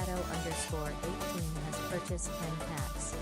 Shadow_18 has purchased 10 packs.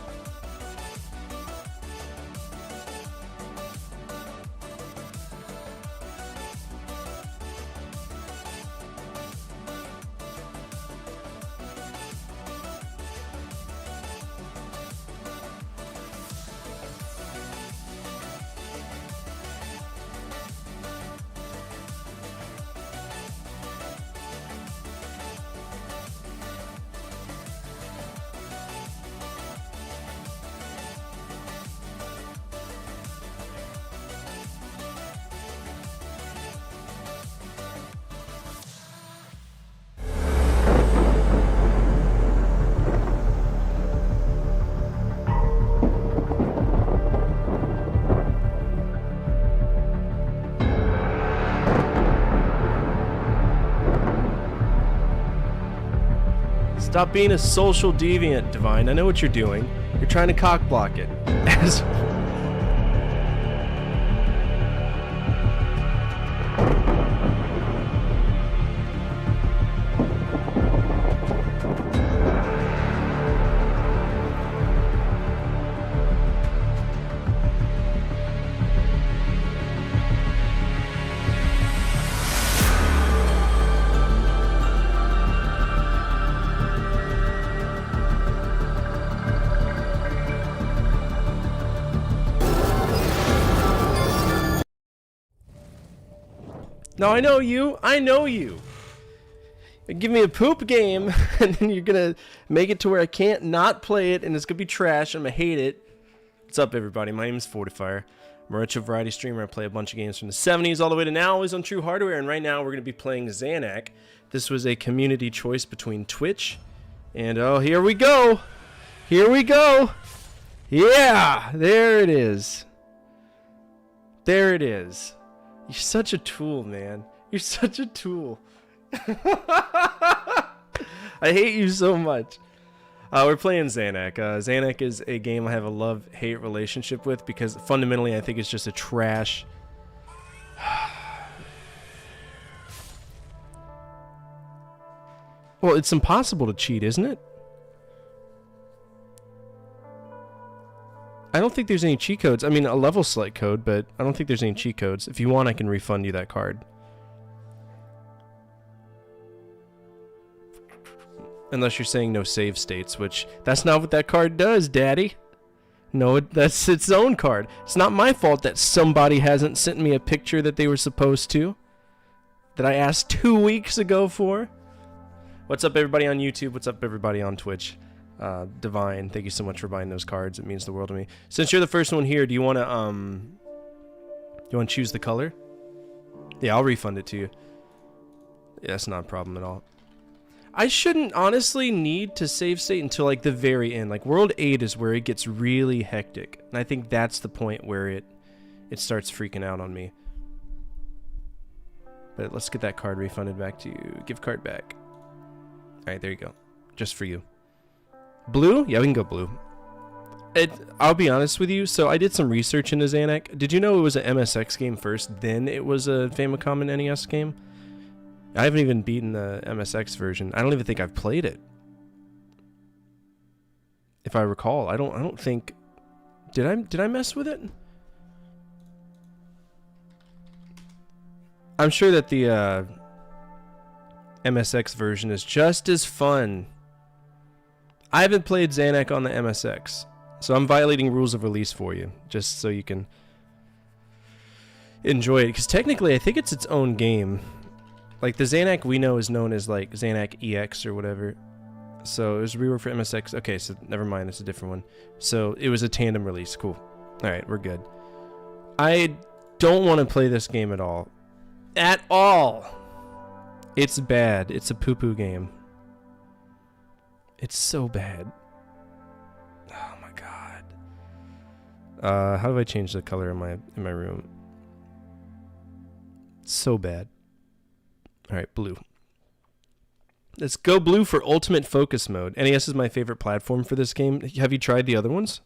Stop being a social deviant, Divine. I know what you're doing. You're trying to cock block it. No, I know you. I know you. Give me a poop game, and then you're going to make it to where I can't not play it, and it's going to be trash, and I'm going to hate it. What's up, everybody? My name is Fortifier. I'm a retro variety streamer. I play a bunch of games from the 70s all the way to now, always on True Hardware, and right now we're going to be playing Zanac. This was a community choice between Twitch and, oh, here we go. Here we go. Yeah, there it is. There it is. You're such a tool, man. You're such a tool. I hate you so much. We're playing Zanac. Zanac is a game I have a love-hate relationship with because fundamentally I think it's just a trash... Well, it's impossible to cheat, isn't it? I don't think there's any cheat codes. I mean, a level select code, but I don't think there's any cheat codes. If you want, I can refund you that card. Unless you're saying no save states, which that's not what that card does, Daddy. No, that's its own card. It's not my fault that somebody hasn't sent me a picture that they were supposed to. That I asked 2 weeks ago for. What's up, everybody on YouTube? What's up, everybody on Twitch? Divine, thank you so much for buying those cards. It means the world to me. Since you're the first one here, do you want to choose the color? Yeah, I'll refund it to you. Yeah, that's not a problem at all. I shouldn't honestly need to save state until like the very end. Like World 8 is where it gets really hectic, and I think that's the point where it starts freaking out on me. But let's get that card refunded back to you. Gift card back. All right, there you go. Just for you. Blue? Yeah, we can go blue. I'll be honest with you. So I did some research into Zanac. Did you know it was an MSX game first, then it was a Famicom and NES game? I haven't even beaten the MSX version. I don't even think I've played it. If I recall, I don't think. Did I mess with it? I'm sure that the MSX version is just as fun. I haven't played Zanac on the MSX, so I'm violating rules of release for you, just so you can enjoy it. Because technically, I think it's its own game. Like, the Zanac we know is known as, like, Zanac EX or whatever. So, it was a rework for MSX. Okay, so never mind, it's a different one. So, it was a tandem release. Cool. Alright, we're good. I don't want to play this game at all. At all! It's bad. It's a poo-poo game. It's so bad. Oh my god. How do I change the color in my room? It's so bad. Alright, blue. Let's go blue for ultimate focus mode. NES is my favorite platform for this game. Have you tried the other ones?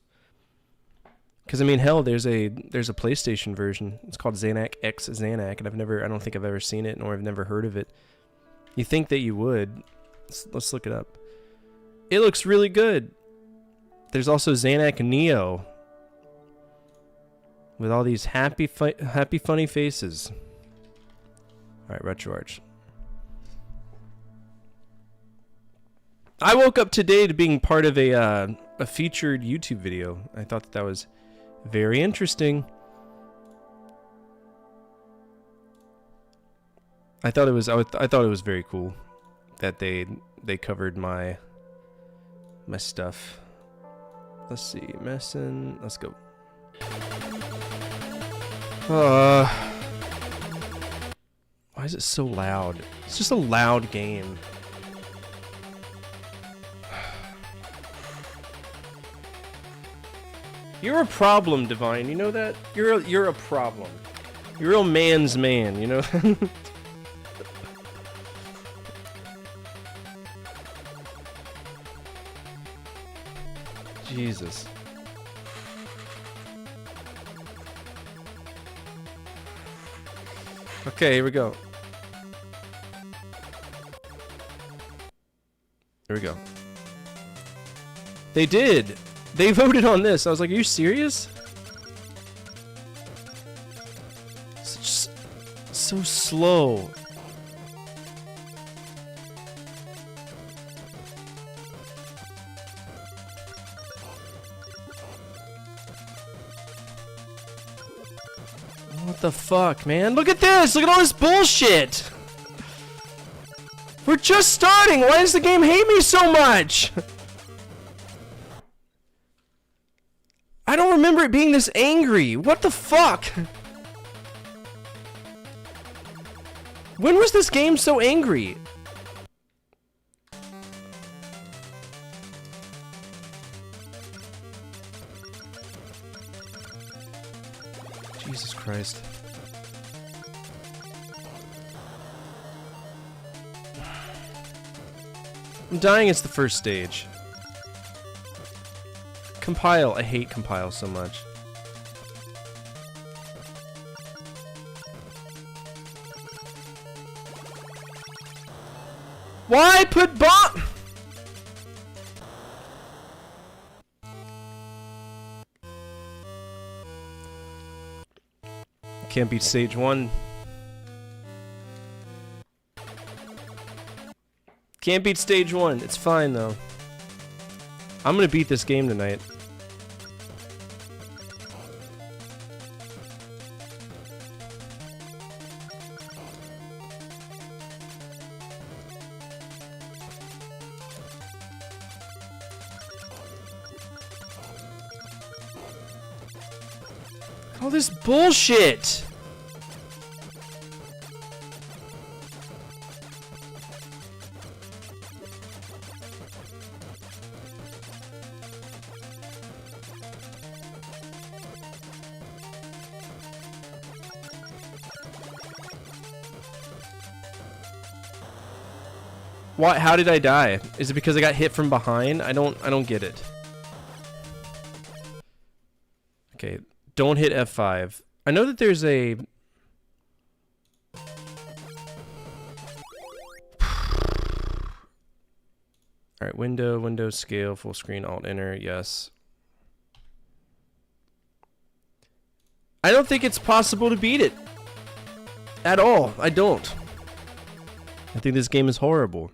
Because I mean, hell, there's a PlayStation version. It's called Zanac X Zanac, and I don't think I've ever seen it, nor I've never heard of it. You think that you would? Let's look it up. It looks really good. There's also Zanac and Neo. With all these happy funny faces. Alright, RetroArch. I woke up today to being part of a featured YouTube video. I thought that was very interesting. I thought it was very cool that they covered my stuff. Let's see, Messin. Let's go. Why is it so loud? It's just a loud game. You're a problem, Divine. You know that? You're a problem. You're a real man's man, you know? Jesus. Okay, here we go. Here we go. They did! They voted on this. I was like, are you serious? So slow. What the fuck, man? Look at this! Look at all this bullshit! We're just starting! Why does the game hate me so much? I don't remember it being this angry. What the fuck? When was this game so angry? Jesus Christ. I'm dying. It's the first stage. Compile. I hate compile so much. Why put bomb? Can't beat stage 1. Can't beat stage 1. It's fine though. I'm gonna beat this game tonight. All this bullshit! Why? How did I die? Is it because I got hit from behind? I don't get it. Okay, don't hit F5. I know that there's a... Alright, window, scale, full screen, alt, enter, yes. I don't think it's possible to beat it. At all. I don't. I think this game is horrible.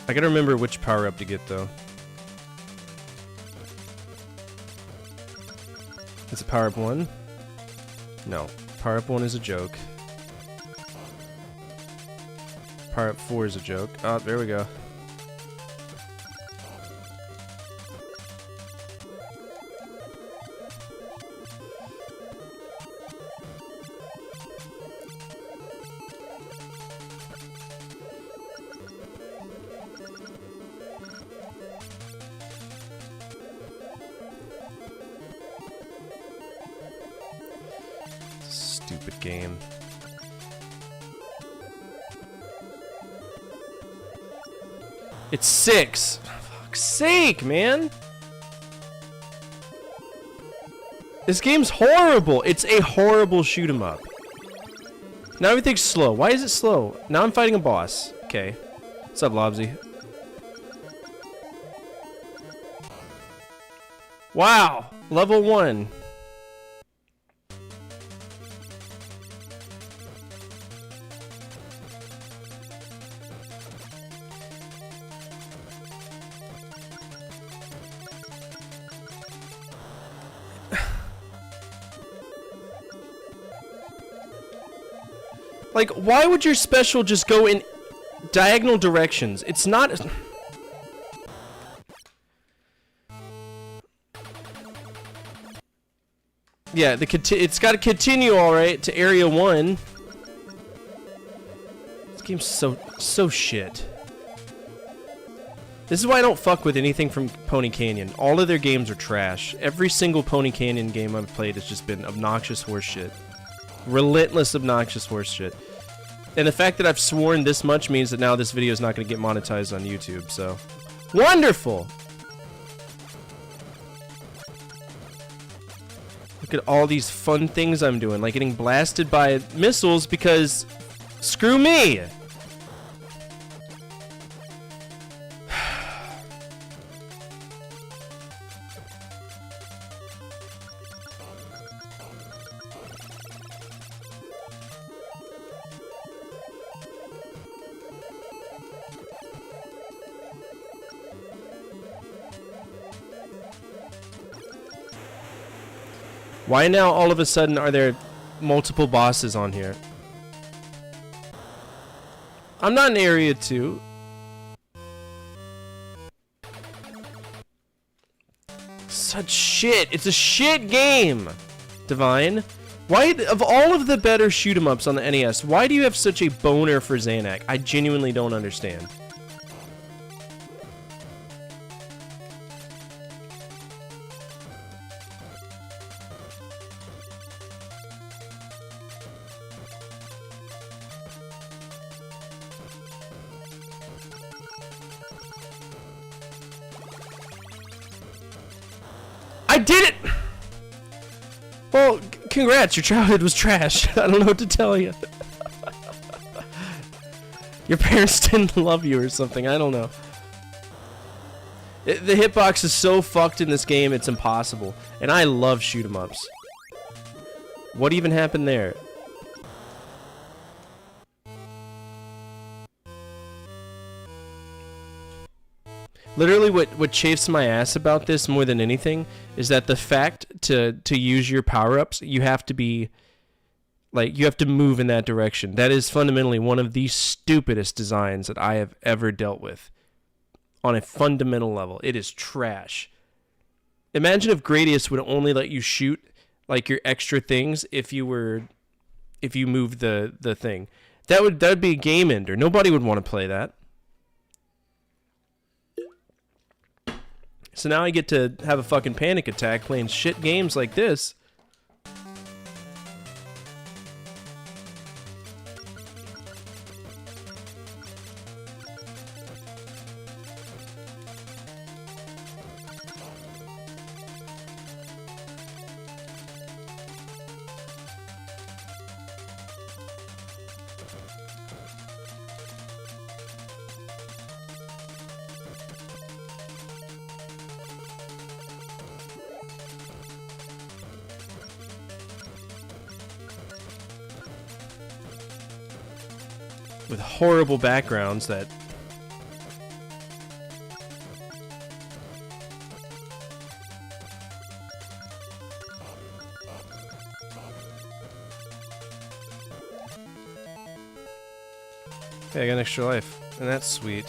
I gotta remember which power-up to get, though. Is it power-up 1? No. Power-up 1 is a joke. Power-up 4 is a joke. Oh, there we go. Stupid game. It's 6. For fuck's sake, man. This game's horrible. It's a horrible shoot 'em up. Now everything's slow. Why is it slow? Now I'm fighting a boss. Okay. What's up, Lobsy? Wow! Level 1. Like, why would your special just go in diagonal directions? It's not... Yeah, it's got to continue, alright, to Area 1. This game's so shit. This is why I don't fuck with anything from Pony Canyon. All of their games are trash. Every single Pony Canyon game I've played has just been obnoxious horseshit. Relentless, obnoxious horseshit. And the fact that I've sworn this much means that now this video is not going to get monetized on YouTube, so... Wonderful! Look at all these fun things I'm doing, like getting blasted by missiles because... Screw me! Why now all of a sudden are there multiple bosses on here? I'm not in Area 2. Such shit. It's a shit game. Divine. Why, of all of the better shoot 'em ups on the NES, why do you have such a boner for Zanac? I genuinely don't understand. I did it! Well, congrats, your childhood was trash. I don't know what to tell you. Your parents didn't love you or something, I don't know. The hitbox is so fucked in this game, it's impossible. And I love shoot 'em ups. What even happened there? Literally what chafes my ass about this more than anything is that the fact to use your power-ups, you have to be, like, you have to move in that direction. That is fundamentally one of the stupidest designs that I have ever dealt with. On a fundamental level, it is trash. Imagine if Gradius would only let you shoot, like, your extra things if you moved the thing. That would be a game ender. Nobody would want to play that. So now I get to have a fucking panic attack playing shit games like this. With horrible backgrounds that... Okay, I got an extra life, and that's sweet.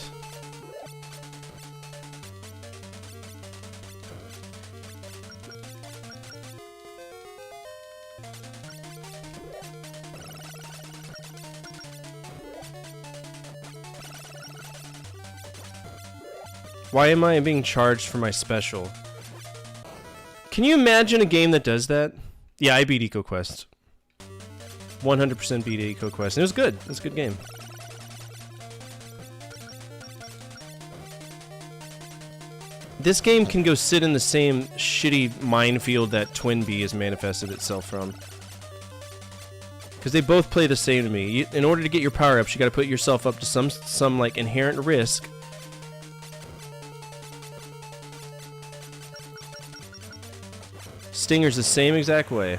Why am I being charged for my special? Can you imagine a game that does that? Yeah, I beat EcoQuest. 100% beat EcoQuest. And it was good. It was a good game. This game can go sit in the same shitty minefield that Twin Bee has manifested itself from. Because they both play the same to me. In order to get your power-ups, you gotta put yourself up to some like, inherent risk. Stinger's the same exact way.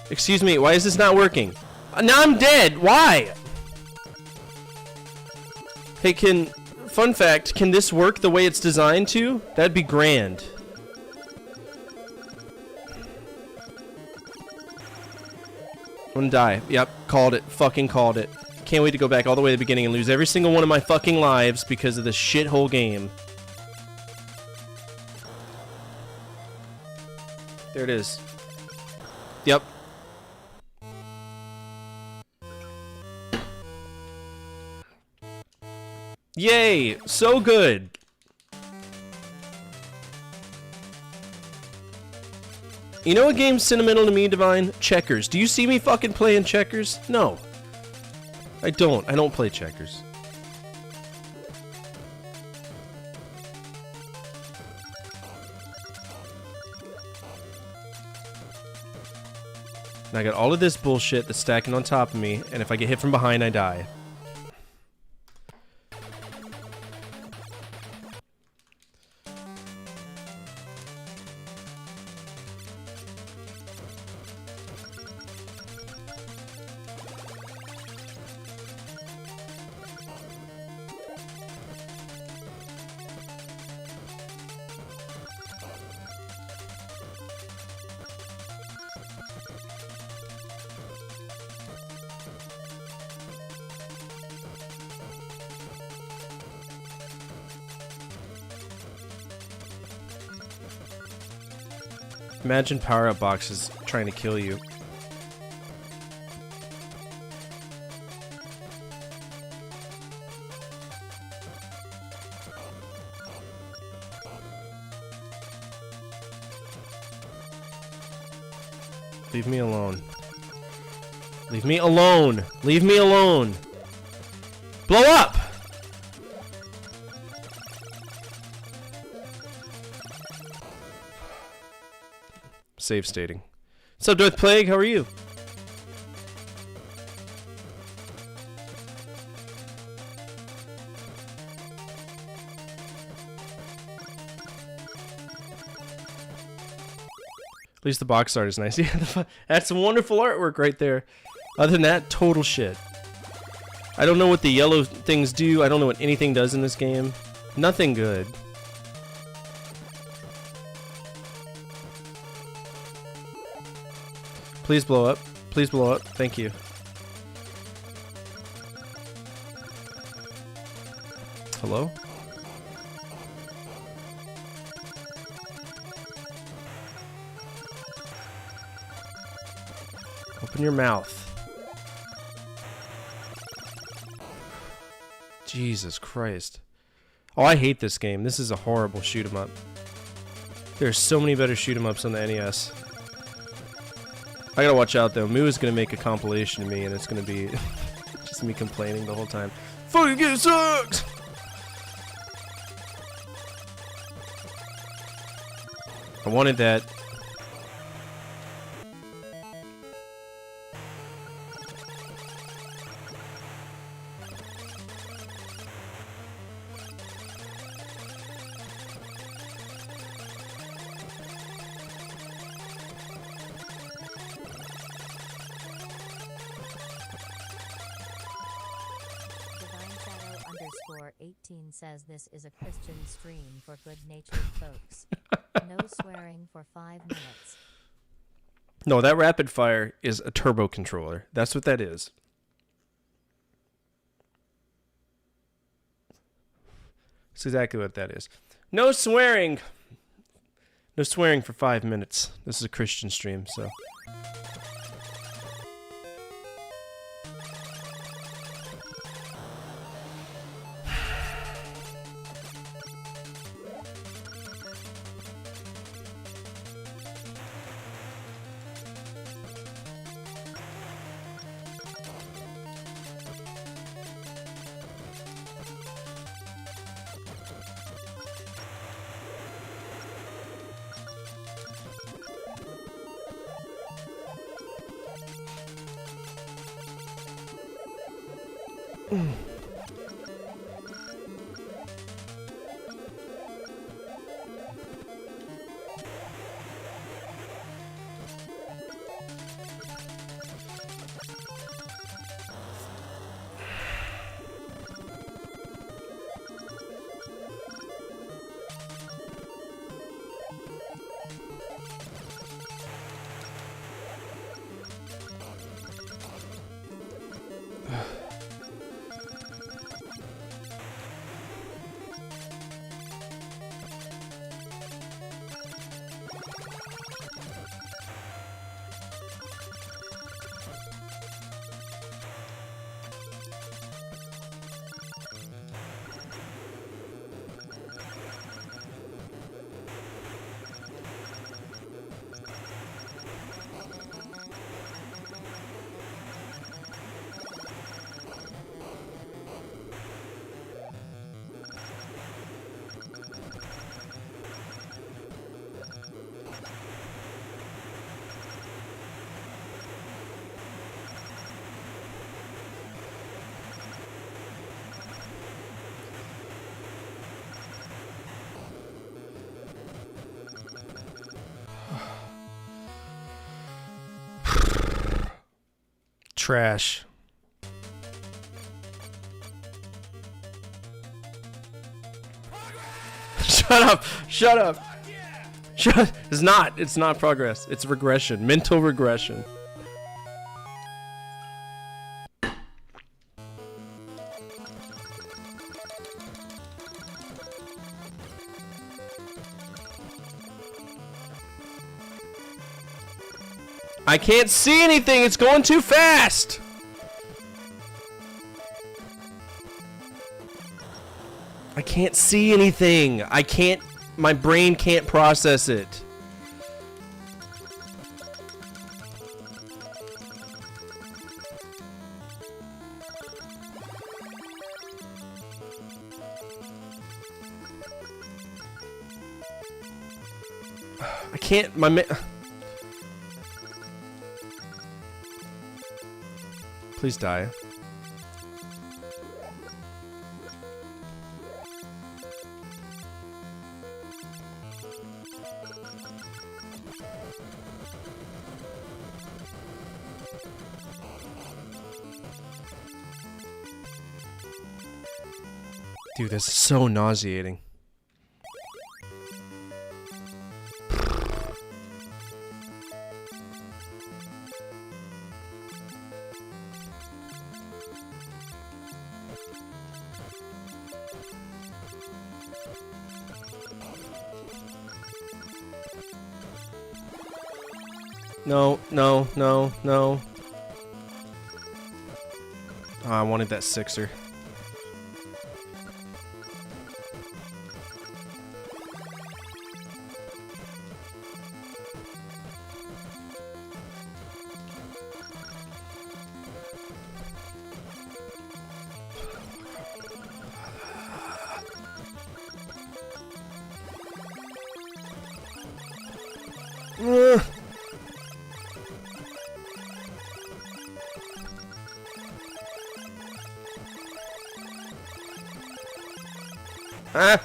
Excuse me, why is this not working? Now I'm dead! Why? Hey, fun fact, can this work the way it's designed to? That'd be grand. I'm gonna die. Yep, called it. Fucking called it. Can't wait to go back all the way to the beginning and lose every single one of my fucking lives because of this shithole game. There it is. Yep. Yay! So good! You know what game's sentimental to me, Divine? Checkers. Do you see me fucking playing checkers? No. I don't. I don't play checkers. And I got all of this bullshit that's stacking on top of me, and if I get hit from behind, I die. Imagine power-up boxes trying to kill you. Leave me alone. Leave me alone! Leave me alone! Blow up! Save stating. What's up, Darth Plague? How are you? At least the box art is nice. Yeah, that's some wonderful artwork right there. Other than that, total shit. I don't know what the yellow things do. I don't know what anything does in this game. Nothing good. Please blow up. Please blow up. Thank you. Hello? Open your mouth. Jesus Christ. Oh, I hate this game. This is a horrible shoot 'em up. There's so many better shoot 'em ups on the NES. I gotta watch out though. Moo is gonna make a compilation of me, and it's gonna be just me complaining the whole time. Fucking game sucks! I wanted that. _18 says this is a Christian stream for good-natured folks. No swearing for 5 minutes. No, that rapid fire is a turbo controller. That's what that is. That's exactly what that is. No swearing. No swearing for 5 minutes. This is a Christian stream, so. Trash. Shut up! Shut up! Shut. It's not. It's not progress. It's regression. Mental regression. I can't see anything. It's going too fast. I can't see anything. I can't. My brain can't process it. I can't. Please die. Dude, this is so nauseating. No, no, no, no. Oh, I wanted that sixer. Ah.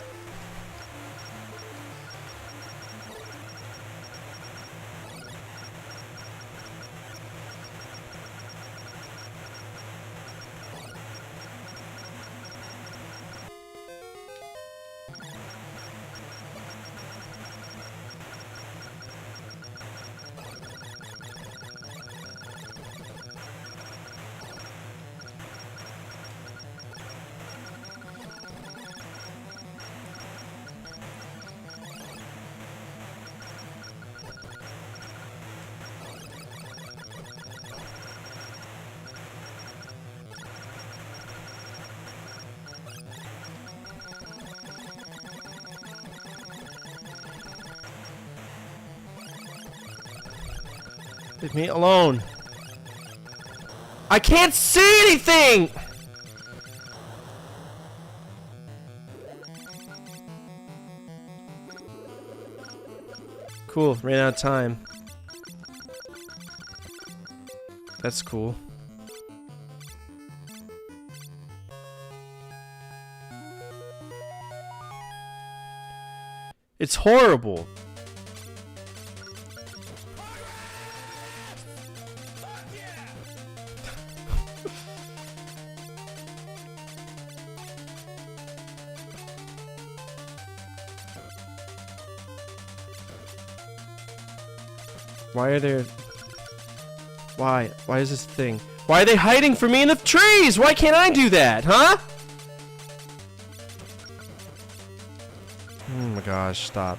Leave me alone. I can't see anything! Cool, ran out of time. That's cool. It's horrible. Why are there... Why? Why is this thing? Why are they hiding from me in the trees? Why can't I do that, huh? Oh my gosh, stop.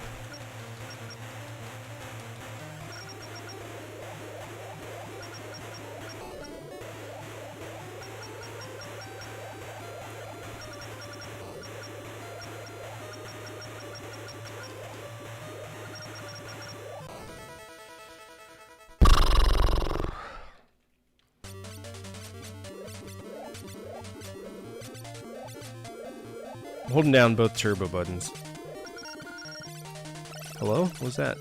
Holding down both turbo buttons. Hello? What was that?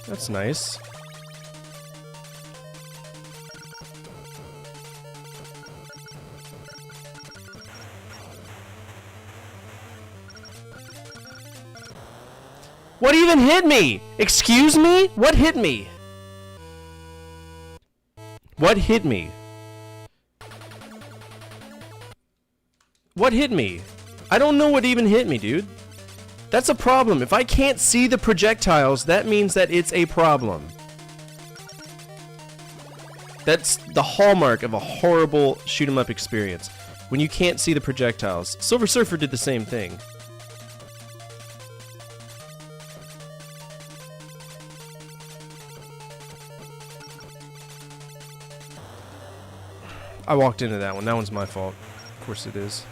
That's nice. What even hit me? Excuse me? What hit me? What hit me? What hit me? I don't know what even hit me, dude. That's a problem. If I can't see the projectiles, that means that it's a problem. That's the hallmark of a horrible shoot-'em-up experience. When you can't see the projectiles. Silver Surfer did the same thing. I walked into that one. That one's my fault. Of course it is.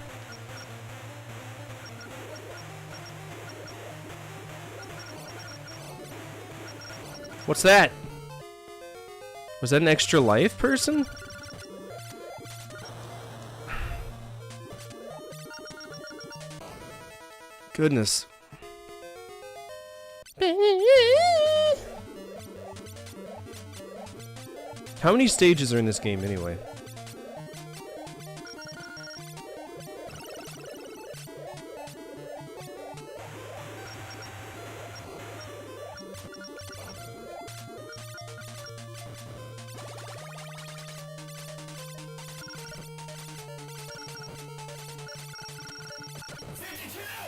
What's that? Was that an extra life person? Goodness. How many stages are in this game anyway?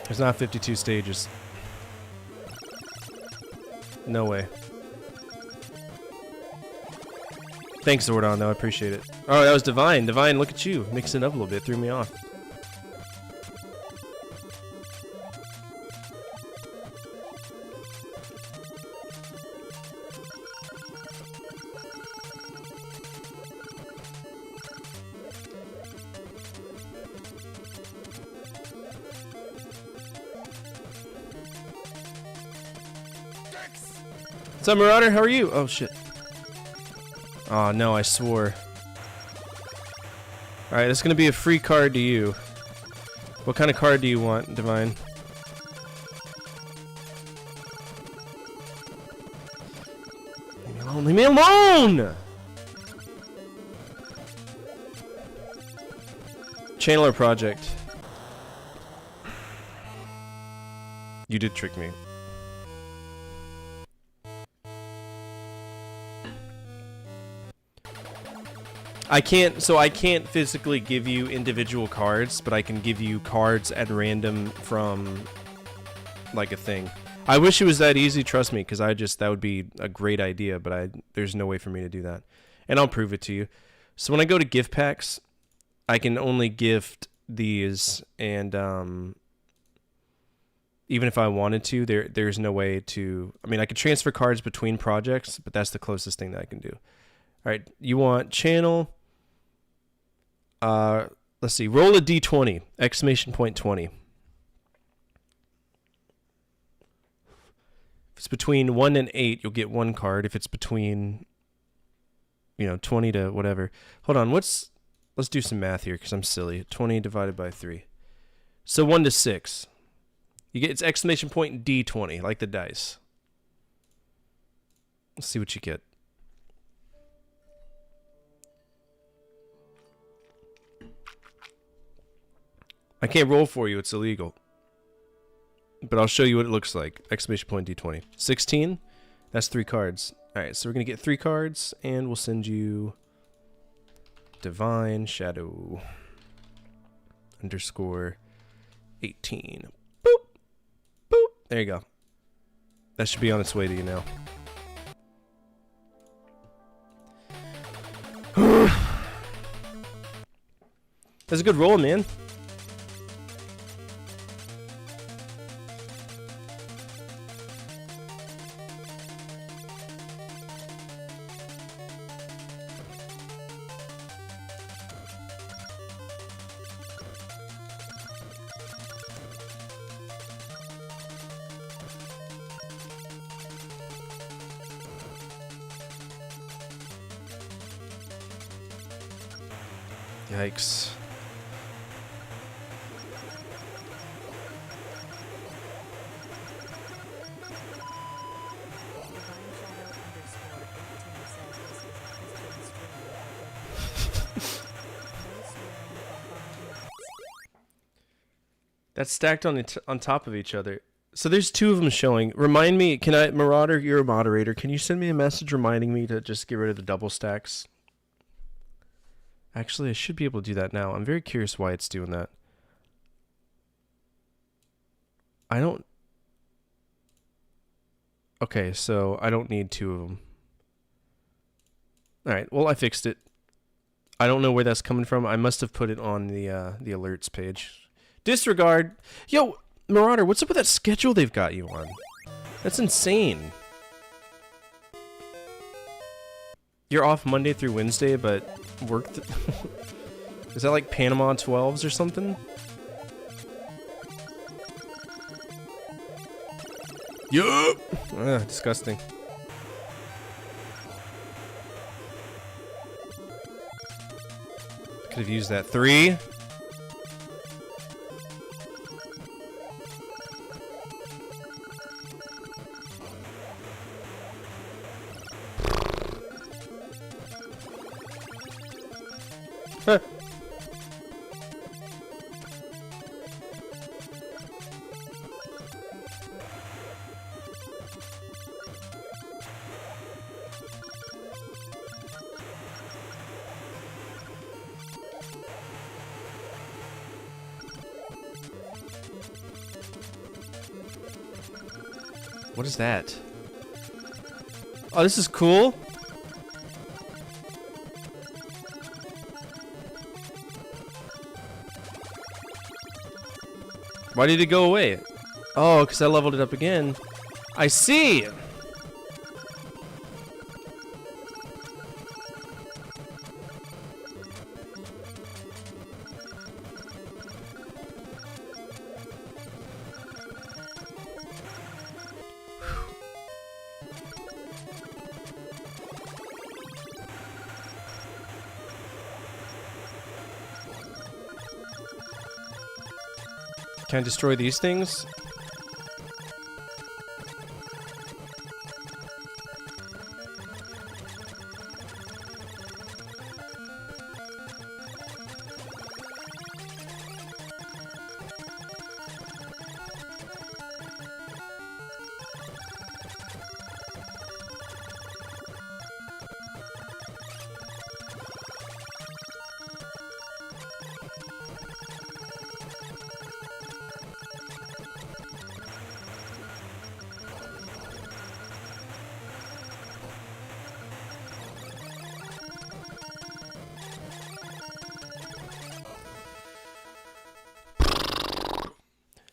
There's not 52 stages. No way. Thanks, Zordon, though. I appreciate it. Oh, that was Divine. Divine, look at you. Mixing it up a little bit. Threw me off. What's up, Marauder? How are you? Oh, shit. Oh, no, I swore. Alright, this is gonna be a free card to you. What kind of card do you want, Divine? Leave me alone! Leave me alone! Channeler Project. You did trick me. I can't physically give you individual cards, but I can give you cards at random from like a thing. I wish it was that easy, trust me, because that would be a great idea, but there's no way for me to do that. And I'll prove it to you. So when I go to gift packs, I can only gift these, and even if I wanted to, there's no way to. I mean, I could transfer cards between projects, but that's the closest thing that I can do. All right, you want channel. Let's see. Roll a d20! Exclamation point 20. If it's between 1 and 8, you'll get 1 card. If it's between, 20 to whatever. Hold on. Let's do some math here because I'm silly. 20 divided by 3. So 1 to 6. It's exclamation point d20, like the dice. Let's see what you get. I can't roll for you. It's illegal. But I'll show you what it looks like. Exclamation point D20. 16? That's 3 cards. Alright, so we're going to get 3 cards, and we'll send you Divine Shadow _ 18. Boop! Boop! There you go. That should be on its way to you now. That's a good roll, man. Yikes. That's stacked on top of each other. So there's 2 of them showing. Remind me, can I, Marauder, you're a moderator, can you send me a message reminding me to just get rid of the double stacks? Actually, I should be able to do that now. I'm very curious why it's doing that. I don't... Okay, so I don't need 2 of them. Alright, well, I fixed it. I don't know where that's coming from. I must have put it on the alerts page. Disregard! Yo, Marauder, what's up with that schedule they've got you on? That's insane. You're off Monday through Wednesday, but work... Is that like Panama 12s or something? Yup! Ugh, disgusting. Could have used that 3. Huh. What is that? Oh, this is cool. Why did it go away? Oh, because I leveled it up again. I see! Can I destroy these things?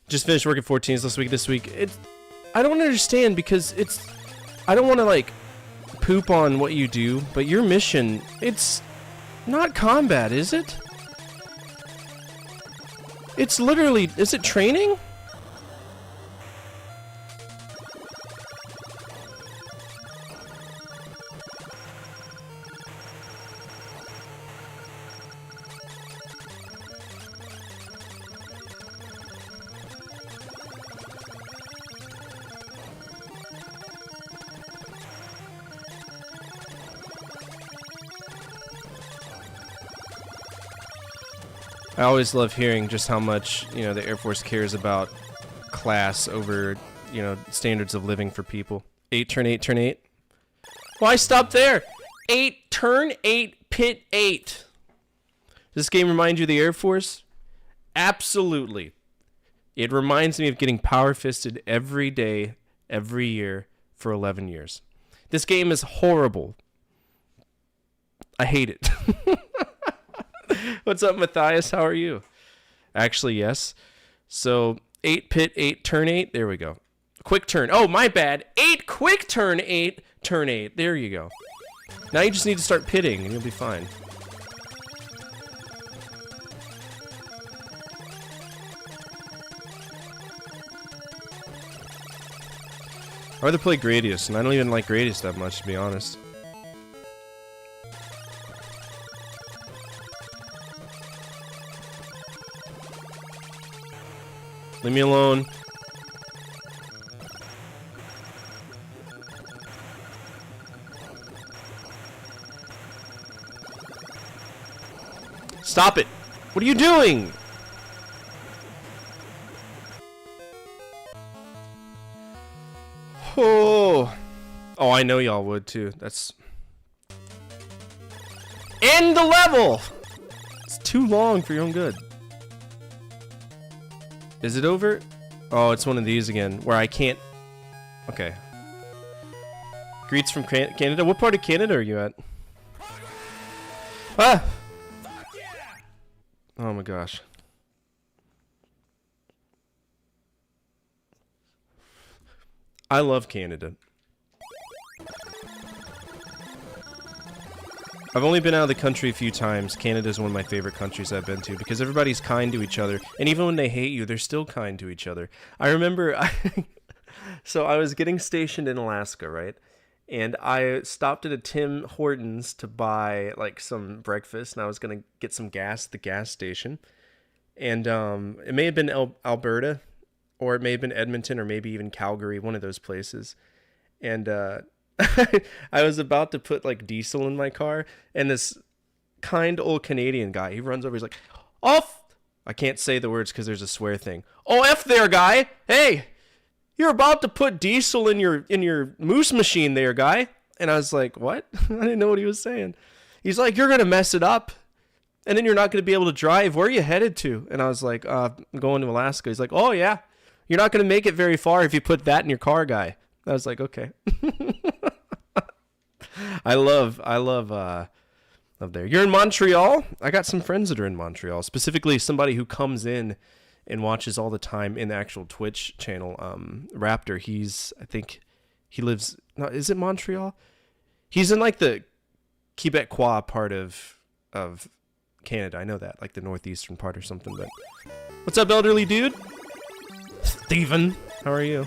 Just finished working 14s this week. I don't understand because I don't want to like poop on what you do, but your mission, it's not combat, is it? It's literally, is it training? I always love hearing just how much, you know, the Air Force cares about class over, you know, standards of living for people. 8, turn 8, turn 8. Why stop there? 8, turn 8, pit 8. Does this game remind you of the Air Force? Absolutely. It reminds me of getting power-fisted every day, every year, for 11 years. This game is horrible. I hate it. What's up, Matthias? How are you? Actually, yes. So, 8, pit 8, turn 8. There we go. Quick turn. Oh, my bad. 8, quick turn 8, turn 8. There you go. Now you just need to start pitting, and you'll be fine. I'd rather play Gradius, and I don't even like Gradius that much, to be honest. Leave me alone. Stop it! What are you doing? Oh, I know y'all would too. That's end the level. It's too long for your own good. Is it over? Oh, it's one of these again where I can't. Okay. Greets from Canada. What part of Canada are you at? Ah! Oh my gosh. I love Canada. I've only been out of the country a few times. Canada is one of my favorite countries I've been to because everybody's kind to each other. And even when they hate you, they're still kind to each other. I remember, so I was getting stationed in Alaska, right? And I stopped at a Tim Hortons to buy like some breakfast. And I was going to get some gas at the gas station. And it may have been Alberta. Or it may have been Edmonton or maybe even Calgary, one of those places. And I was about to put like diesel in my car, and this kind old Canadian guy, he runs over, he's like, "Off!" I can't say the words because there's a swear thing. "Oh, F there, guy! Hey, you're about to put diesel in your moose machine there, guy." And I was like, "What?" I didn't know what he was saying. He's like, "You're gonna mess it up, and then you're not gonna be able to drive. Where are you headed to?" And I was like, I'm going to Alaska." He's like, "Oh yeah. You're not going to make it very far if you put that in your car, guy." I was like, okay. I love there. You're in Montreal? I got some friends that are in Montreal. Specifically, somebody who comes in and watches all the time in the actual Twitch channel. Raptor, I think he lives, no, is it Montreal? He's in like the Quebecois part of Canada. I know that, like the northeastern part or something. But what's up, elderly dude? Steven, how are you?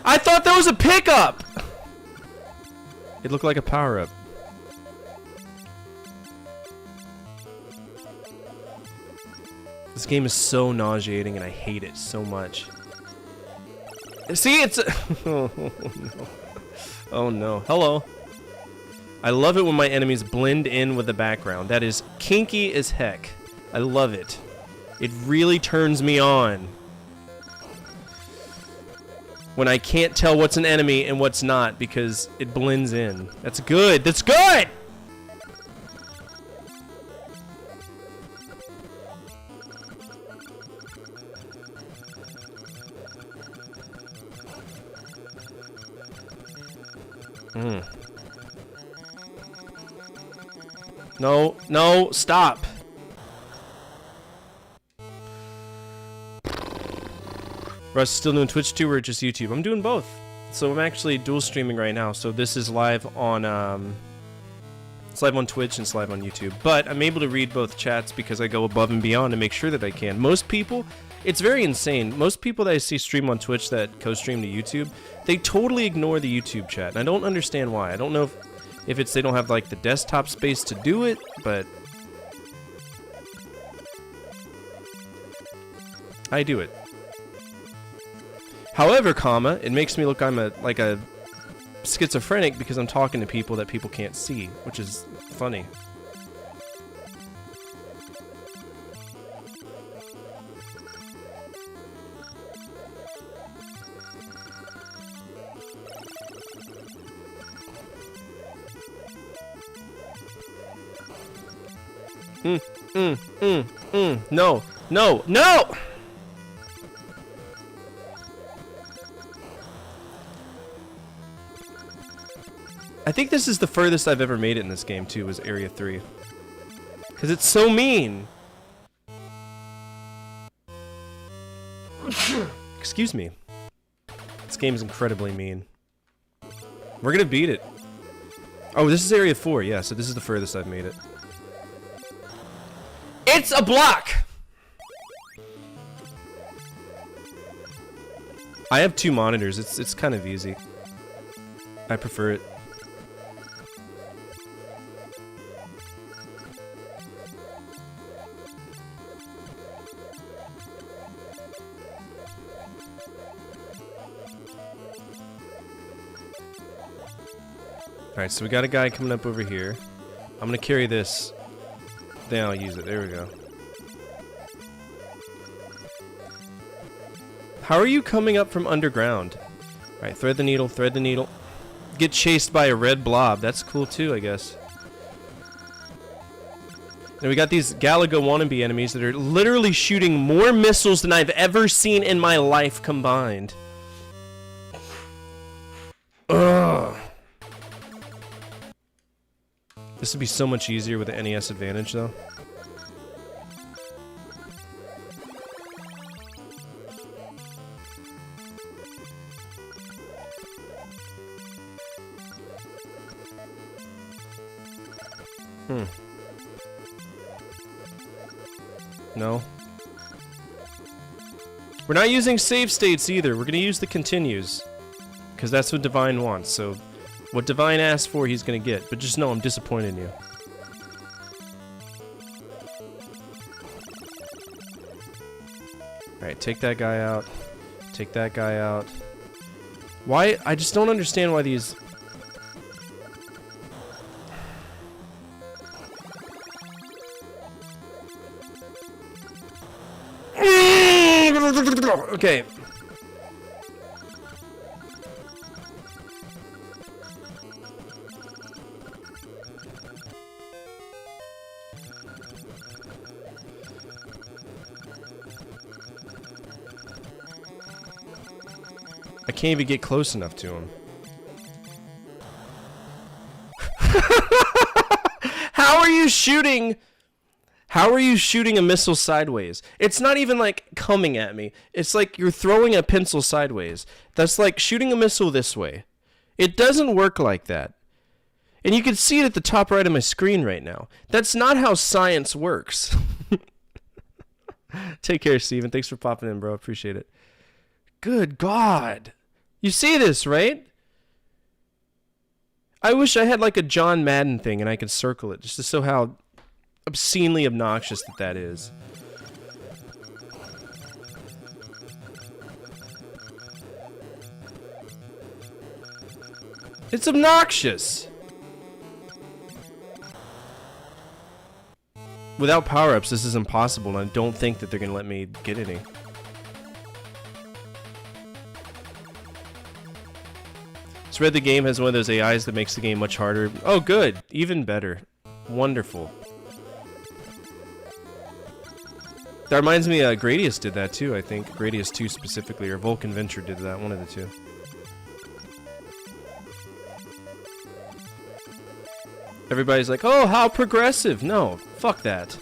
I thought that was a pickup! It looked like a power-up. This game is so nauseating and I hate it so much. See, it's oh no. Oh no. Hello. I love it when my enemies blend in with the background. That is kinky as heck. I love it. It really turns me on when I can't tell what's an enemy and what's not because it blends in. That's good. That's good! No, no, stop. Russ, still doing Twitch too or just YouTube? I'm doing both. So I'm actually dual streaming right now. So this is live on it's live on Twitch and it's live on YouTube. But I'm able to read both chats because I go above and beyond to make sure that I can. Most people, it's very insane. Most people that I see stream on Twitch that co-stream to YouTube, they totally ignore the YouTube chat. And I don't understand why. I don't know if it's they don't have like the desktop space to do it, but I do it. However, it makes me look like a schizophrenic because I'm talking to people that people can't see, which is funny. No, no, no! I think this is the furthest I've ever made it in this game, too, was Area 3. Because it's so mean! Excuse me. This game is incredibly mean. We're gonna beat it. Oh, this is Area 4, yeah, so this is the furthest I've made it. It's a block! I have 2 monitors, it's kind of easy. I prefer it. Alright, so we got a guy coming up over here. I'm gonna carry this. Then I'll use it. There we go. How are you coming up from underground? Alright, thread the needle, thread the needle. Get chased by a red blob. That's cool too, I guess. And we got these Galaga wannabe enemies that are literally shooting more missiles than I've ever seen in my life combined. Ugh. This would be so much easier with the NES Advantage, though. No. We're not using save states either. We're gonna use the continues. Because that's what Divine wants, so... What Divine asks for, he's gonna get. But just know I'm disappointed in you. Alright, take that guy out. Take that guy out. Why? I just don't understand why these... Okay. I can't even get close enough to him. How are you shooting? How are you shooting a missile sideways? It's not even like coming at me. It's like you're throwing a pencil sideways. That's like shooting a missile this way. It doesn't work like that. And you can see it at the top right of my screen right now. That's not how science works. Take care, Steven. Thanks for popping in, bro. Appreciate it. Good God. You see this, right? I wish I had like a John Madden thing and I could circle it just to show how obscenely obnoxious that is. It's obnoxious! Without power-ups, this is impossible, and I don't think that they're gonna let me get any. Read the game has one of those AIs that makes the game much harder. Oh, good. Even better. Wonderful. That reminds me, Gradius did that too, I think. Gradius 2 specifically, or Vulcan Venture did that, one of the two. Everybody's like, oh, how progressive. No, fuck that.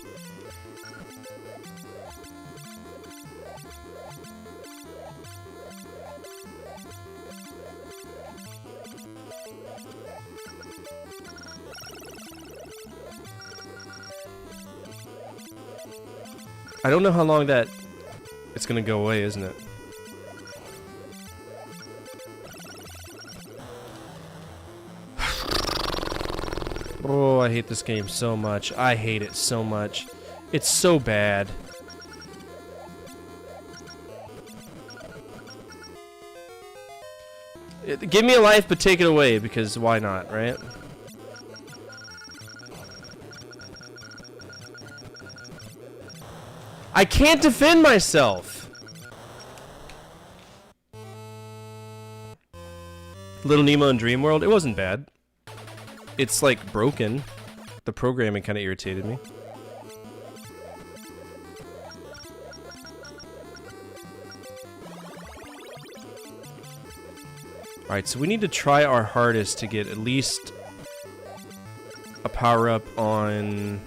I don't know how long that it's gonna go away, isn't it? Oh, I hate this game so much. I hate it so much. It's so bad. Give me a life, but take it away, because why not, right? I can't defend myself! Little Nemo in Dream World, it wasn't bad. It's like broken. The programming kind of irritated me. Alright, so we need to try our hardest to get at least a power-up on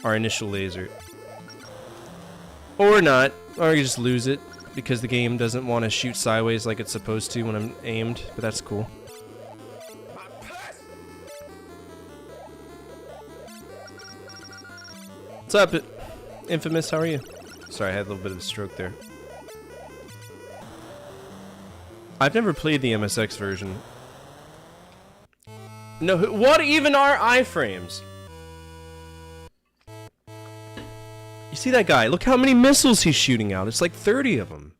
our initial laser. Or not, or you just lose it because the game doesn't want to shoot sideways like it's supposed to when I'm aimed, but that's cool. What's up, Infamous? How are you? Sorry, I had a little bit of a stroke there. I've never played the MSX version. No, what even are iframes? You see that guy? Look how many missiles he's shooting out. It's like 30 of them.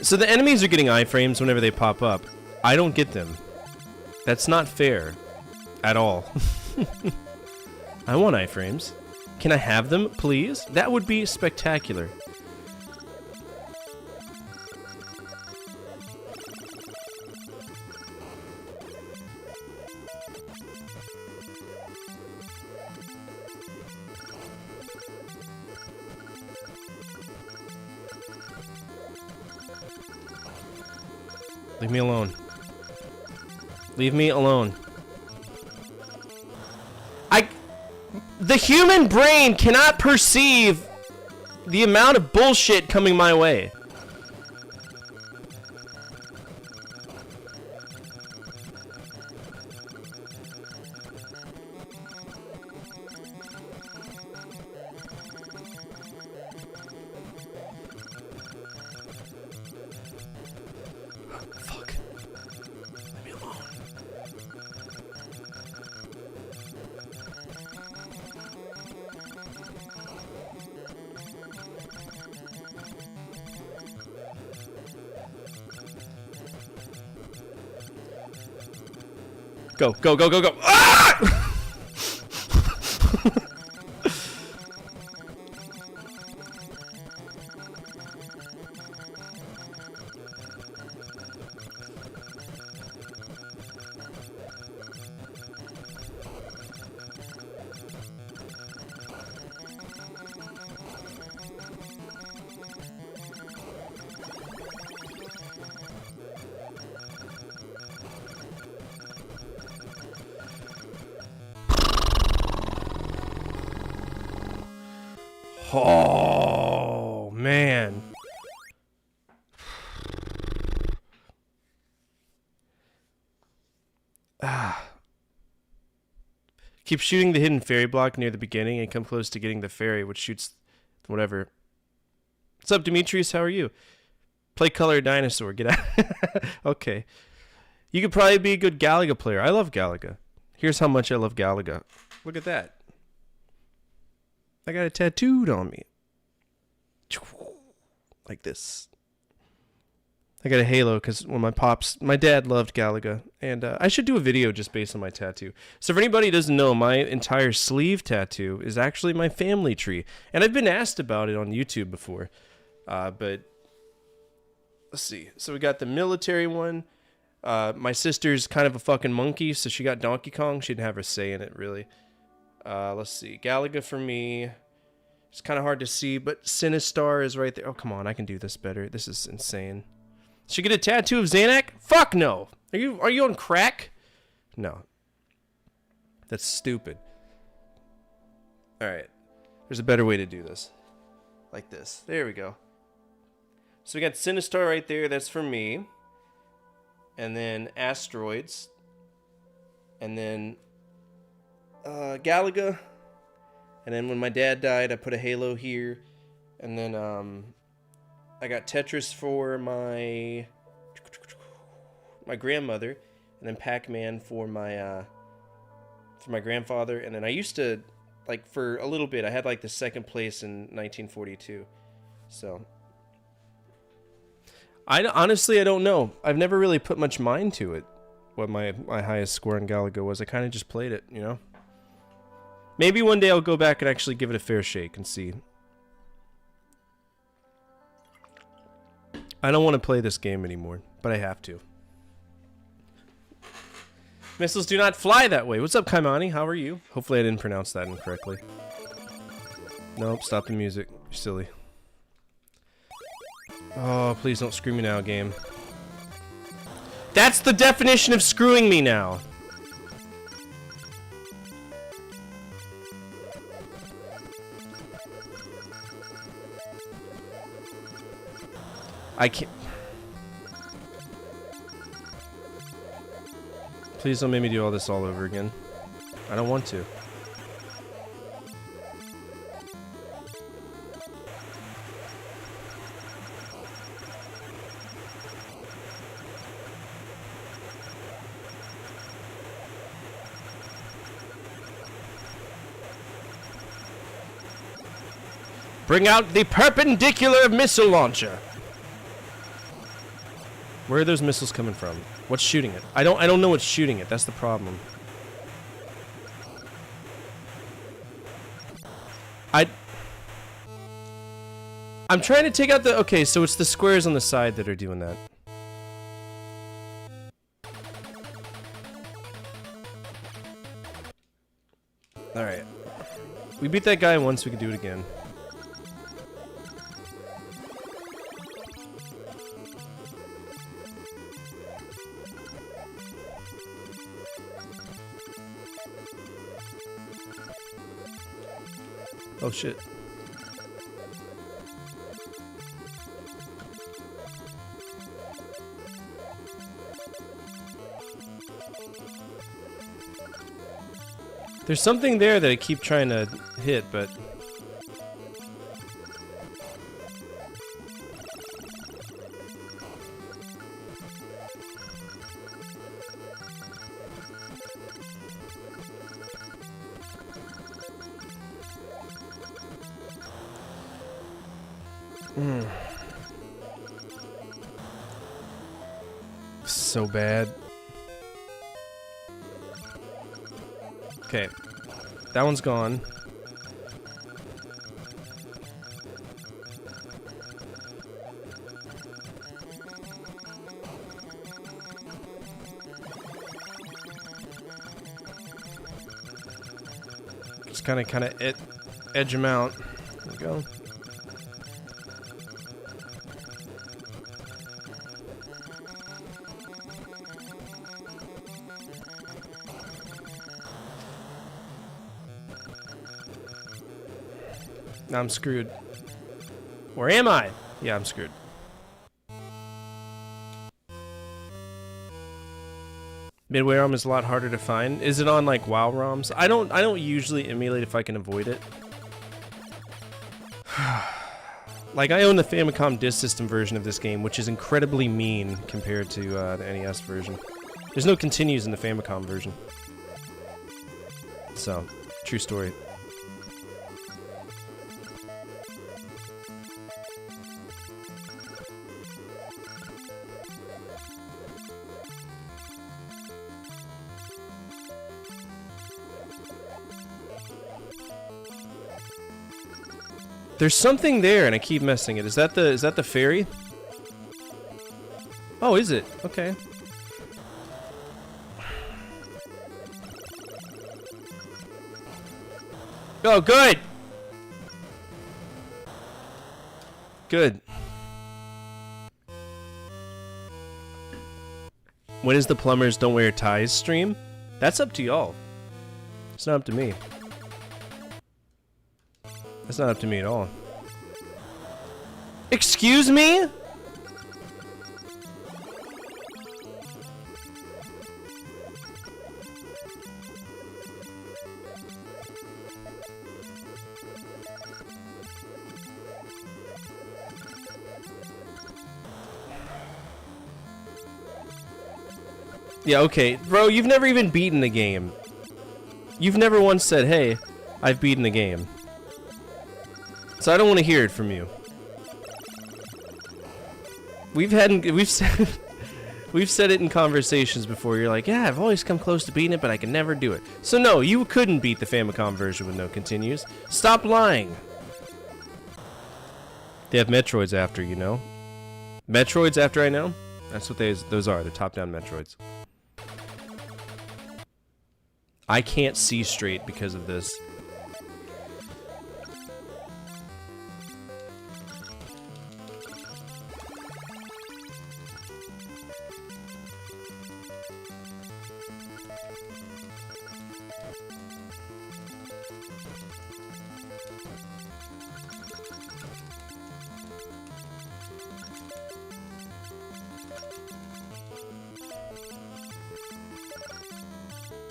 So the enemies are getting iframes whenever they pop up. I don't get them. That's not fair. At all. I want iframes. Can I have them, please? That would be spectacular. Leave me alone. Leave me alone. The human brain cannot perceive the amount of bullshit coming my way. Fuck. Leave me alone. Go, go, go, go, go. Ah! Oh, man. Keep shooting the hidden fairy block near the beginning and come close to getting the fairy, which shoots whatever. What's up, Demetrius? How are you? Play Color Dinosaur. Get out. Okay. You could probably be a good Galaga player. I love Galaga. Here's how much I love Galaga. Look at that. I got it tattooed on me. Like this. I got a halo because when my dad loved Galaga. And I should do a video just based on my tattoo. So for anybody who doesn't know, my entire sleeve tattoo is actually my family tree. And I've been asked about it on YouTube before. But let's see. So we got the military one. My sister's kind of a fucking monkey, so she got Donkey Kong. She didn't have her say in it, really. Let's see. Galaga for me. It's kind of hard to see, but Sinistar is right there. Oh, come on. I can do this better. This is insane. Should get a tattoo of Zanac? Fuck no. Are you on crack? No. That's stupid. Alright. There's a better way to do this. Like this. There we go. So we got Sinistar right there. That's for me. And then Asteroids. And then Galaga. And then when my dad died, I put a halo here. And then I got Tetris for my grandmother. And then Pac-Man for my grandfather. And then I used to, like, for a little bit, I had like the second place in 1942. So honestly, I don't know. I've never really put much mind to it. What my highest score in Galaga was. I kind of just played it, you know? Maybe one day I'll go back and actually give it a fair shake and see. I don't want to play this game anymore, but I have to. Missiles do not fly that way. What's up, Kaimani? How are you? Hopefully I didn't pronounce that incorrectly. Nope, stop the music. You're silly. Oh, please don't screw me now, game. That's the definition of screwing me now. I can't. Please don't make me do all this all over again. I don't want to. Bring out the perpendicular missile launcher. Where are those missiles coming from? What's shooting it? I don't know what's shooting it. That's the problem. I'm trying to take out the... Okay, so it's the squares on the side that are doing that. Alright. We beat that guy once, we can do it again. Oh shit. There's something there that I keep trying to hit, but... So bad. Okay. That one's gone. Just kind of edge him out. There we go. Now I'm screwed. Where am I? Yeah, I'm screwed. Midway ROM is a lot harder to find. Is it on like WoW ROMs? I don't usually emulate if I can avoid it. Like I own the Famicom Disk System version of this game, which is incredibly mean compared to the NES version. There's no continues in the Famicom version. So, true story. There's something there, and I keep missing it. Is that the ferry? Oh, is it? Okay. Oh, good. Good. When is the plumbers don't wear ties stream? That's up to y'all. It's not up to me. That's not up to me at all. Excuse me? Yeah, okay. Bro, you've never even beaten the game. You've never once said, hey, I've beaten the game. So I don't want to hear it from you. We've said we've said it in conversations before. You're like, yeah, I've always come close to beating it, but I can never do it. So no, you couldn't beat the Famicom version with no continues. Stop lying. They have Metroids after, you know. Metroids after I know? That's what those are. They're top-down Metroids. I can't see straight because of this.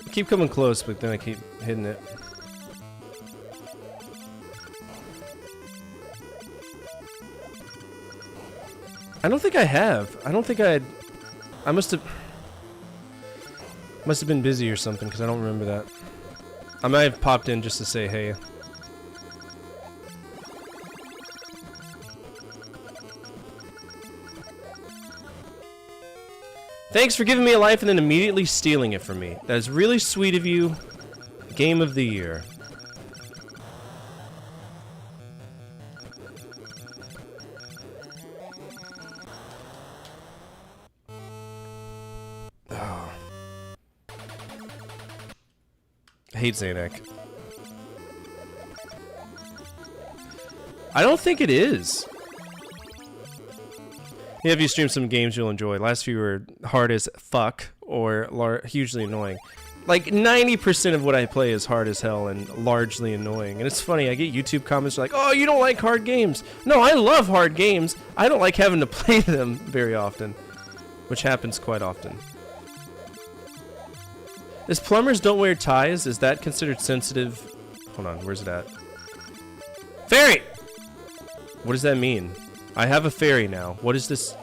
I keep coming close, but then I keep hitting it. I don't think I have. I don't think I must have been busy or something because I don't remember that. I might have popped in just to say hey. Thanks for giving me a life and then immediately stealing it from me. That is really sweet of you. Game of the year. Oh. I hate Zanac. I don't think it is. Yeah, if you stream some games you'll enjoy. Last few were hard as fuck or hugely annoying. Like 90% of what I play is hard as hell and largely annoying. And it's funny, I get YouTube comments like, "Oh, you don't like hard games." No, I love hard games. I don't like having to play them very often, which happens quite often. Is plumbers don't wear ties? Is that considered sensitive? Hold on, where's it at? Fairy! What does that mean? I have a fairy now. What is this?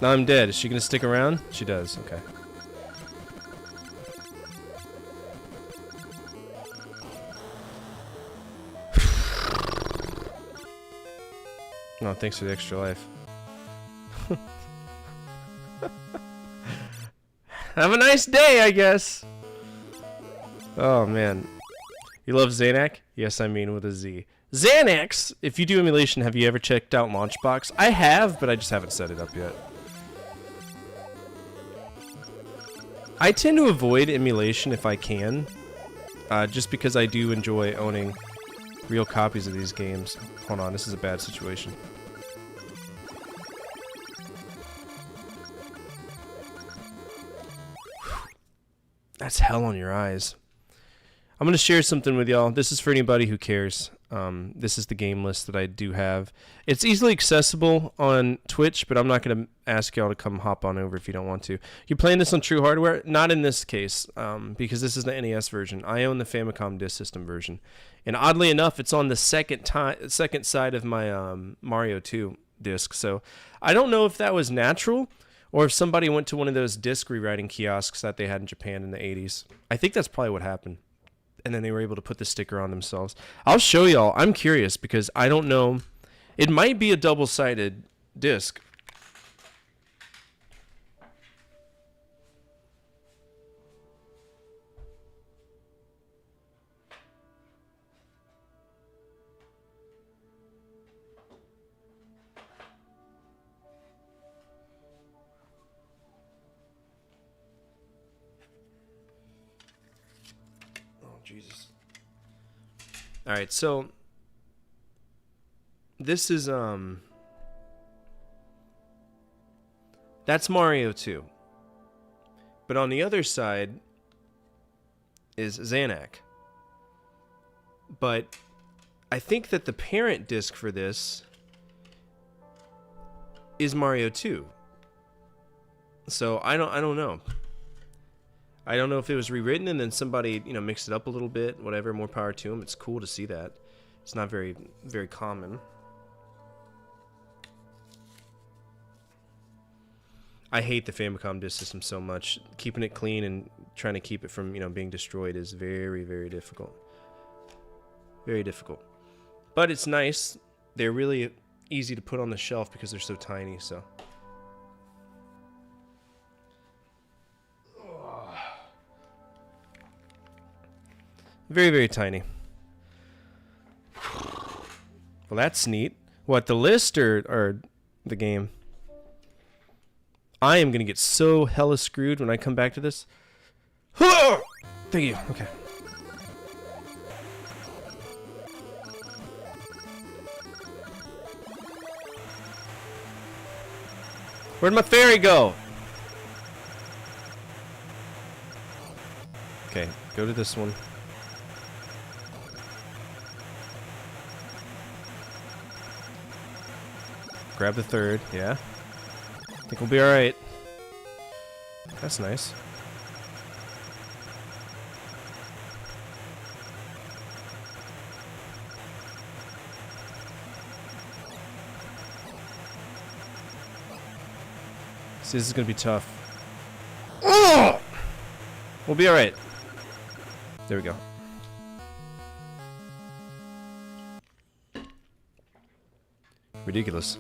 Now I'm dead. Is she gonna stick around? She does. Okay. Oh, thanks for the extra life. Have a nice day, I guess. Oh, man. You love Zanac? Yes, I mean with a Z. Xanax! If you do emulation, have you ever checked out Launchbox? I have, but I just haven't set it up yet. I tend to avoid emulation if I can. Just because I do enjoy owning real copies of these games. Hold on, this is a bad situation. That's hell on your eyes. I'm going to share something with y'all. This is for anybody who cares. This is the game list that I do have. It's easily accessible on Twitch, but I'm not going to ask y'all to come hop on over if you don't want to. You're playing this on true hardware? Not in this case, because this is the NES version. I own the Famicom Disk System version. And oddly enough, it's on the second side of my Mario 2 disc. So I don't know if that was natural, or if somebody went to one of those disc rewriting kiosks that they had in Japan in the 80s. I think that's probably what happened. And then they were able to put the sticker on themselves. I'll show y'all. I'm curious because I don't know. It might be a double-sided disc. Jesus. All right, so this is that's Mario 2. But on the other side is Zanac. But I think that the parent disc for this is Mario 2. So I don't know. I don't know if it was rewritten and then somebody, mixed it up a little bit, whatever, more power to them. It's cool to see that. It's not very, very common. I hate the Famicom Disk System so much. Keeping it clean and trying to keep it from, being destroyed is very, very difficult. Very difficult. But it's nice. They're really easy to put on the shelf because they're so tiny, so... Very, very tiny. Well, that's neat. What, the list or the game? I am going to get so hella screwed when I come back to this. Thank you. Okay. Where'd my fairy go? Okay, go to this one. Grab the third, yeah. I think we'll be alright. That's nice. See, this is gonna be tough. Oh! We'll be alright. There we go. Ridiculous.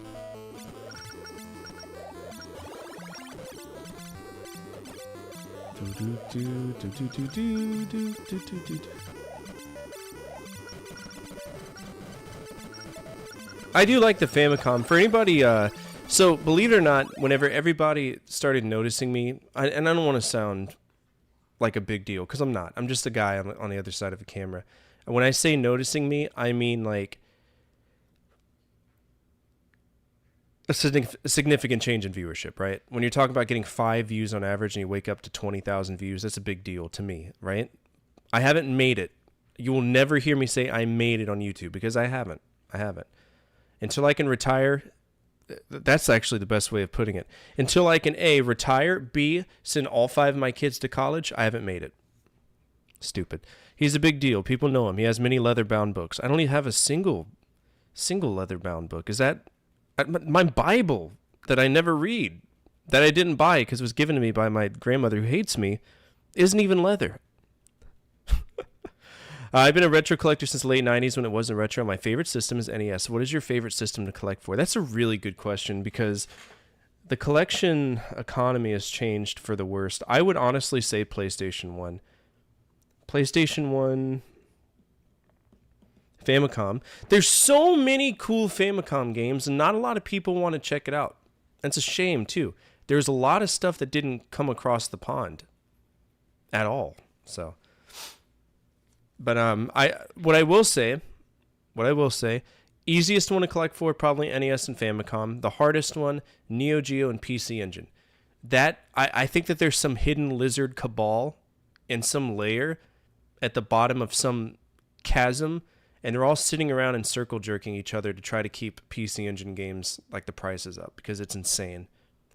I do like the Famicom. For anybody, so believe it or not, whenever everybody started noticing me, and I don't want to sound like a big deal, because I'm not. I'm just a guy on the other side of a camera. And when I say noticing me, I mean like a significant change in viewership, right? When you're talking about getting 5 views on average and you wake up to 20,000 views, that's a big deal to me, right? I haven't made it. You will never hear me say I made it on YouTube, because I haven't. I haven't. Until I can retire, that's actually the best way of putting it. Until I can A, retire, B, send all 5 of my kids to college, I haven't made it. Stupid. He's a big deal. People know him. He has many leather-bound books. I don't even have a single leather-bound book. Is that my Bible that I never read, that I didn't buy because it was given to me by my grandmother who hates me, isn't even leather. I've been a retro collector since the late 90s when it wasn't retro. My favorite system is NES. What is your favorite system to collect for? That's a really good question, because the collection economy has changed for the worst. I would honestly say PlayStation 1. PlayStation 1, Famicom. There's so many cool Famicom games, and not a lot of people want to check it out. That's a shame, too. There's a lot of stuff that didn't come across the pond at all. So, but what I will say, easiest one to collect for probably NES and Famicom. The hardest one, Neo Geo and PC Engine. That I think that there's some hidden lizard cabal in some layer at the bottom of some chasm, and they're all sitting around and circle jerking each other to try to keep PC Engine games like the prices up, because it's insane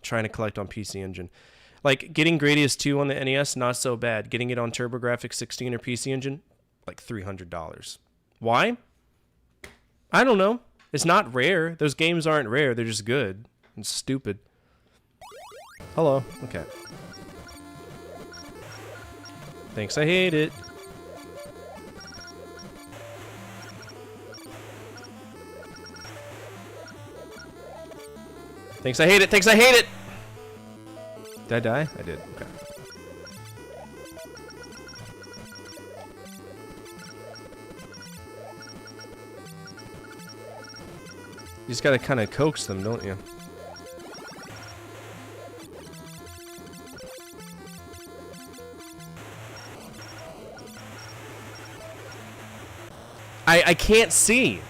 trying to collect on PC Engine. Like getting Gradius 2 on the NES, not so bad. Getting it on TurboGrafx 16 or PC Engine, like $300. Why? I don't know. It's not rare. Those games aren't rare. They're just good. It's stupid. Hello. Okay. Thanks, I hate it. Thanks, I hate it. Thanks, I hate it. Did I die? I did. Okay. You just gotta kind of coax them, don't you? I can't see.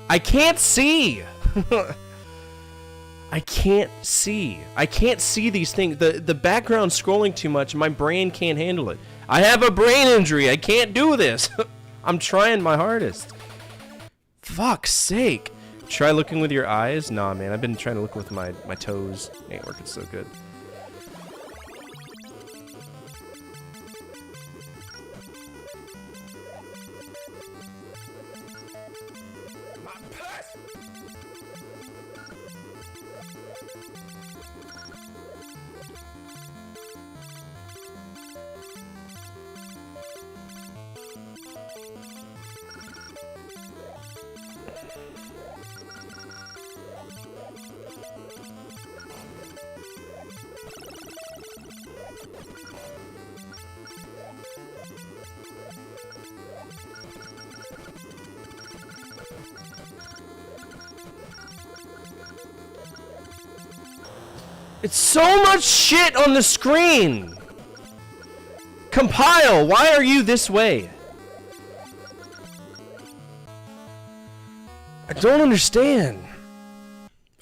I can't see. I can't see. I can't see these things. The background's scrolling too much. My brain can't handle it. I have a brain injury. I can't do this. I'm trying my hardest. Fuck's sake. Try looking with your eyes? Nah, man. I've been trying to look with my toes. Ain't working so good. It's so much shit on the screen! Compile, why are you this way? I don't understand.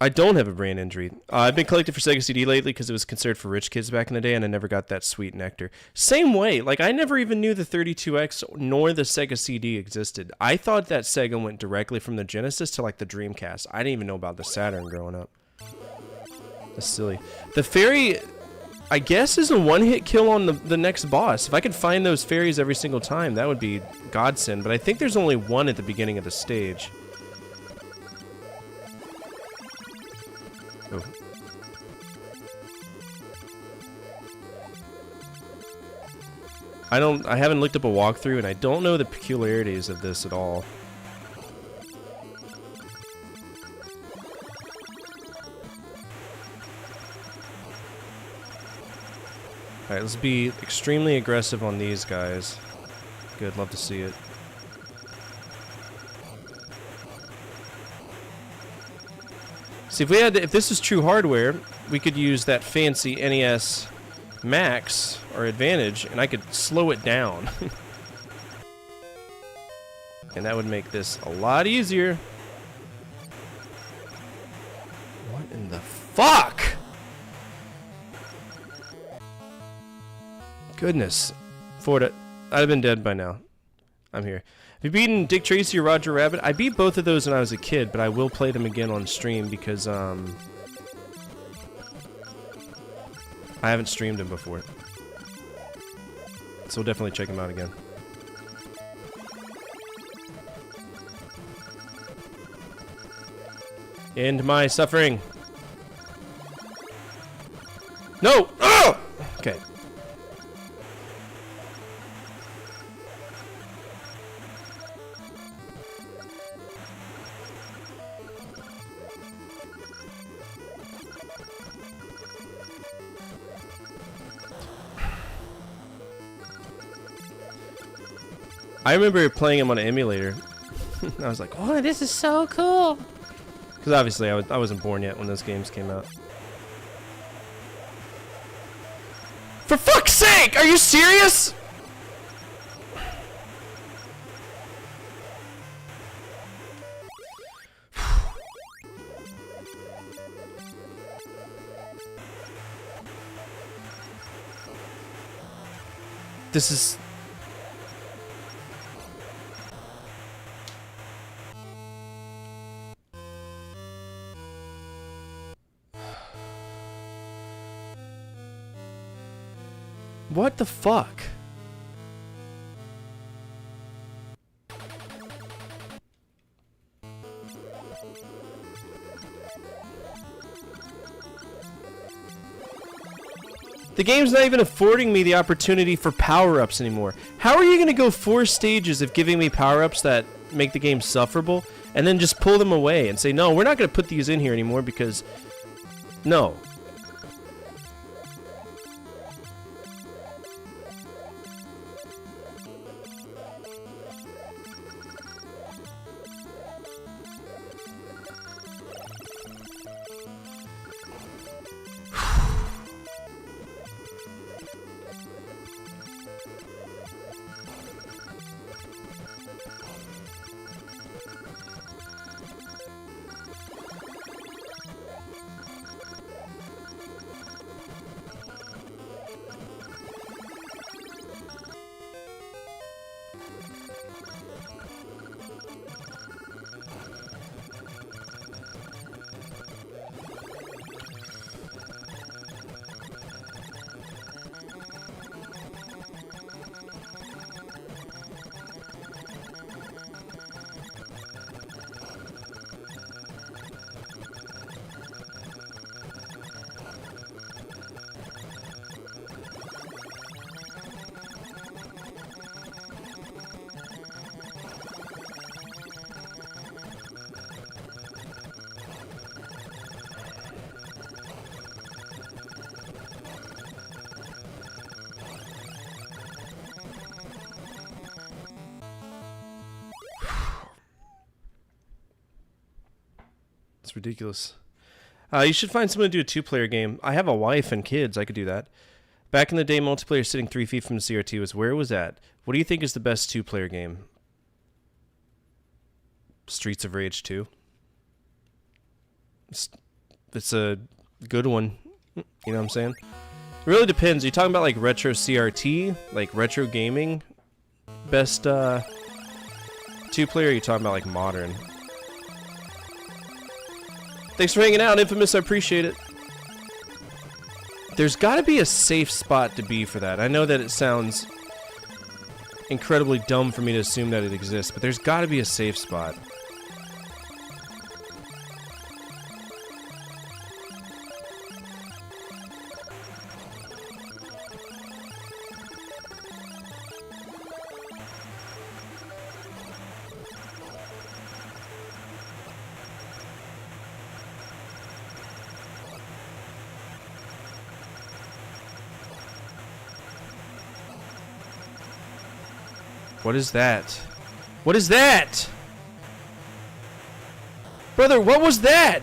I don't have a brain injury. I've been collecting for Sega CD lately because it was considered for rich kids back in the day, and I never got that sweet nectar. Same way, like I never even knew the 32X nor the Sega CD existed. I thought that Sega went directly from the Genesis to like the Dreamcast. I didn't even know about the Saturn growing up. That's silly. The fairy, I guess, is a one-hit kill on the next boss. If I could find those fairies every single time, that would be godsend. But I think there's only one at the beginning of the stage. Oh. I haven't looked up a walkthrough, and I don't know the peculiarities of this at all. Alright, let's be extremely aggressive on these guys. Good, love to see it. See, if this is true hardware, we could use that fancy NES Max, or Advantage, and I could slow it down. And that would make this a lot easier. What in the fuck? Goodness. Ford, I'd have been dead by now. I'm here. Have you beaten Dick Tracy or Roger Rabbit? I beat both of those when I was a kid, but I will play them again on stream because, I haven't streamed them before. So we'll definitely check them out again. End my suffering. No! Oh! Okay. I remember playing him on an emulator. I was like, oh, this is so cool. Because obviously I wasn't born yet when those games came out. For fuck's sake! Are you serious? This is... What the fuck? The game's not even affording me the opportunity for power-ups anymore. How are you going to go 4 stages of giving me power-ups that make the game sufferable, and then just pull them away and say, no, we're not going to put these in here anymore because... No. It's ridiculous. You should find someone to do a 2-player game. I have a wife and kids. I could do that. Back in the day, multiplayer sitting 3 feet from the CRT was where it was at. What do you think is the best 2-player game? Streets of Rage 2. It's a good one. You know what I'm saying? It really depends. Are you talking about like retro CRT? Like retro gaming? Best 2-player? Or are you talking about like modern? Thanks for hanging out, Infamous. I appreciate it. There's got to be a safe spot to be for that. I know that it sounds incredibly dumb for me to assume that it exists, but there's got to be a safe spot. What is that? What is that? Brother, what was that?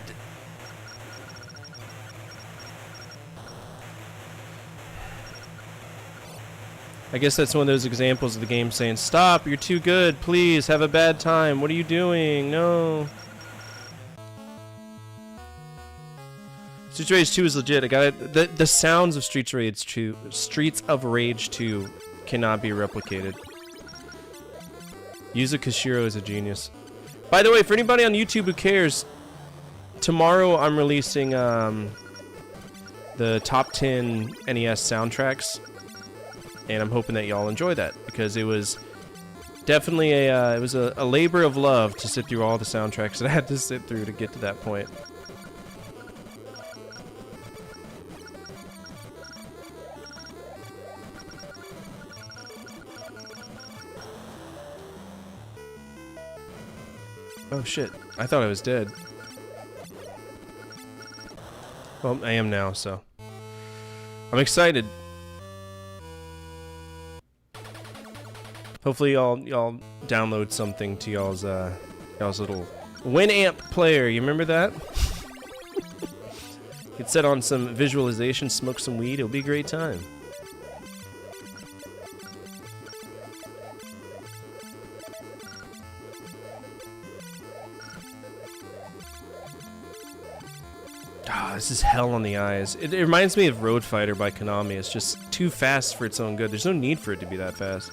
I guess that's one of those examples of the game saying, stop, you're too good, please, have a bad time. What are you doing? No. Streets of Rage 2 is legit. I got it. The sounds of Streets of Rage 2 cannot be replicated. Yuzo Koshiro is a genius. By the way, for anybody on YouTube who cares, tomorrow I'm releasing the top 10 NES soundtracks, and I'm hoping that y'all enjoy that because it was definitely a labor of love to sit through all the soundtracks that I had to sit through to get to that point. Oh shit, I thought I was dead. Well, I am now, so I'm excited. Hopefully y'all download something to y'all's little Winamp player. You remember that? Get set on some visualization, smoke some weed, it'll be a great time. This is hell on the eyes. It reminds me of Road Fighter by Konami. It's just too fast for its own good. There's no need for it to be that fast.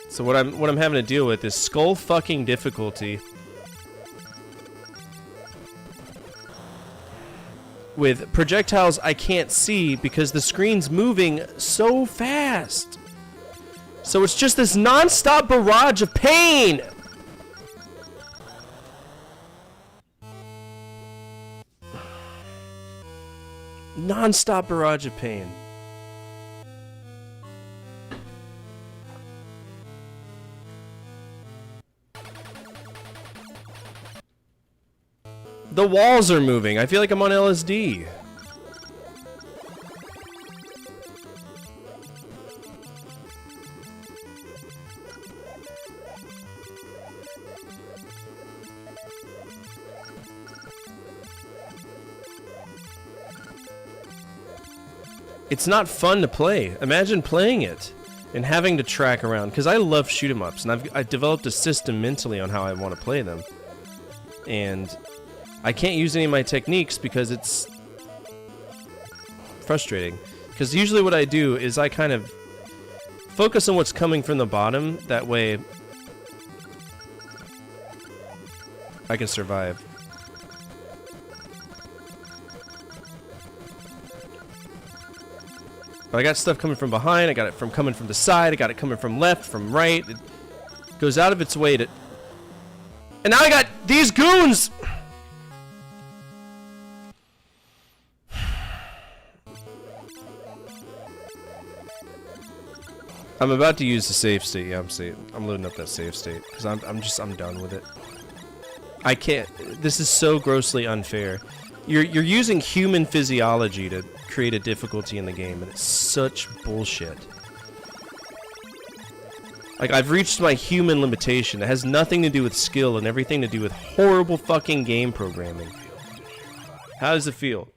So what I'm having to deal with is skull fucking difficulty with projectiles I can't see because the screen's moving so fast. So it's just this non-stop barrage of pain! Non-stop barrage of pain. The walls are moving. I feel like I'm on LSD. It's not fun to play. Imagine playing it and having to track around. Because I love shoot 'em ups, and I've developed a system mentally on how I want to play them. And I can't use any of my techniques because it's frustrating. Because usually what I do is I kind of focus on what's coming from the bottom. That way I can survive. But I got stuff coming from behind, I got it coming from the side, I got it coming from left, from right. It goes out of its way to... And now I got these goons! I'm about to use the save state. Yeah, I'm loading up that save state because I'm done with it. I can't. This is so grossly unfair. You're using human physiology to create a difficulty in the game, and it's such bullshit. Like, I've reached my human limitation. It has nothing to do with skill and everything to do with horrible fucking game programming. How does it feel?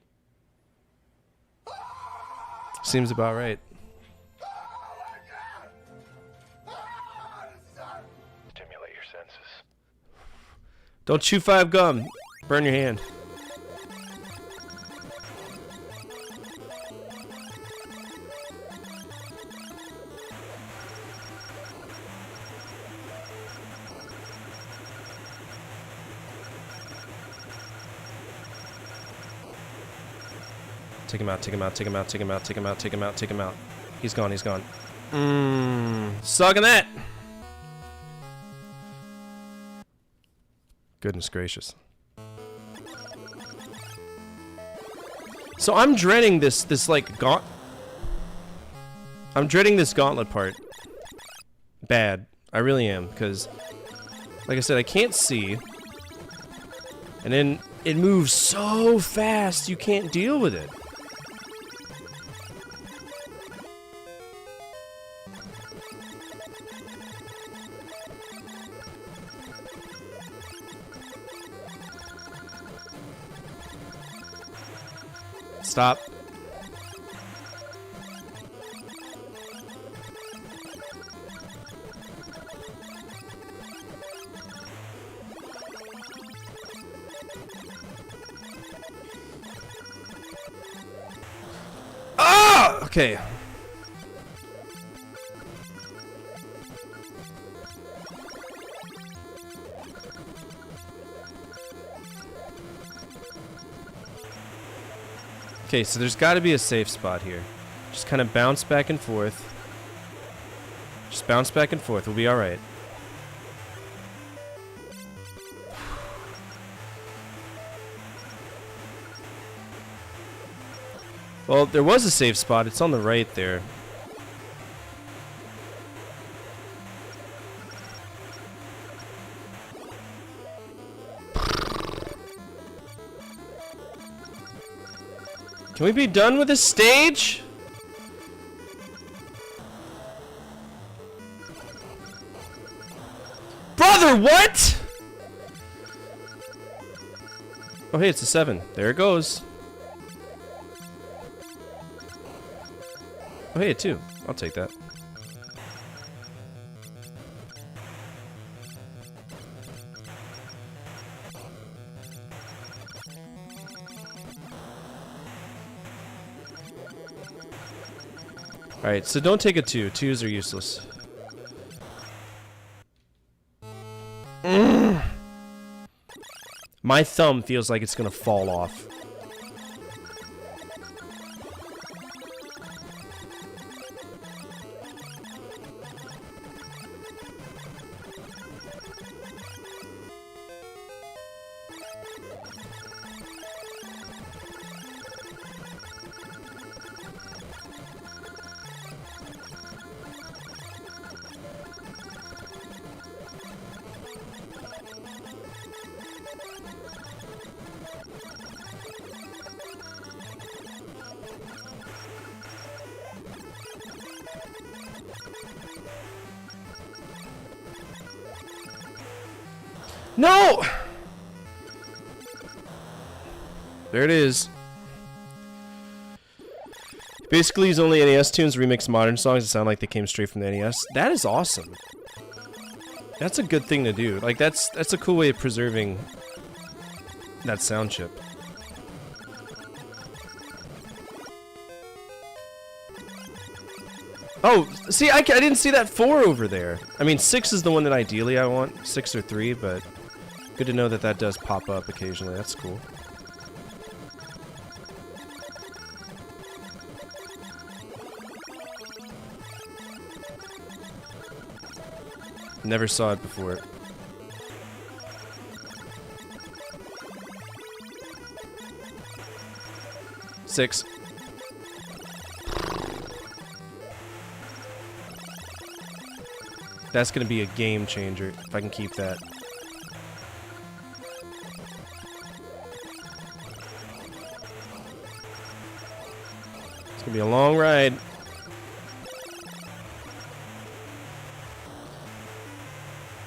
Seems about right. Stimulate your senses. Don't chew 5 gum. Burn your hand. Take him out, take him out, take him out, take him out, take him out, take him out, take him out. He's gone, he's gone. Sucking that! Goodness gracious. So I'm dreading this I'm dreading this gauntlet part. Bad. I really am, because, like I said, I can't see. And then it moves so fast, you can't deal with it. Stop. Ah! Okay. Okay, so there's got to be a safe spot here. Just kind of bounce back and forth. Just bounce back and forth. We'll be all right. Well, there was a safe spot. It's on the right there. Can we be done with this stage? Brother, what? Oh, hey, it's a 7. There it goes. Oh, hey, a 2. I'll take that. Alright, so don't take a 2. 2s are useless. My thumb feels like it's gonna fall off. No! There it is. Basically, use only NES tunes, remix modern songs that sound like they came straight from the NES. That is awesome. That's a good thing to do. Like, that's a cool way of preserving that sound chip. Oh, see, I didn't see that 4 over there. I mean, 6 is the one that ideally I want. 6 or 3, but good to know that that does pop up occasionally. That's cool. Never saw it before. Six. That's gonna be a game changer if I can keep that. It's gonna be a long ride.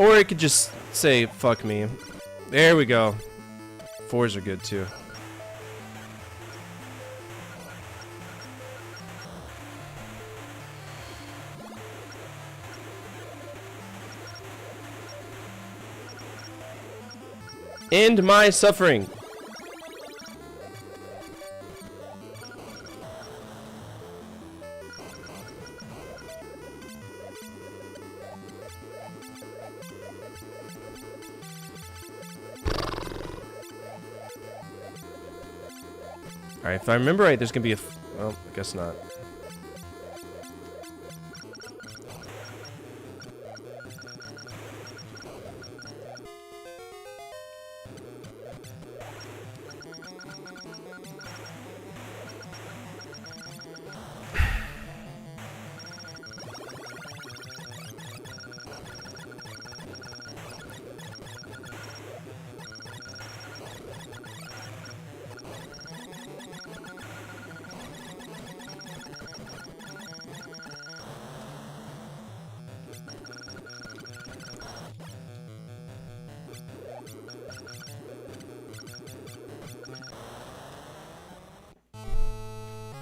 Or it could just say, fuck me. There we go. 4s are good too. End my suffering. Alright, if I remember right, there's gonna be a... well, I guess not.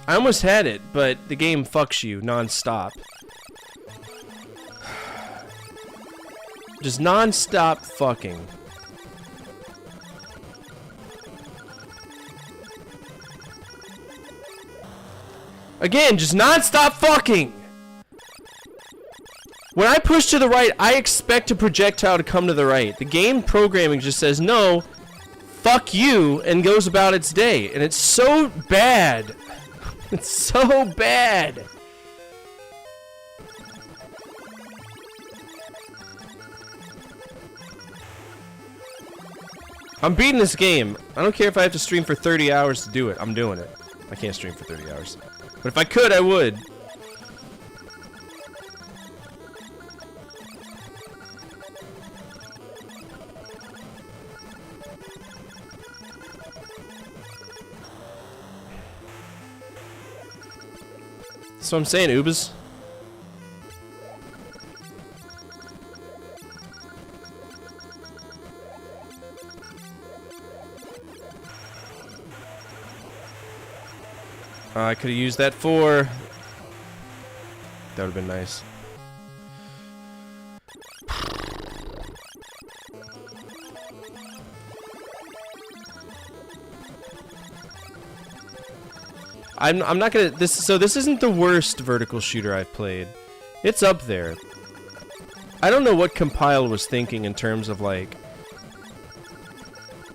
I almost had it, but the game fucks you non-stop. Just non-stop fucking. Again, just non-stop fucking! When I push to the right, I expect a projectile to come to the right. The game programming just says, no, fuck you, and goes about its day. And it's so bad. It's so bad. I'm beating this game. I don't care if I have to stream for 30 hours to do it. I'm doing it. I can't stream for 30 hours. But if I could, I would. That's what I'm saying, Ubers. I could have used that for... that would have been nice. I'm not gonna... So this isn't the worst vertical shooter I've played. It's up there. I don't know what Compile was thinking in terms of, like,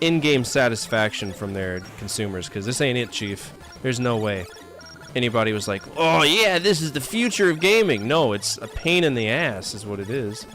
in-game satisfaction from their consumers, because this ain't it, Chief. There's no way anybody was like, oh yeah, this is the future of gaming. No, it's a pain in the ass is what it is.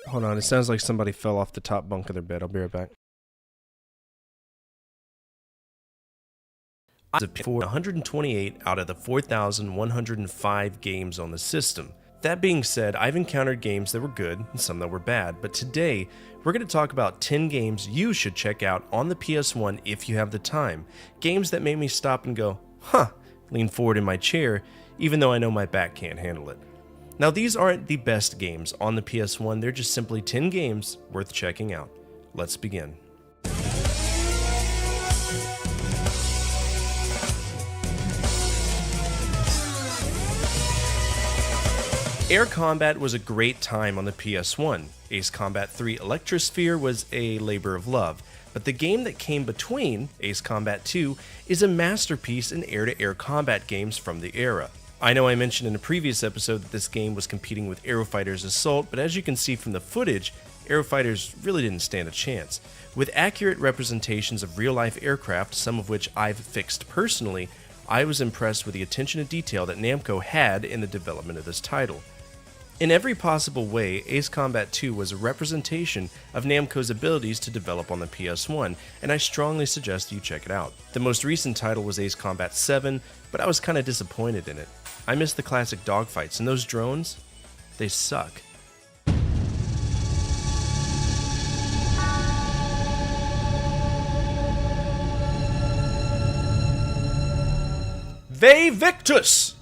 Hold on, it sounds like somebody fell off the top bunk of their bed. I'll be right back. For 128 out of the 4,105 games on the system. That being said, I've encountered games that were good and some that were bad, but today we're going to talk about 10 games you should check out on the PS1 if you have the time. Games that made me stop and go, huh, lean forward in my chair, even though I know my back can't handle it. Now, these aren't the best games on the PS1, they're just simply 10 games worth checking out. Let's begin. Air Combat was a great time on the PS1. Ace Combat 3 Electrosphere was a labor of love, but the game that came between, Ace Combat 2, is a masterpiece in air-to-air combat games from the era. I know I mentioned in a previous episode that this game was competing with Aerofighter's Assault, but as you can see from the footage, Aerofighters really didn't stand a chance. With accurate representations of real-life aircraft, some of which I've fixed personally, I was impressed with the attention to detail that Namco had in the development of this title. In every possible way, Ace Combat 2 was a representation of Namco's abilities to develop on the PS1, and I strongly suggest you check it out. The most recent title was Ace Combat 7, but I was kinda disappointed in it. I miss the classic dogfights, and those drones, they suck. Vae Victus!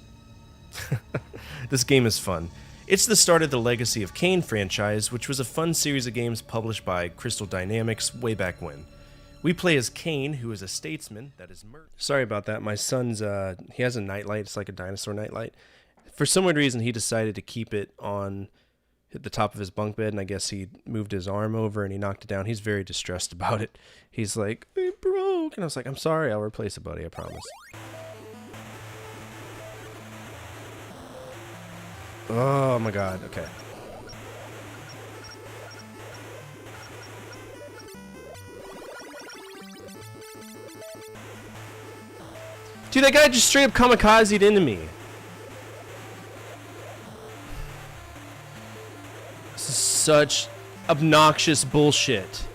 This game is fun. It's the start of the Legacy of Kain franchise, which was a fun series of games published by Crystal Dynamics way back when. We play as Kain, who is a statesman that is murdered. Sorry about that. My son's, he has a nightlight. It's like a dinosaur nightlight. For some weird reason, he decided to keep it on at the top of his bunk bed, and I guess he moved his arm over and he knocked it down. He's very distressed about it. He's like, it broke. And I was like, I'm sorry. I'll replace it, buddy. I promise. Oh my god, okay. Dude, that guy just straight up kamikazed into me. This is such obnoxious bullshit.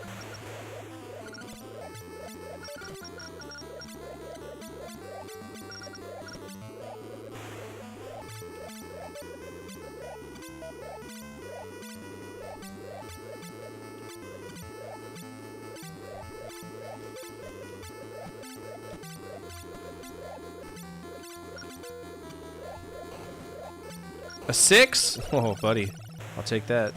A 6? Oh, buddy. I'll take that.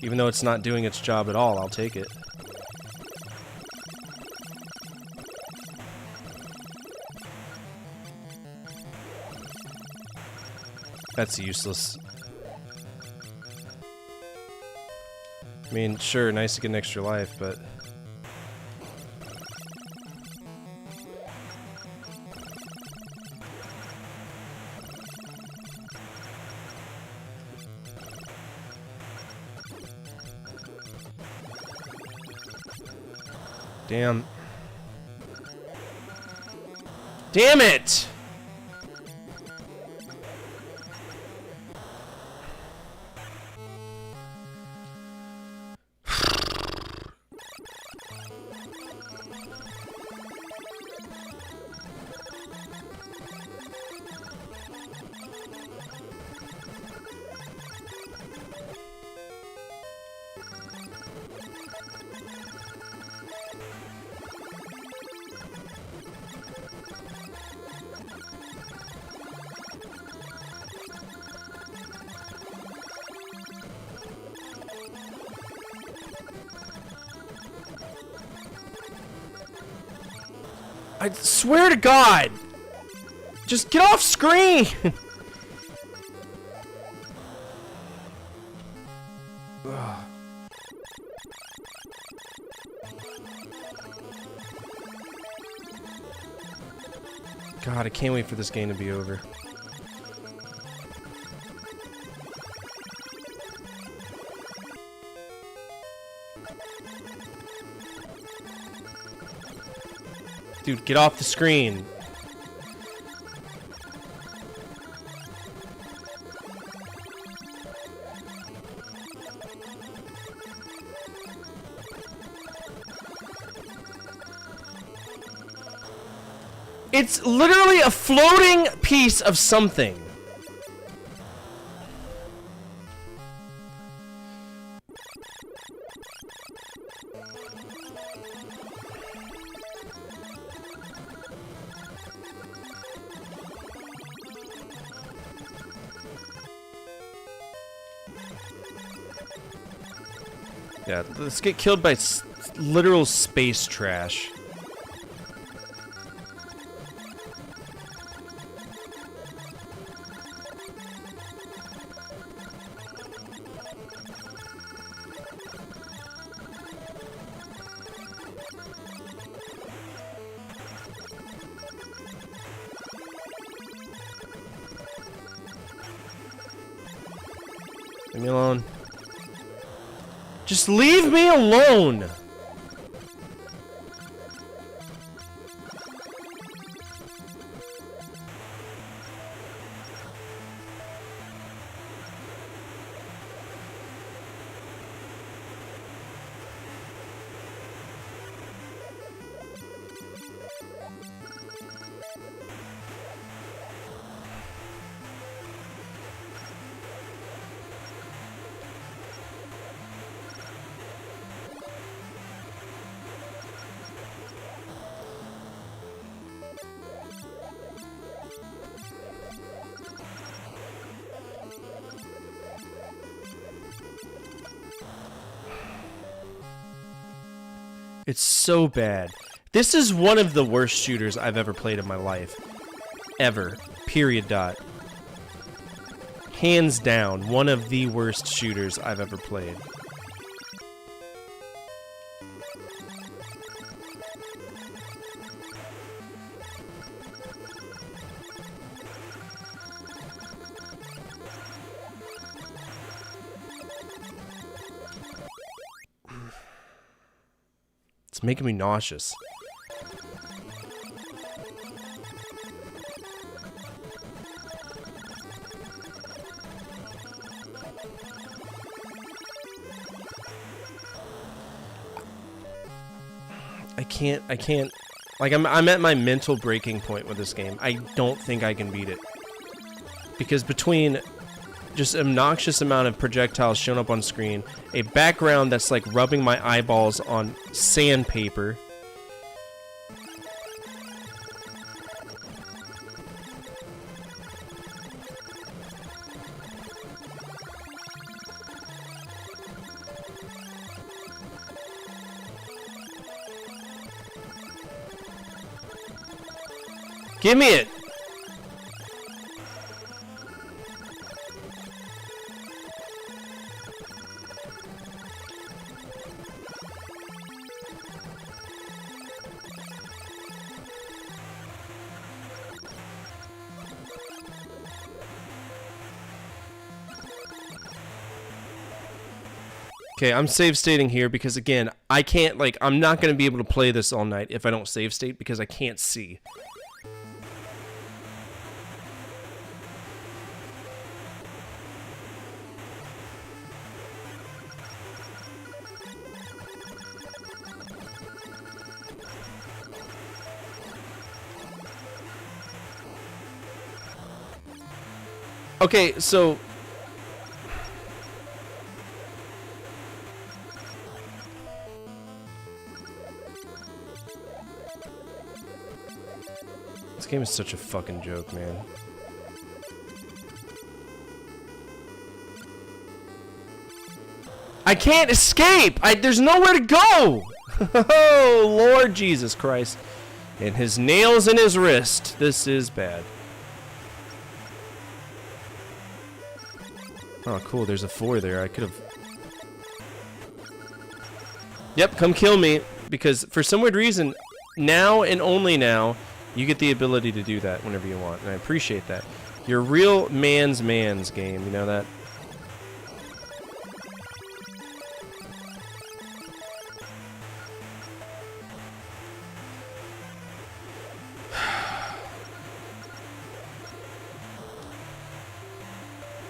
Even though it's not doing its job at all, I'll take it. That's useless. I mean, sure, nice to get an extra life, but... Damn. Damn it! I swear to God! Just get off screen! God, I can't wait for this game to be over. Dude, get off the screen. It's literally a floating piece of something. Yeah, let's get killed by literal space trash. Leave me alone. Just leave me alone! It's so bad. This is one of the worst shooters I've ever played in my life. Ever. Period. Dot. Hands down, one of the worst shooters I've ever played. It's making me nauseous. I can't, like, I'm at my mental breaking point with this game. I don't think I can beat it. Because between just an obnoxious amount of projectiles shown up on screen, a background that's like rubbing my eyeballs on sandpaper, give me it! Okay, I'm save stating here because, again, I can't, like, I'm not going to be able to play this all night if I don't save state because I can't see. Okay, so this game is such a fucking joke, man. I can't escape! There's nowhere to go! Oh, Lord Jesus Christ. And his nails in his wrist. This is bad. Oh, cool. There's a 4 there. I could have... Yep, come kill me. Because for some weird reason, now and only now, you get the ability to do that whenever you want. And I appreciate that. You're a real man's game. You know that?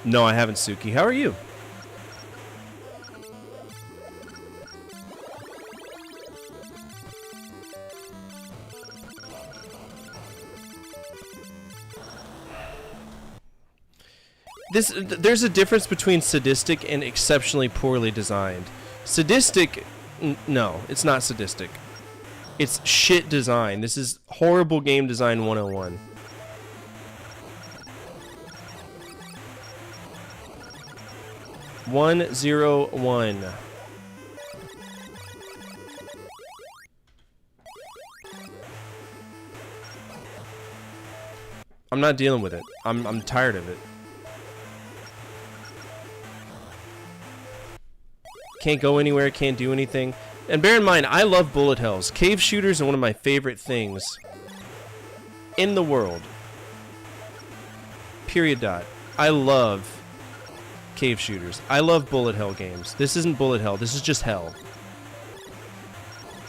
No, I haven't, Suki. How are you? There's a difference between sadistic and exceptionally poorly designed. Sadistic, no, it's not sadistic. It's shit design. This is horrible game design 101. One, 0, 1. I'm not dealing with it. I'm tired of it. Can't go anywhere, can't do anything. And bear in mind, I love bullet hells. Cave shooters are one of my favorite things in the world. Period. Dot. I love cave shooters. I love bullet hell games. This isn't bullet hell. This is just hell.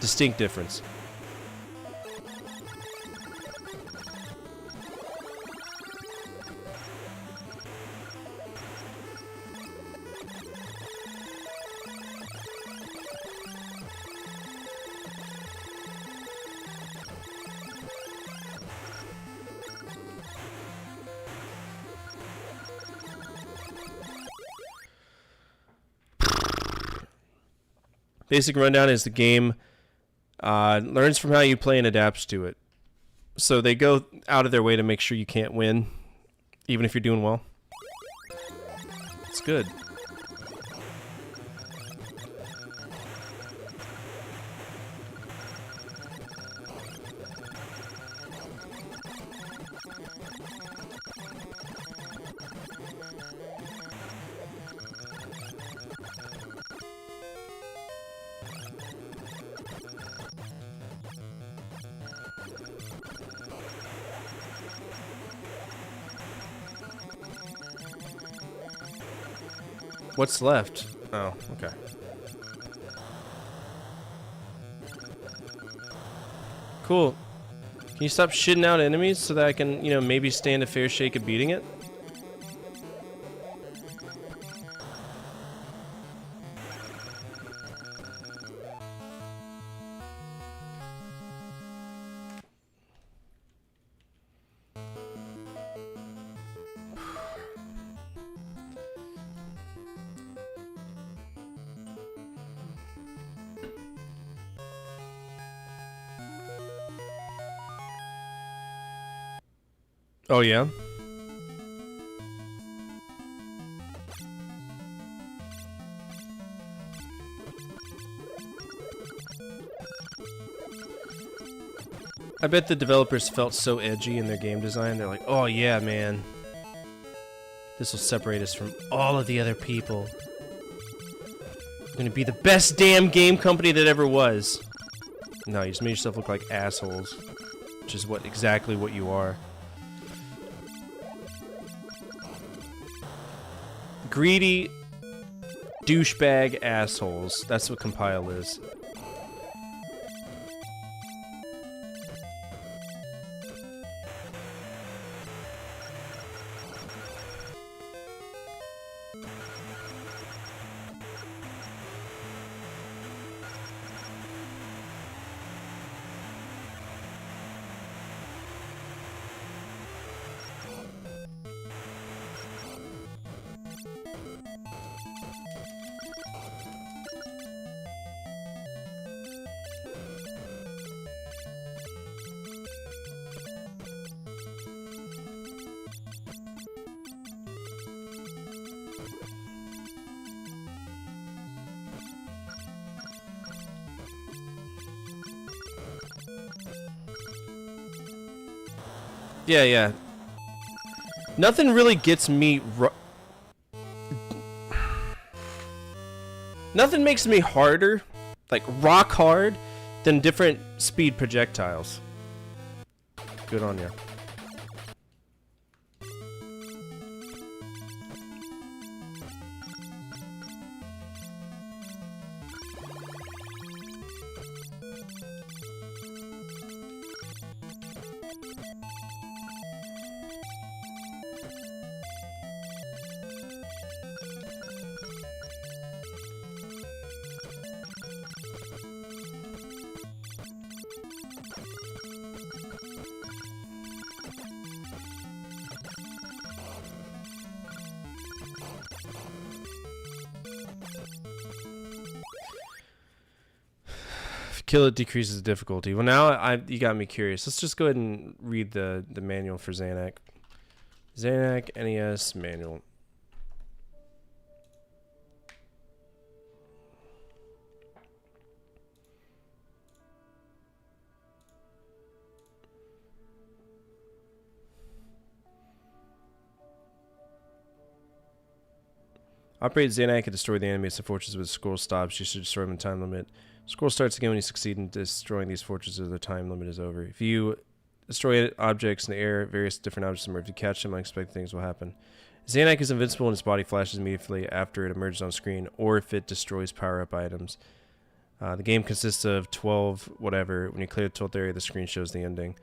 Distinct difference. Basic rundown is the game learns from how you play and adapts to it. So they go out of their way to make sure you can't win, even if you're doing well. It's good. What's left? Oh, okay. Cool. Can you stop shitting out enemies so that I can, you know, maybe stand a fair shake of beating it? Oh, yeah? I bet the developers felt so edgy in their game design. They're like, oh yeah, man. This will separate us from all of the other people. We're gonna be the best damn game company that ever was. No, you just made yourself look like assholes. Which is exactly what you are. Greedy douchebag assholes. That's what Compile is. Yeah, yeah. Nothing really gets me nothing makes me harder, like rock hard, than different speed projectiles. Good on you. Kill it decreases the difficulty. Well, now you got me curious. Let's just go ahead and read the manual for Zanac. Zanac NES manual. Operate Zanac and destroy the enemies and fortresses with scroll stops. You should destroy them in time limit. Scroll starts again when you succeed in destroying these fortresses. Their time limit is over. If you destroy objects in the air, various different objects emerge. If you catch them, unexpected things will happen. Zanac is invincible and its body flashes immediately after it emerges on screen, or if it destroys power-up items. The game consists of 12 whatever. When you clear the 12th area, the screen shows the ending.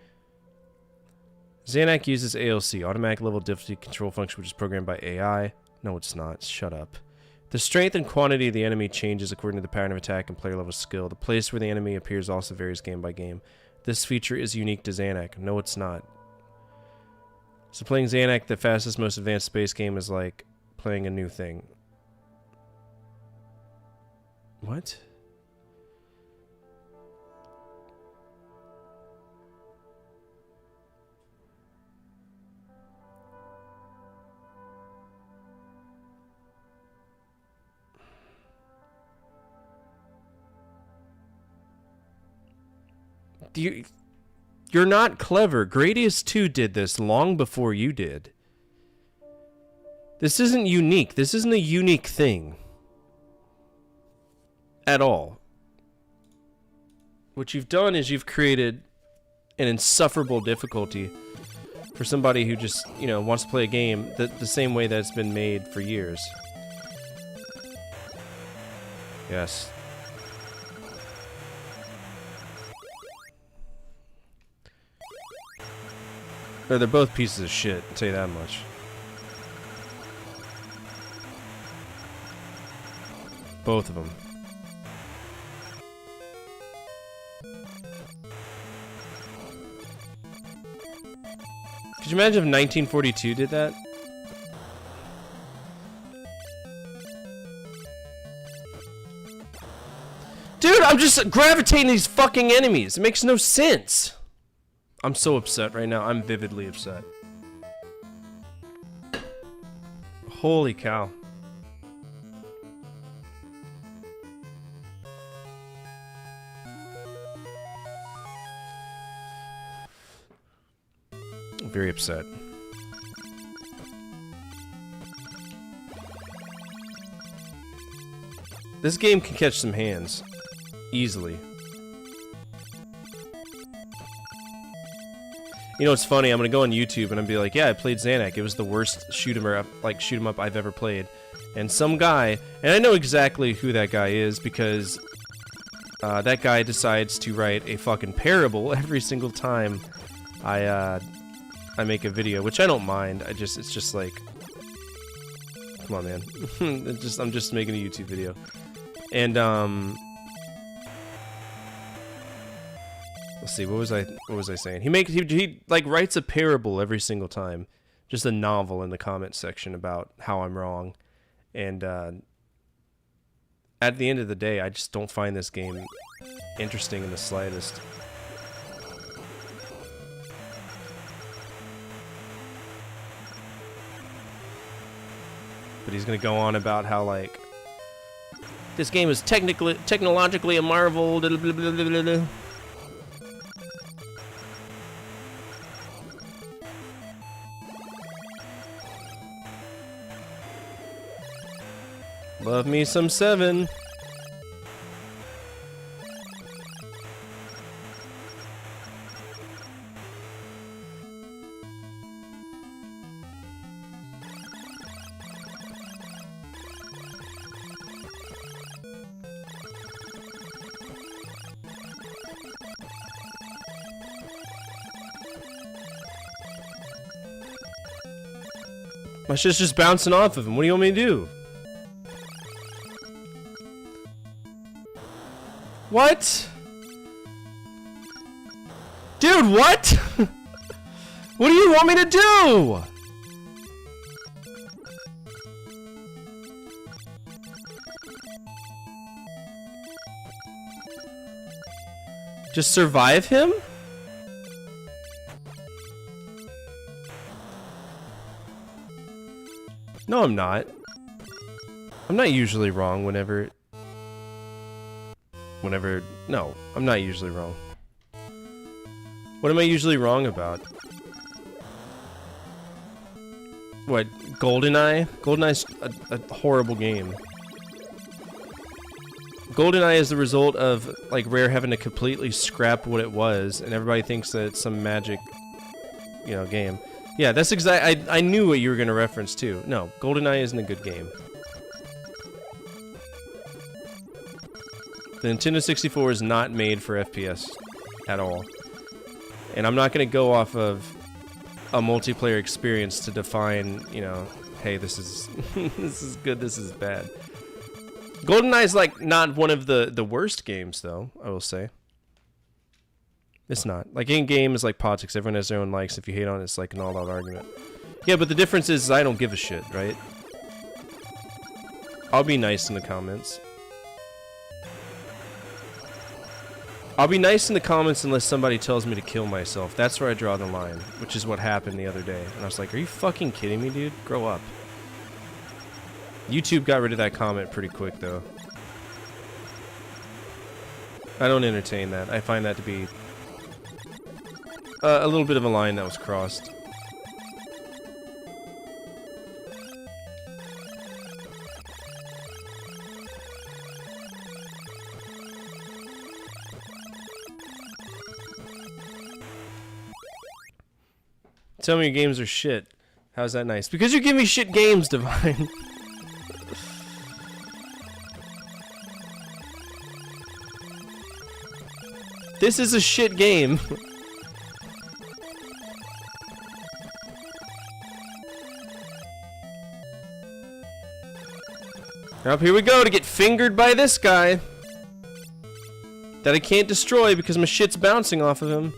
Zanac uses ALC, automatic level difficulty control function, which is programmed by AI. No, it's not. Shut up. The strength and quantity of the enemy changes according to the pattern of attack and player level skill. The place where the enemy appears also varies game by game. This feature is unique to Zanac. No, it's not. So playing Zanac, the fastest, most advanced space game, is like playing a new thing. What? You're not clever. Gradius 2 did this long before you did. This isn't unique. This isn't a unique thing. At all. what you've done is you've created an insufferable difficulty for somebody who just, you know, wants to play a game the same way that it's been made for years. Yes. They're both pieces of shit, I'll tell you that much. Both of them. Could you imagine if 1942 did that? Dude, I'm just gravitating these fucking enemies. It makes no sense. I'm so upset right now. I'm vividly upset. Holy cow. I'm very upset. This game can catch some hands. Easily. You know what's funny? I'm gonna go on YouTube and I'm be like, yeah, I played Zanac. It was the worst shoot 'em up I've ever played. And some guy, and I know exactly who that guy is because that guy decides to write a fucking parable every single time I make a video, which I don't mind. It's just like, come on, man. I'm just making a YouTube video, and let's see, what was I saying? He like writes a parable every single time, just a novel in the comments section about how I'm wrong, and at the end of the day, I just don't find this game interesting in the slightest. But he's gonna go on about how like this game is technologically a marvel. Blah, blah, blah, blah, blah. Love me some 7. My shit's just bouncing off of him. What do you want me to do? What? Dude, what? What do you want me to do? Just survive him? No, I'm not. I'm not usually wrong whenever... No, I'm not usually wrong. What am I usually wrong about? What, GoldenEye? GoldenEye's a horrible game. GoldenEye is the result of, like, Rare having to completely scrap what it was, and everybody thinks that it's some magic, you know, game. Yeah, that's I knew what you were gonna reference, too. No, GoldenEye isn't a good game. The Nintendo 64 is not made for FPS at all. And I'm not going to go off of a multiplayer experience to define, you know, hey, this is this is good, this is bad. GoldenEye is like not one of the worst games though, I will say. It's not. Like in games like politics, everyone has their own likes. If you hate on it, it's like an all-out argument. Yeah, but the difference is I don't give a shit, right? I'll be nice in the comments. I'll be nice in the comments unless somebody tells me to kill myself. That's where I draw the line, which is what happened the other day. And I was like, are you fucking kidding me, dude? Grow up. YouTube got rid of that comment pretty quick, though. I don't entertain that. I find that to be a little bit of a line that was crossed. tell me your games are shit. How's that nice? Because you give me shit games, Divine. This is a shit game. Up here we go to get fingered by this guy that I can't destroy because my shit's bouncing off of him.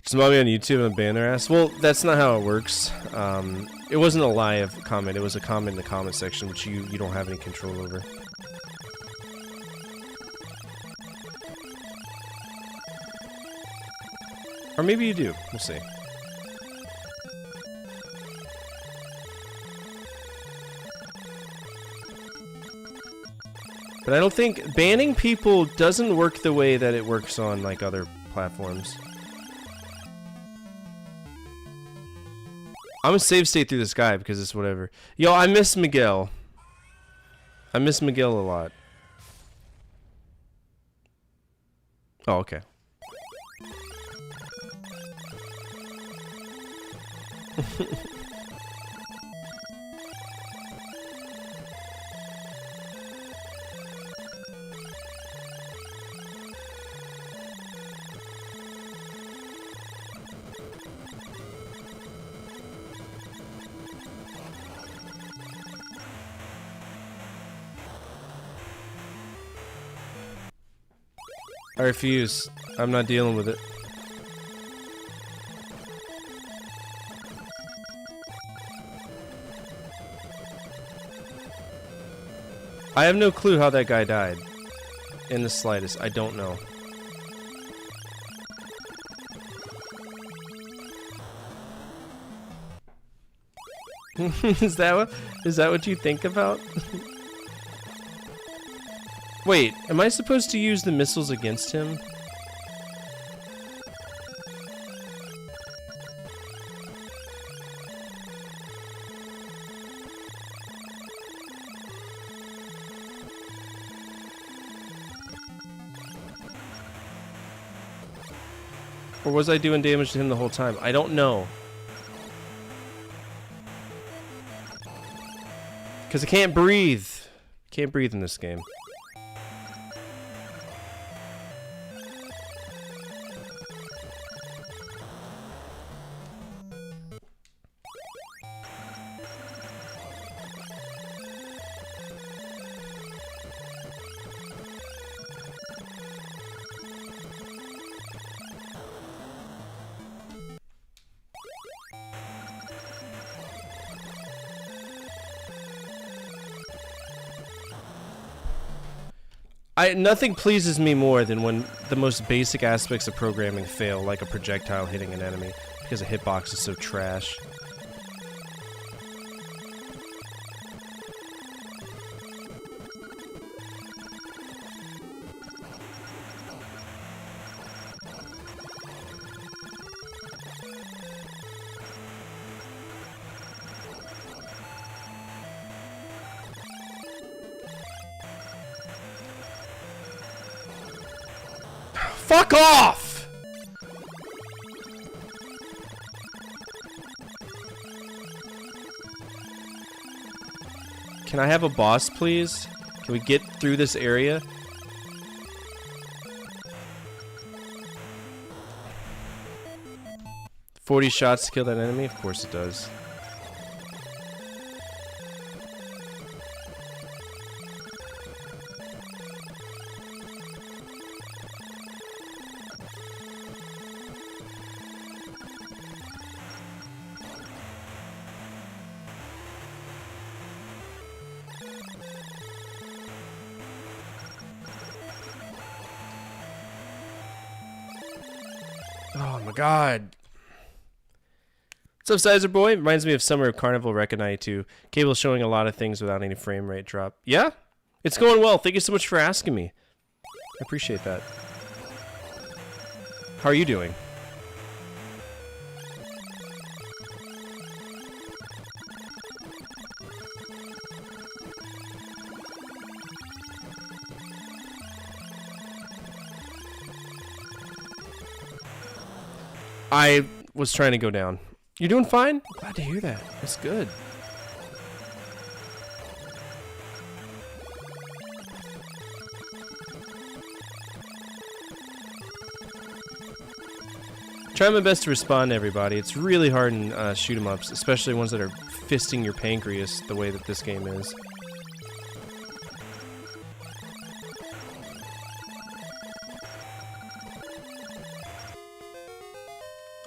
Somebody on YouTube and ban their ass. Well, that's not how it works. It wasn't a live comment. It was a comment in the comment section, which you don't have any control over. Or maybe you do. We'll see. But I don't think banning people doesn't work the way that it works on like other platforms. I'm gonna save state through this guy because it's whatever. Yo, I miss Miguel. I miss Miguel a lot. Oh, okay. I refuse. I'm not dealing with it. I have no clue how that guy died. In the slightest. I don't know. Is that what you think about? Wait, am I supposed to use the missiles against him? Or was I doing damage to him the whole time? I don't know. Because I can't breathe. Can't breathe in this game. Nothing pleases me more than when the most basic aspects of programming fail, like a projectile hitting an enemy, because a hitbox is so trash. Fuck off! Can I have a boss, please? Can we get through this area? $40 shots to kill that enemy? Of course it does. Oh my god. What's up, Sizer Boy? Reminds me of Summer of Carnival Recognize 2. Cable showing a lot of things without any frame rate drop. Yeah? It's going well. Thank you so much for asking me. I appreciate that. How are you doing? I was trying to go down. You're doing fine? Glad to hear that. That's good. Try my best to respond to everybody. It's really hard in shoot 'em ups, especially ones that are fisting your pancreas the way that this game is.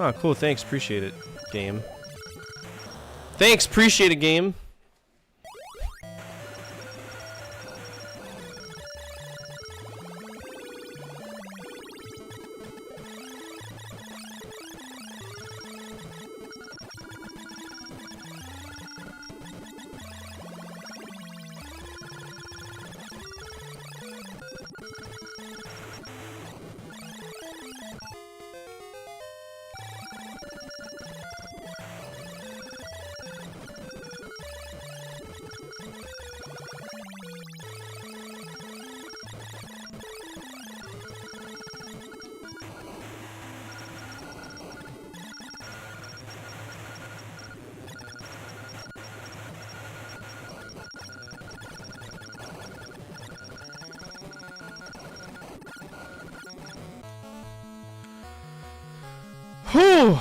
Oh, cool. Thanks. Appreciate it, game. Thanks. Appreciate it, game. Whew.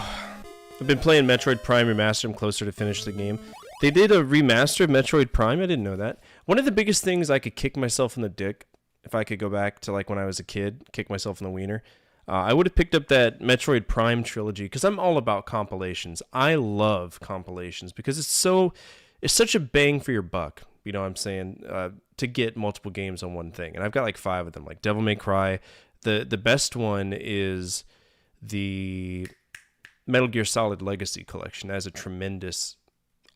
I've been playing Metroid Prime Remastered. I'm closer to finish the game. They did a remaster of Metroid Prime. I didn't know that. One of the biggest things I could kick myself in the dick, if I could go back to like when I was a kid, kick myself in the wiener, I would have picked up that Metroid Prime trilogy because I'm all about compilations. I love compilations because it's such a bang for your buck. You know what I'm saying? To get multiple games on one thing. And I've got like 5 of them, like Devil May Cry. The best one is the Metal Gear Solid Legacy Collection. That is a tremendous,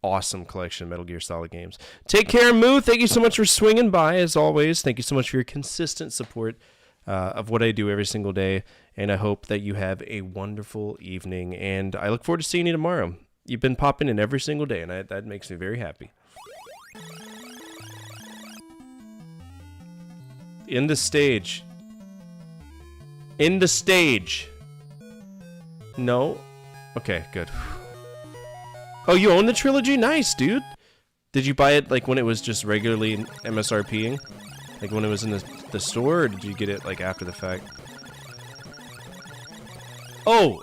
awesome collection of Metal Gear Solid games. Take care, Moo. Thank you so much for swinging by, as always. Thank you so much for your consistent support of what I do every single day. And I hope that you have a wonderful evening. And I look forward to seeing you tomorrow. You've been popping in every single day, and that makes me very happy. In the stage. In the stage. No? Okay, good. Oh, you own the trilogy? Nice, dude. Did you buy it like when it was just regularly MSRPing? Like when it was in the store, or did you get it like after the fact? Oh!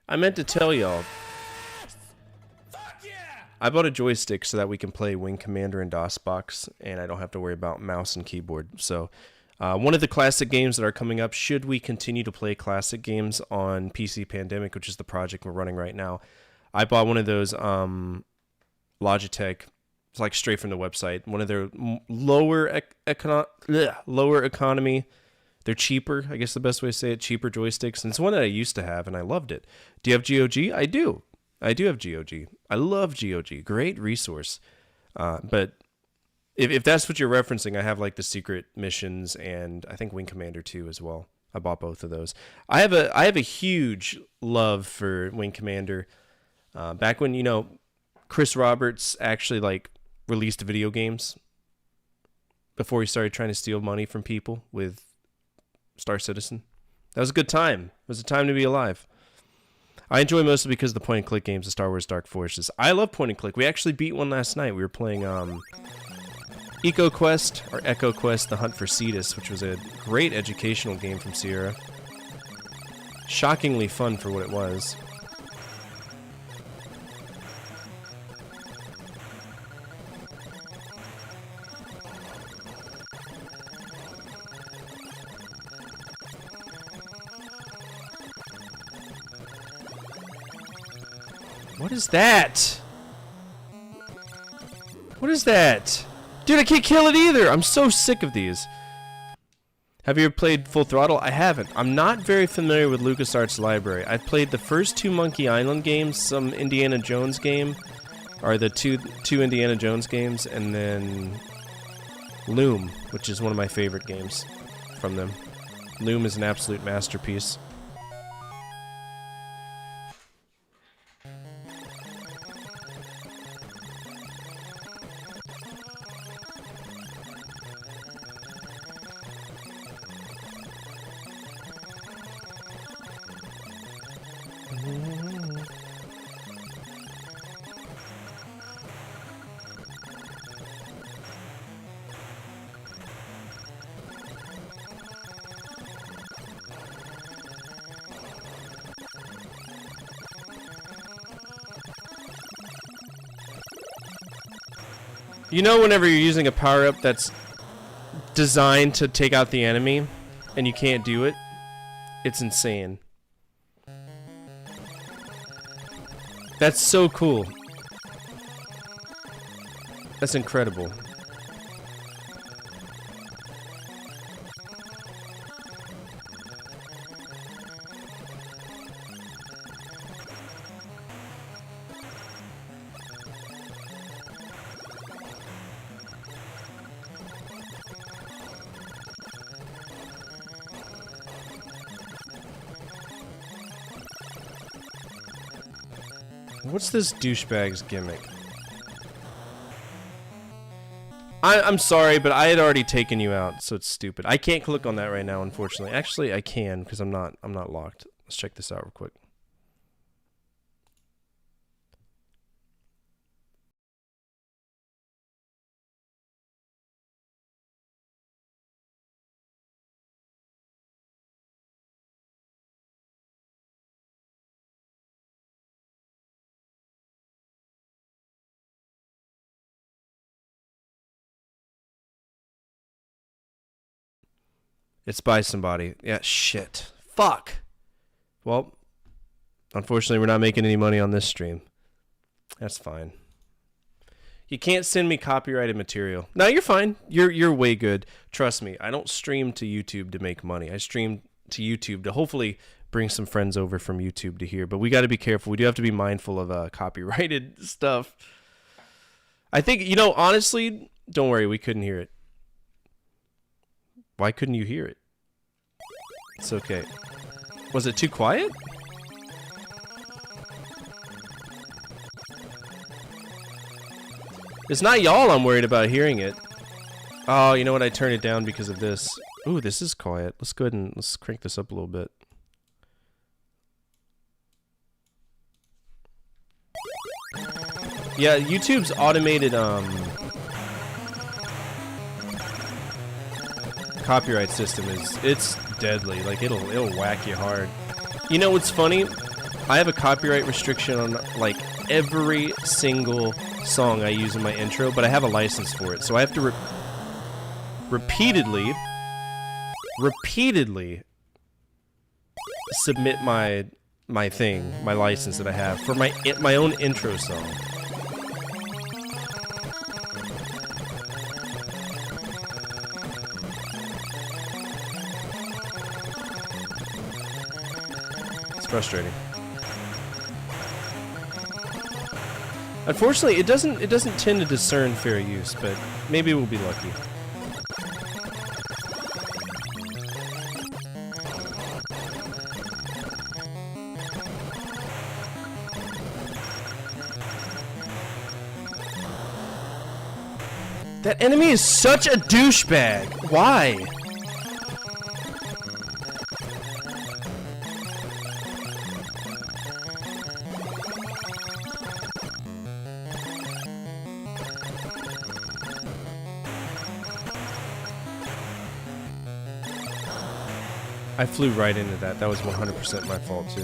I meant to tell y'all. I bought a joystick so that we can play Wing Commander and DOSBox, and I don't have to worry about mouse and keyboard. So, one of the classic games that are coming up, should we continue to play classic games on PC Pandemic, which is the project we're running right now, I bought one of those Logitech, it's like straight from the website, one of their lower economy, they're cheaper, I guess the best way to say it, cheaper joysticks, and it's one that I used to have, and I loved it. Do you have GOG? I do. I do have GOG. I love GOG. Great resource. But if that's what you're referencing, I have like the secret missions and I think Wing Commander 2 as well. I bought both of those. I have a huge love for Wing Commander. Back when, you know, Chris Roberts actually like released video games before he started trying to steal money from people with Star Citizen. That was a good time. It was a time to be alive. I enjoy mostly because of the point-and-click games of Star Wars Dark Forces. I love point-and-click. We actually beat one last night. We were playing Echo Quest, The Hunt for Cetus, which was a great educational game from Sierra. Shockingly fun for what it was. What is that? What is that? Dude, I can't kill it either. I'm so sick of these. Have you ever played Full Throttle? I haven't. I'm not very familiar with LucasArts' library. I've played the first 2 Monkey Island games, some Indiana Jones game, or the two Indiana Jones games, and then Loom, which is one of my favorite games from them. Loom is an absolute masterpiece. You know, whenever you're using a power-up that's designed to take out the enemy, and you can't do it, it's insane. That's so cool. That's incredible. What's this douchebag's gimmick? I'm sorry, but I had already taken you out, so it's stupid. I can't click on that right now, unfortunately. Actually, I can because I'm not locked. Let's check this out real quick. It's by somebody. Yeah, shit. Fuck. Well, unfortunately, we're not making any money on this stream. That's fine. You can't send me copyrighted material. No, you're fine. You're way good. Trust me. I don't stream to YouTube to make money. I stream to YouTube to hopefully bring some friends over from YouTube to here. But we got to be careful. We do have to be mindful of copyrighted stuff. I think, you know, honestly, don't worry. We couldn't hear it. Why couldn't you hear it? It's okay. Was it too quiet? It's not y'all I'm worried about hearing it. Oh, you know what? I turned it down because of this. Ooh, this is quiet. Let's go ahead and let's crank this up a little bit. Yeah, YouTube's automated copyright system it's deadly. Like it'll whack you hard. You know what's funny? I have a copyright restriction on like every single song I use in my intro, but I have a license for it, so I have to repeatedly submit my license that I have for my own intro song. Frustrating. Unfortunately, it doesn't tend to discern fair use, but maybe we'll be lucky. That enemy is such a douchebag. Why? I flew right into that. That was 100% my fault, too.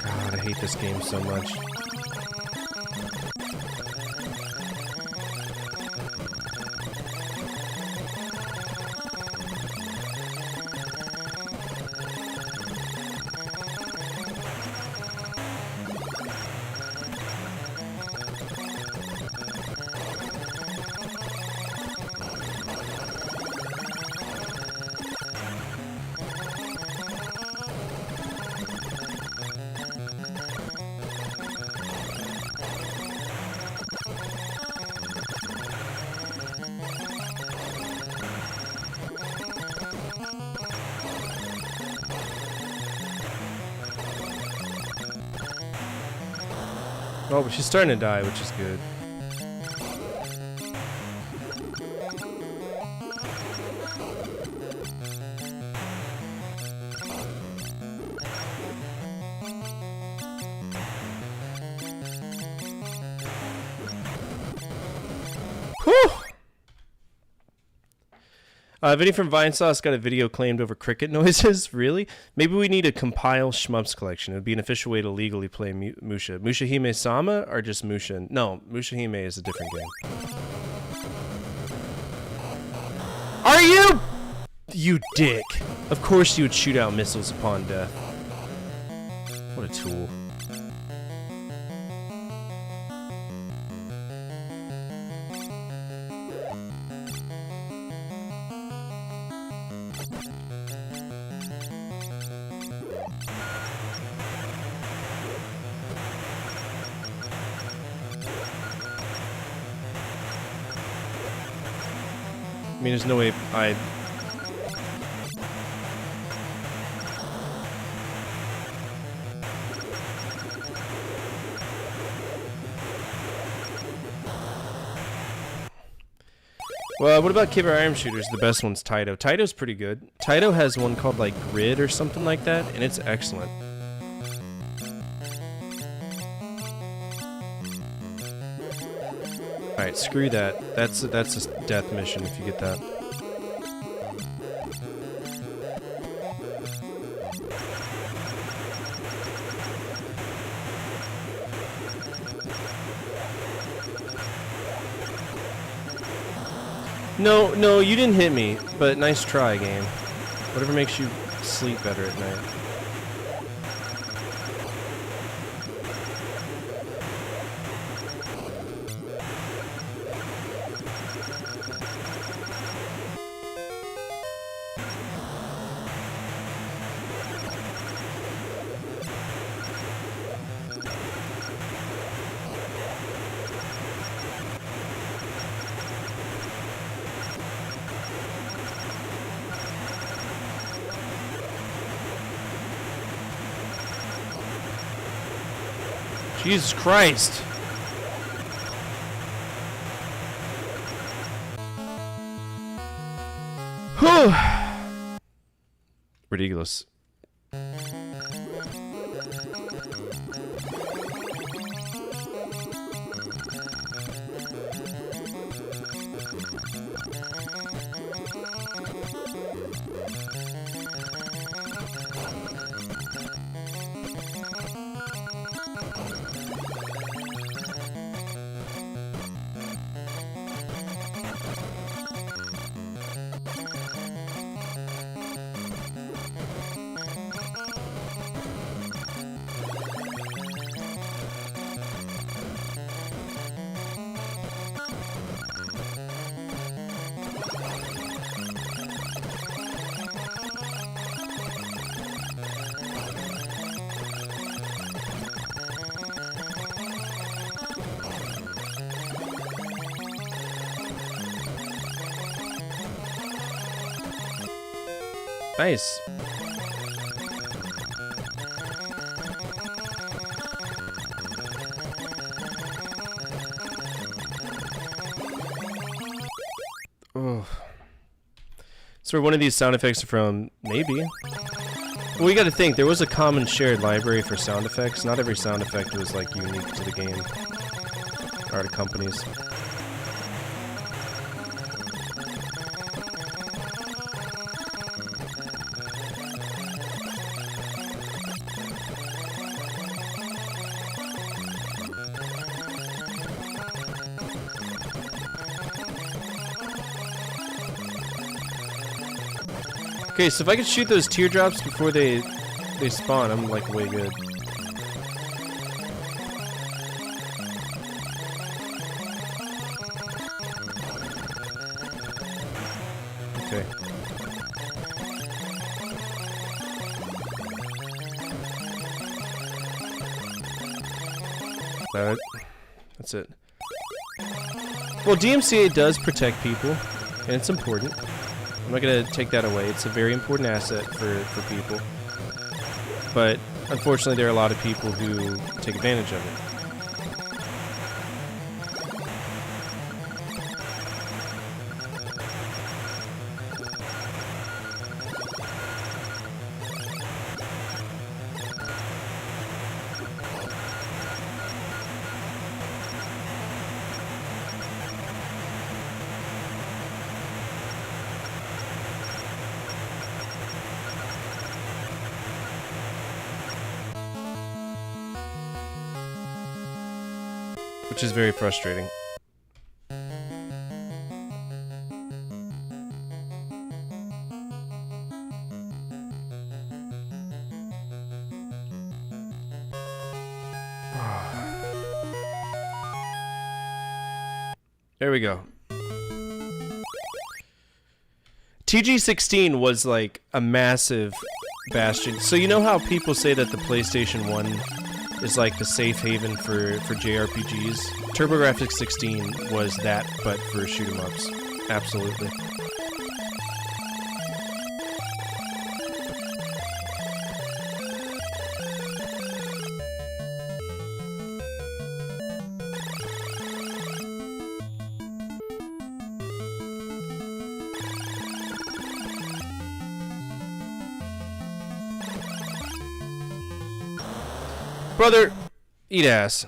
God, I hate this game so much. Oh, but she's starting to die, which is good. Whew! Vinny from Vine Sauce got a video claimed over cricket noises. Really? Maybe we need to compile Shmups collection. It would be an official way to legally play Musha. Mushahime Sama or just Musha? No, Mushahime is a different game. Are you? You dick. Of course you would shoot out missiles upon death. What a tool. I mean, there's no way I... Well, what about Kiver Iron Shooters? The best one's Taito. Taito's pretty good. Taito has one called, like, Grid or something like that, and it's excellent. Alright, screw that. That's a death mission if you get that. No, you didn't hit me, but nice try, game. Whatever makes you sleep better at night. Jesus Christ. Whew. Ridiculous. Nice. Oh. So one of these sound effects are from, maybe. Well, you gotta think, there was a common shared library for sound effects. Not every sound effect was, like, unique to the game. Or to companies. Okay, so if I could shoot those teardrops before they spawn, I'm like way good. Okay. That's it. Well, DMCA does protect people, and it's important. I'm not going to take that away. It's a very important asset for people. But, unfortunately, there are a lot of people who take advantage of it. which is very frustrating. There we go. TG16 was like a massive bastion. So you know how people say that the PlayStation 1 is like the safe haven for JRPGs? TurboGrafx 16 was that, but for shoot 'em ups. Absolutely. Brother, eat ass.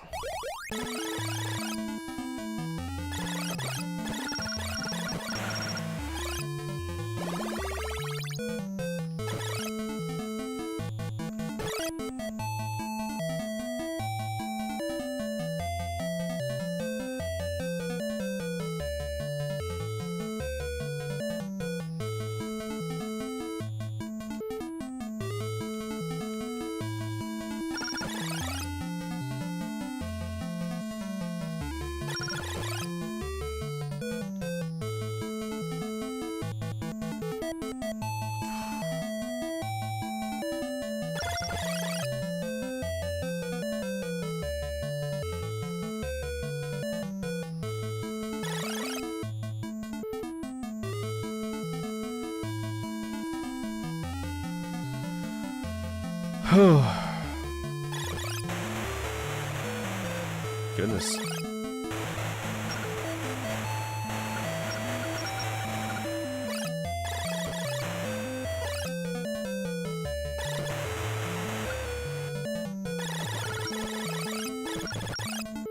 Goodness.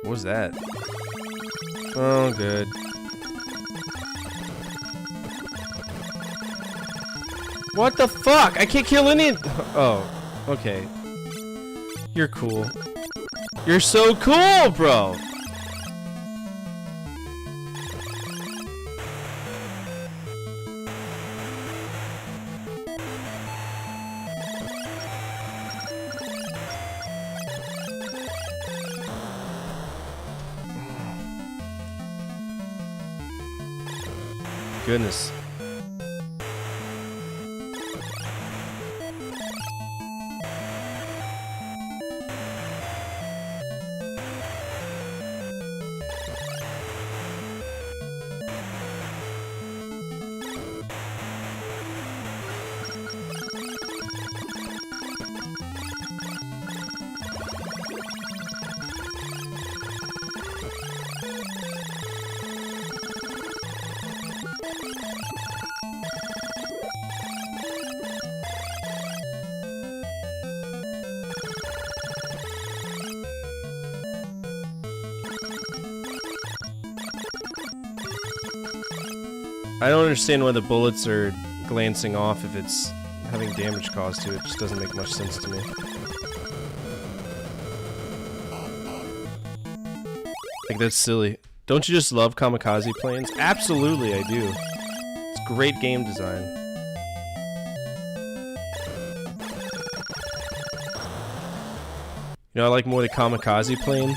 What was that? Oh, good. What the fuck? I can't kill any. Oh, okay. You're cool. You're so cool, bro! Goodness. I don't understand why the bullets are glancing off if it's having damage caused to it. It just doesn't make much sense to me. Like, that's silly. Don't you just love kamikaze planes? Absolutely, I do. It's great game design. You know, I like more the kamikaze plane.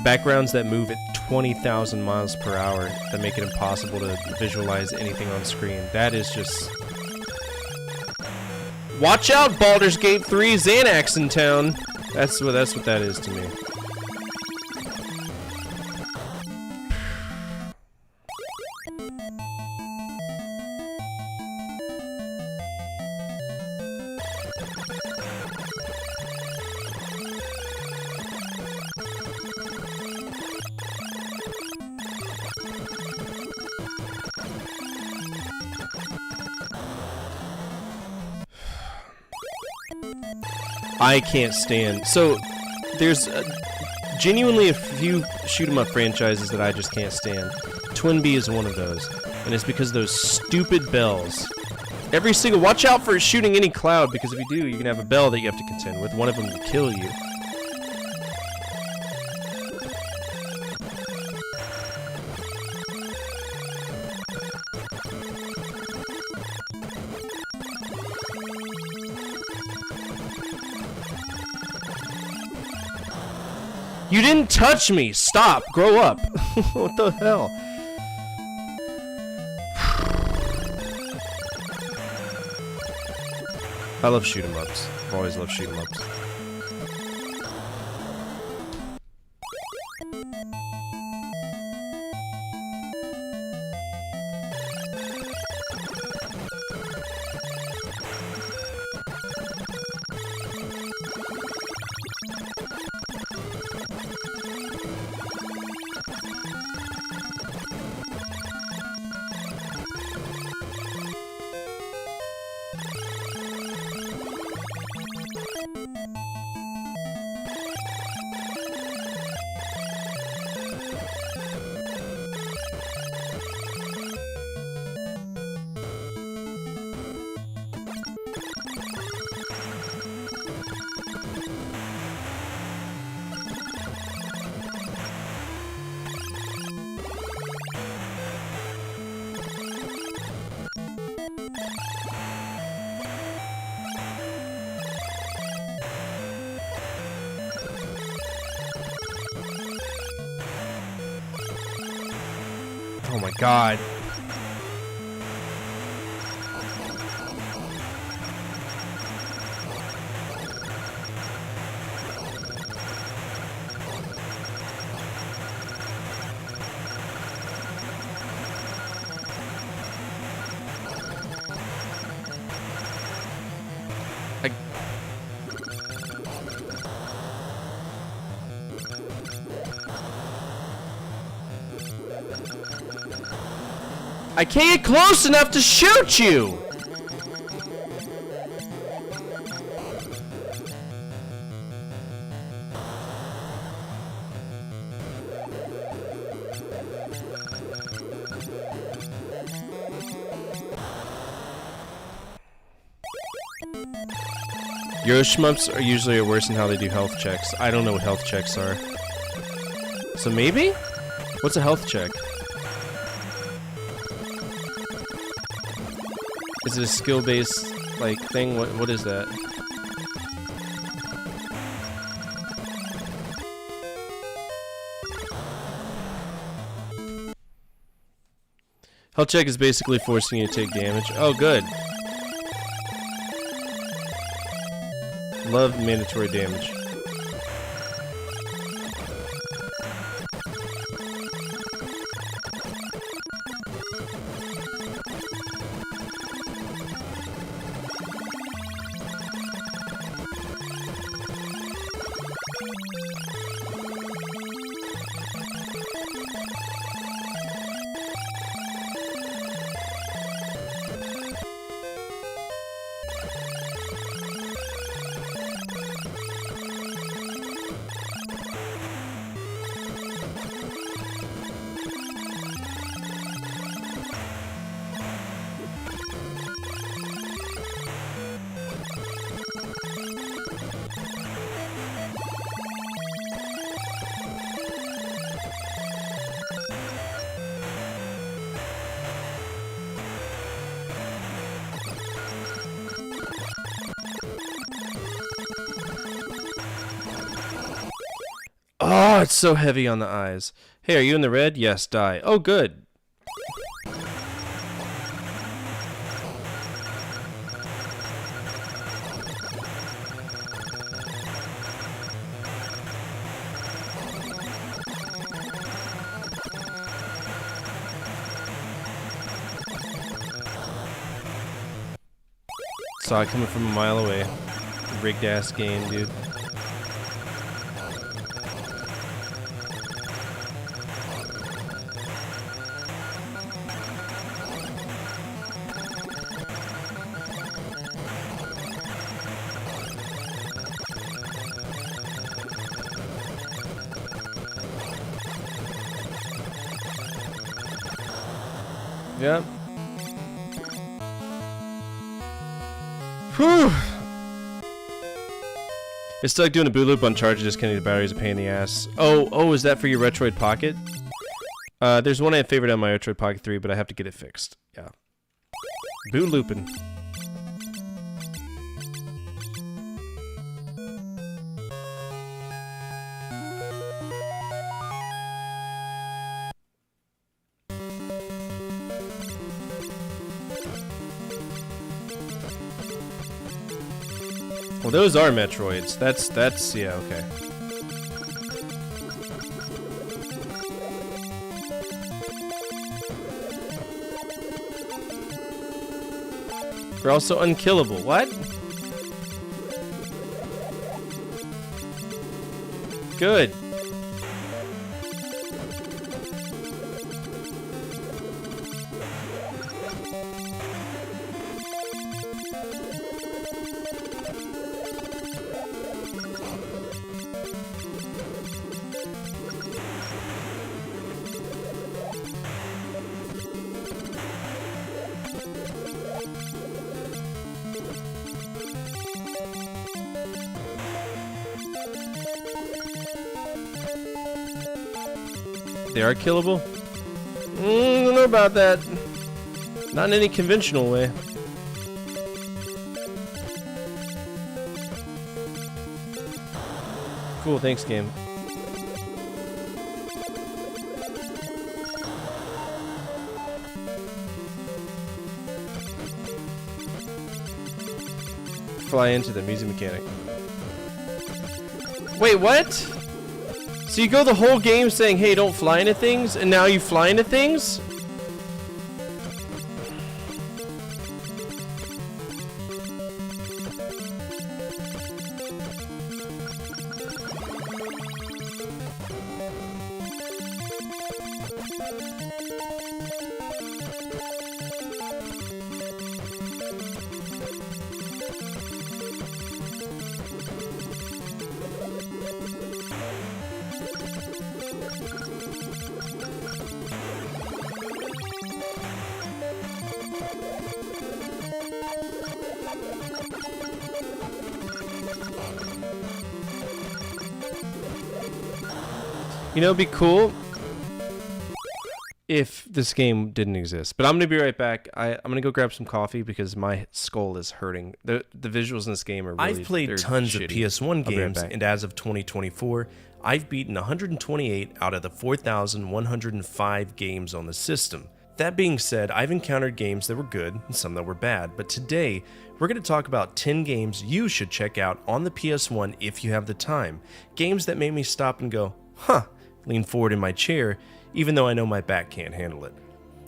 Backgrounds that move at 20,000 miles per hour that make it impossible to visualize anything on screen. That is just... Watch out, Baldur's Gate 3, Zanac's in town! That's what that is to me. I can't stand. So, there's genuinely a few shoot-'em-up franchises that I just can't stand. Twin Bee is one of those, and it's because of those stupid bells. Every single... Watch out for shooting any cloud, because if you do, you can have a bell that you have to contend with. One of them will kill you. You didn't touch me! Stop! Grow up! What the hell? I love shoot 'em ups. I've always loved shoot 'em ups. Oh my god. I can't get close enough to shoot you! Euro shmups are usually worse in how they do health checks. I don't know what health checks are. So maybe? What's a health check? Is it a skill-based, like, thing? What is that? Health check is basically forcing you to take damage. Oh, good. Love mandatory damage. Oh, it's so heavy on the eyes. Hey, are you in the red? Yes, die. Oh, good. Saw it coming from a mile away. Rigged ass game, dude. Yep. Whew. It's still like doing a boot loop on charge, just getting the batteries a pain in the ass. Oh, is that for your Retroid Pocket? There's one I have favored on my Retroid Pocket 3, but I have to get it fixed. Yeah. Boot looping. Well, those are Metroids. That's yeah, okay. They're also unkillable. What? Good. They are killable? I don't know about that. Not in any conventional way. Cool, thanks, game. Fly into the music mechanic. Wait, what? So you go the whole game saying, hey, don't fly into things, and now you fly into things? You know, it'd be cool if this game didn't exist. But I'm gonna be right back. I'm gonna go grab some coffee because my skull is hurting. The visuals in this game are really. I've played tons of PS1 games, and as of 2024, I've beaten 128 out of the 4,105 games on the system. That being said, I've encountered games that were good and some that were bad, but today we're going to talk about 10 games you should check out on the PS1 if you have the time. Games that made me stop and go, huh, lean forward in my chair, even though I know my back can't handle it.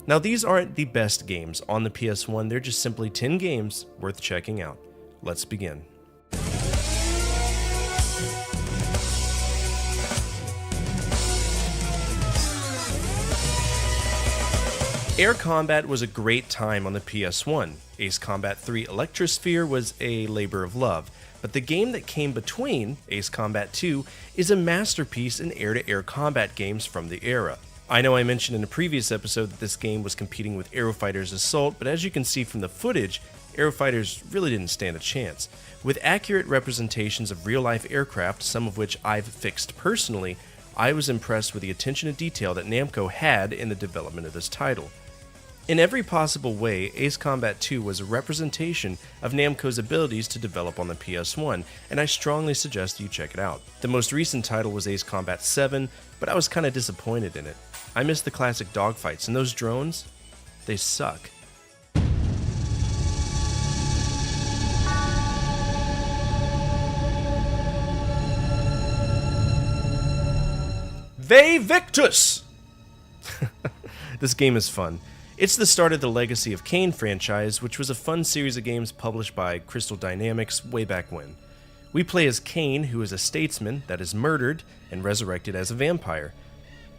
Now, these aren't the best games on the PS1, they're just simply 10 games worth checking out. Let's begin. Air Combat was a great time on the PS1. Ace Combat 3 Electrosphere was a labor of love, but the game that came between, Ace Combat 2, is a masterpiece in air-to-air combat games from the era. I know I mentioned in a previous episode that this game was competing with Aerofighter's Assault, but as you can see from the footage, Aerofighters really didn't stand a chance. With accurate representations of real-life aircraft, some of which I've fixed personally, I was impressed with the attention to detail that Namco had in the development of this title. In every possible way, Ace Combat 2 was a representation of Namco's abilities to develop on the PS1, and I strongly suggest you check it out. The most recent title was Ace Combat 7, but I was kinda disappointed in it. I miss the classic dogfights, and those drones, they suck. Vae Victus! This game is fun. It's the start of the Legacy of Kain franchise, which was a fun series of games published by Crystal Dynamics way back when. We play as Kain, who is a statesman that is murdered and resurrected as a vampire.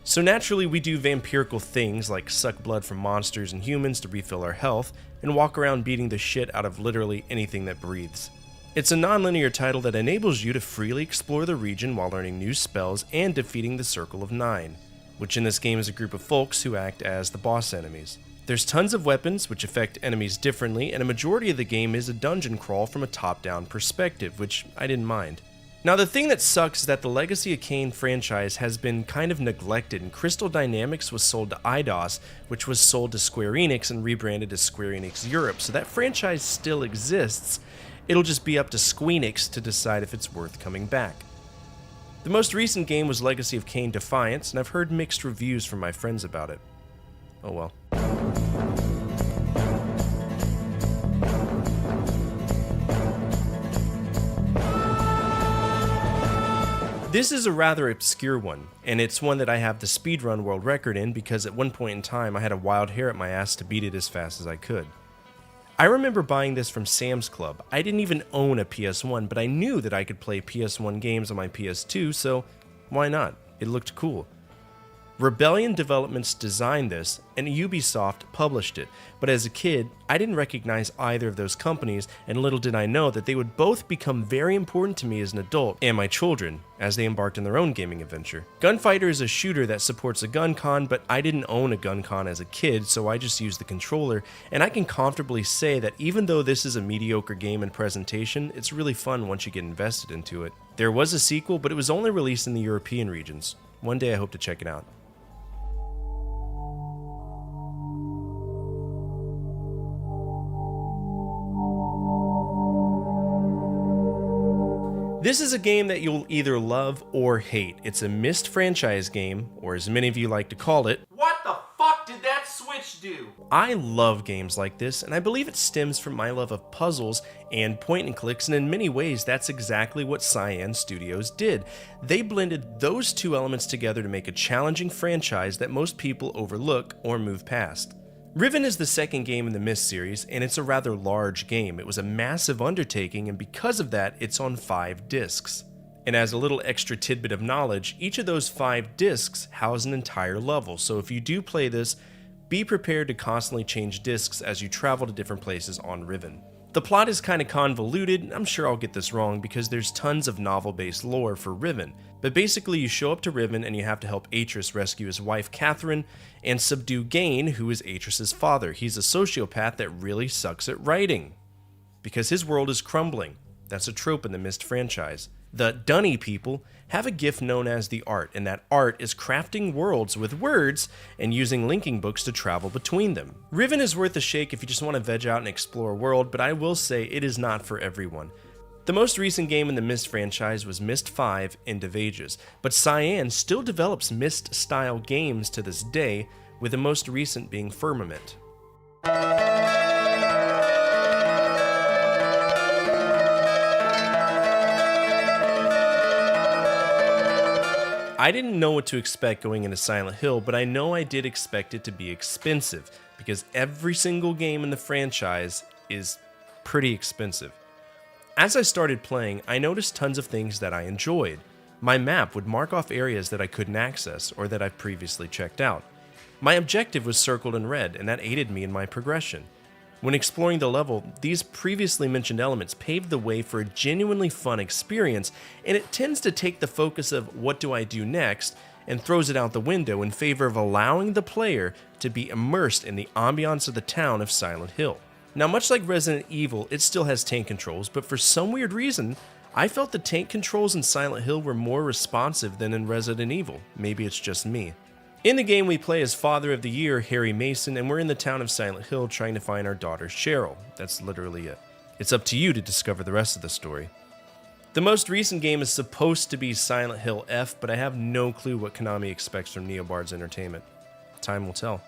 So naturally we do vampirical things like suck blood from monsters and humans to refill our health, and walk around beating the shit out of literally anything that breathes. It's a non-linear title that enables you to freely explore the region while learning new spells and defeating the Circle of Nine, which in this game is a group of folks who act as the boss enemies. There's tons of weapons which affect enemies differently, and a majority of the game is a dungeon crawl from a top-down perspective, which I didn't mind. Now the thing that sucks is that the Legacy of Kain franchise has been kind of neglected, and Crystal Dynamics was sold to Eidos, which was sold to Square Enix and rebranded as Square Enix Europe, so that franchise still exists. It'll just be up to Squeenix to decide if it's worth coming back. The most recent game was Legacy of Kain Defiance, and I've heard mixed reviews from my friends about it. Oh well. This is a rather obscure one, and it's one that I have the speedrun world record in because at one point in time I had a wild hair at my ass to beat it as fast as I could. I remember buying this from Sam's Club. I didn't even own a PS1, but I knew that I could play PS1 games on my PS2, so why not? It looked cool. Rebellion Developments designed this, and Ubisoft published it, but as a kid, I didn't recognize either of those companies, and little did I know that they would both become very important to me as an adult and my children as they embarked on their own gaming adventure. Gunfighter is a shooter that supports a gun con, but I didn't own a gun con as a kid, so I just used the controller, and I can comfortably say that even though this is a mediocre game in presentation, it's really fun once you get invested into it. There was a sequel, but it was only released in the European regions. One day I hope to check it out. This is a game that you'll either love or hate. It's a Myst franchise game, or as many of you like to call it, what the fuck did that Switch do? I love games like this, and I believe it stems from my love of puzzles and point and clicks, and in many ways that's exactly what Cyan Studios did. They blended those two elements together to make a challenging franchise that most people overlook or move past. Riven is the second game in the Myst series, and it's a rather large game. It was a massive undertaking, and because of that, it's on 5 discs. And as a little extra tidbit of knowledge, each of those 5 discs house an entire level, so if you do play this, be prepared to constantly change discs as you travel to different places on Riven. The plot is kind of convoluted, and I'm sure I'll get this wrong because there's tons of novel-based lore for Riven, but basically you show up to Riven and you have to help Atris rescue his wife Catherine and subdue Gain, who is Atris's father. He's a sociopath that really sucks at writing because his world is crumbling. That's a trope in the Myst franchise. The Dunny people have a gift known as the Art, and that art is crafting worlds with words and using linking books to travel between them. Riven is worth a shake if you just want to veg out and explore a world, but I will say it is not for everyone. The most recent game in the Myst franchise was Myst 5: End of Ages, but Cyan still develops Myst-style games to this day, with the most recent being Firmament. I didn't know what to expect going into Silent Hill, but I know I did expect it to be expensive, because every single game in the franchise is pretty expensive. As I started playing, I noticed tons of things that I enjoyed. My map would mark off areas that I couldn't access or that I've previously checked out. My objective was circled in red, and that aided me in my progression. When exploring the level, these previously mentioned elements paved the way for a genuinely fun experience, and it tends to take the focus of what do I do next and throws it out the window in favor of allowing the player to be immersed in the ambiance of the town of Silent Hill. Now, much like Resident Evil, it still has tank controls, but for some weird reason, I felt the tank controls in Silent Hill were more responsive than in Resident Evil. Maybe it's just me. In the game, we play as Father of the Year, Harry Mason, and we're in the town of Silent Hill trying to find our daughter, Cheryl. That's literally it. It's up to you to discover the rest of the story. The most recent game is supposed to be Silent Hill F, but I have no clue what Konami expects from Neobard's Entertainment. Time will tell.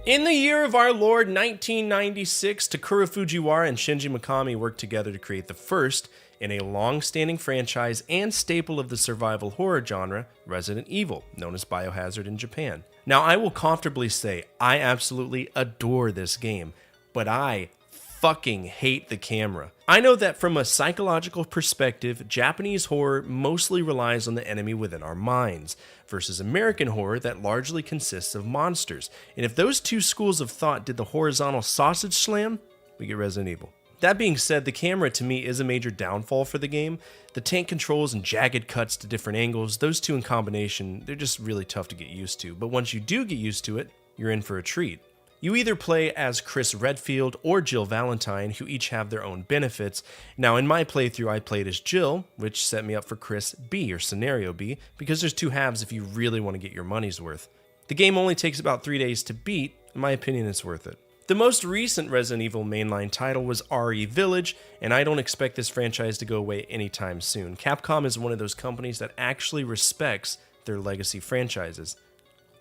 In the year of our Lord 1996, Takuro Fujiwara and Shinji Mikami worked together to create the first in a long-standing franchise and staple of the survival horror genre, Resident Evil, known as Biohazard in Japan. Now, I will comfortably say I absolutely adore this game, but I fucking hate the camera. I know that from a psychological perspective, Japanese horror mostly relies on the enemy within our minds, versus American horror that largely consists of monsters. And if those two schools of thought did the horizontal sausage slam, we get Resident Evil. That being said, the camera to me is a major downfall for the game. The tank controls and jagged cuts to different angles, those two in combination, they're just really tough to get used to. But once you do get used to it, you're in for a treat. You either play as Chris Redfield or Jill Valentine, who each have their own benefits. Now, in my playthrough, I played as Jill, which set me up for Chris B, or Scenario B, because there's two halves if you really want to get your money's worth. The game only takes about 3 days to beat. In my opinion, it's worth it. The most recent Resident Evil mainline title was RE Village, and I don't expect this franchise to go away anytime soon. Capcom is one of those companies that actually respects their legacy franchises,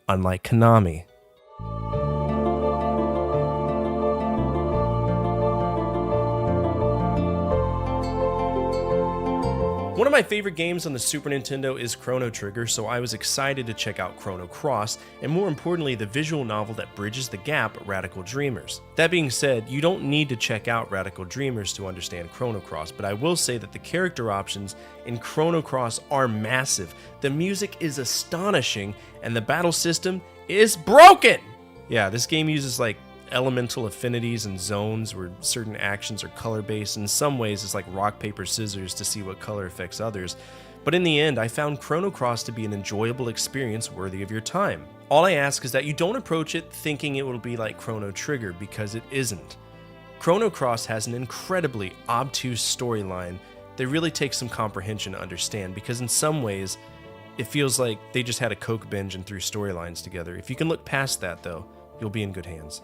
unlike Konami. One of my favorite games on the Super Nintendo is Chrono Trigger, so I was excited to check out Chrono Cross, and more importantly, the visual novel that bridges the gap, Radical Dreamers. That being said, you don't need to check out Radical Dreamers to understand Chrono Cross, but I will say that the character options in Chrono Cross are massive, the music is astonishing, and the battle system is broken! Yeah, this game uses like elemental affinities and zones where certain actions are color-based. In some ways, it's like rock, paper, scissors to see what color affects others. But in the end, I found Chrono Cross to be an enjoyable experience worthy of your time. All I ask is that you don't approach it thinking it will be like Chrono Trigger, because it isn't. Chrono Cross has an incredibly obtuse storyline that really takes some comprehension to understand, because in some ways, it feels like they just had a coke binge and threw storylines together. If you can look past that, though, you'll be in good hands.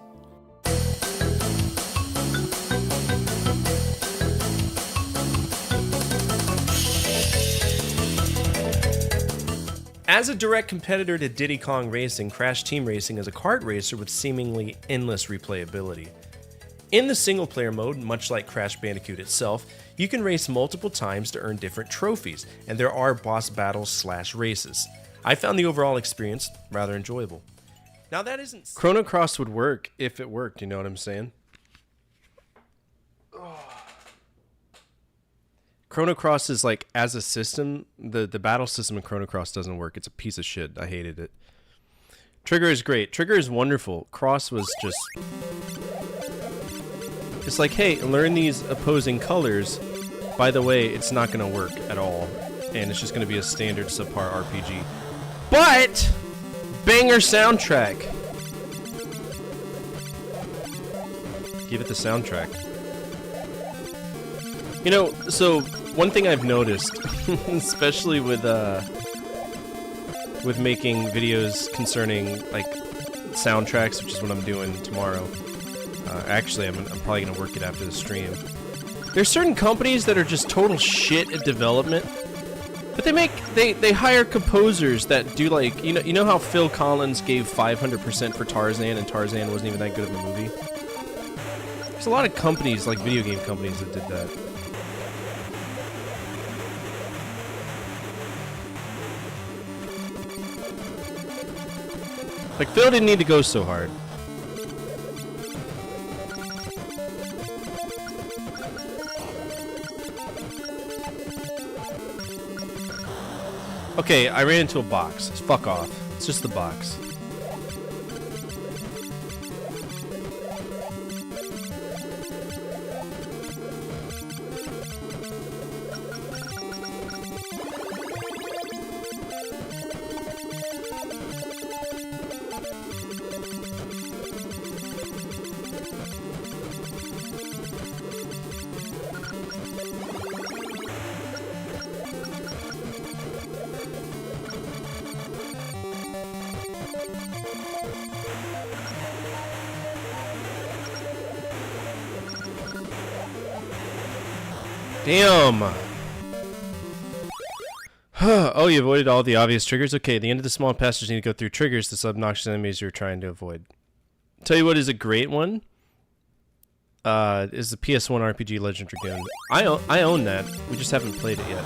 As a direct competitor to Diddy Kong Racing, Crash Team Racing is a kart racer with seemingly endless replayability. In the single-player mode, much like Crash Bandicoot itself, you can race multiple times to earn different trophies, and there are boss battles / races. I found the overall experience rather enjoyable. Now that isn't... Chrono Cross would work if it worked, you know what I'm saying? Chrono Cross is like, as a system, the battle system in Chrono Cross doesn't work. It's a piece of shit. I hated it. Trigger is great. Trigger is wonderful. Cross was just... It's like, hey, learn these opposing colors. By the way, it's not going to work at all. And it's just going to be a standard subpar RPG. But... banger soundtrack. Give it the soundtrack. You know, so one thing I've noticed, especially with making videos concerning like soundtracks, which is what I'm doing tomorrow. Actually, I'm probably gonna work it after the stream. There's certain companies that are just total shit at development. But they hire composers that do, like, you know how Phil Collins gave 500% for Tarzan and Tarzan wasn't even that good of a movie? There's a lot of companies, like video game companies, that did that. Like, Phil didn't need to go so hard. Okay, I ran into a box. Fuck off. It's just the box. Damn! Oh, you avoided all the obvious triggers? Okay, at the end of the small passage, you need to go through triggers to obnoxious enemies you're trying to avoid. Tell you what is a great one? Is the PS1 RPG Legend Dragoon. I own that. We just haven't played it yet.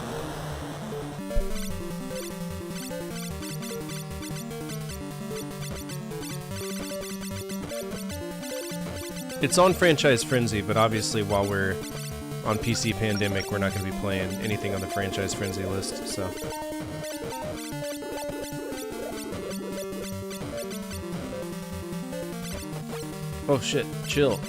It's on Franchise Frenzy, but obviously while we're on PC Pandemic, we're not going to be playing anything on the Franchise Frenzy list, so... Oh shit, chill.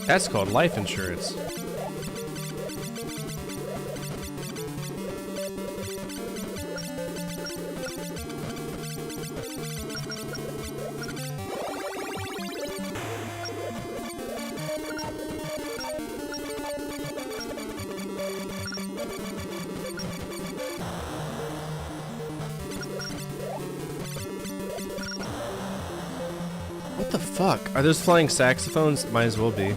That's called life insurance. What the fuck? Are those flying saxophones? Might as well be.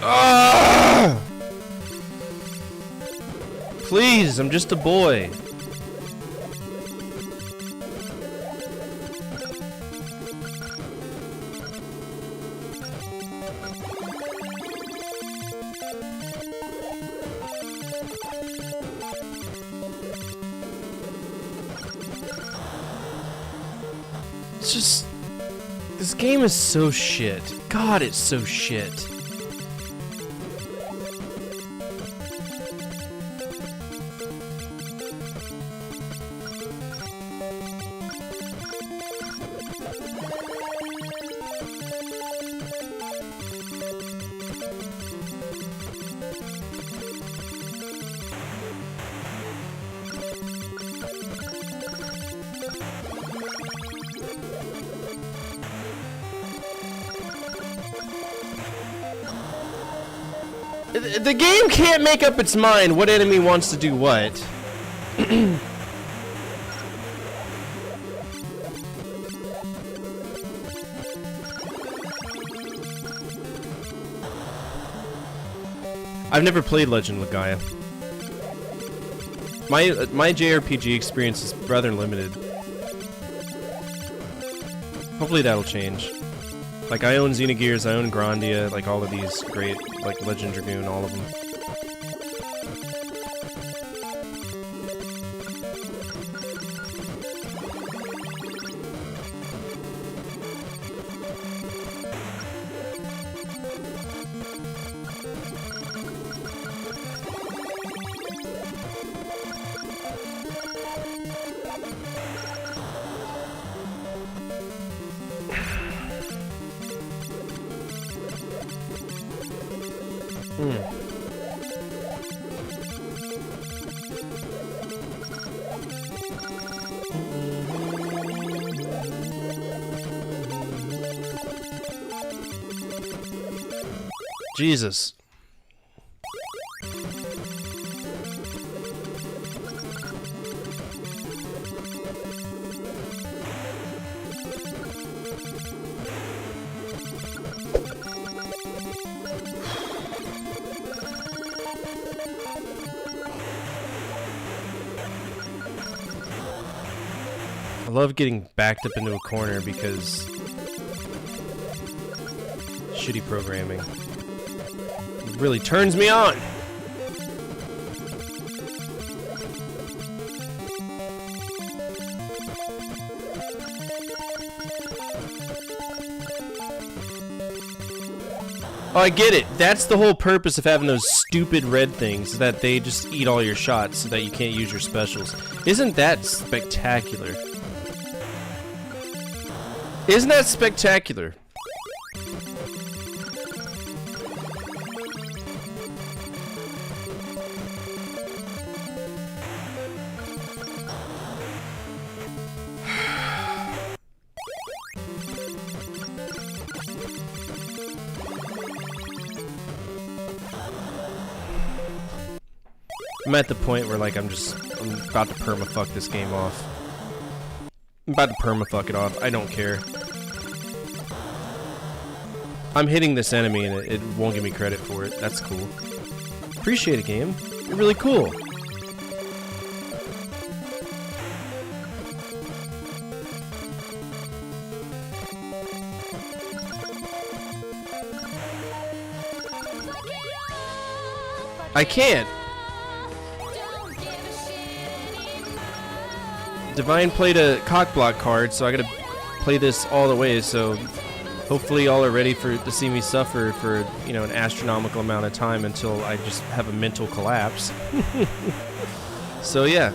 Ah! Please, I'm just a boy. It's just... This game is so shit. God, it's so shit. The game can't make up its mind what enemy wants to do what. I've never played Legend of Gaia. My JRPG experience is rather limited. Hopefully that'll change. Like, I own Xenogears, I own Grandia, like all of these great, like Legend Dragoon, all of them. Jesus. I love getting backed up into a corner because shitty programming. It really turns me on. Oh, I get it. That's the whole purpose of having those stupid red things, so that they just eat all your shots so that you can't use your specials. Isn't that spectacular? Isn't that spectacular? I'm at the point where, like, I'm about to permafuck this game off. I'm about to permafuck it off. I don't care. I'm hitting this enemy and it won't give me credit for it. That's cool. Appreciate it, game. You're really cool. I can't. Divine played a cockblock card, so I gotta play this all the way, so hopefully y'all are ready to see me suffer for, you know, an astronomical amount of time until I just have a mental collapse. So yeah.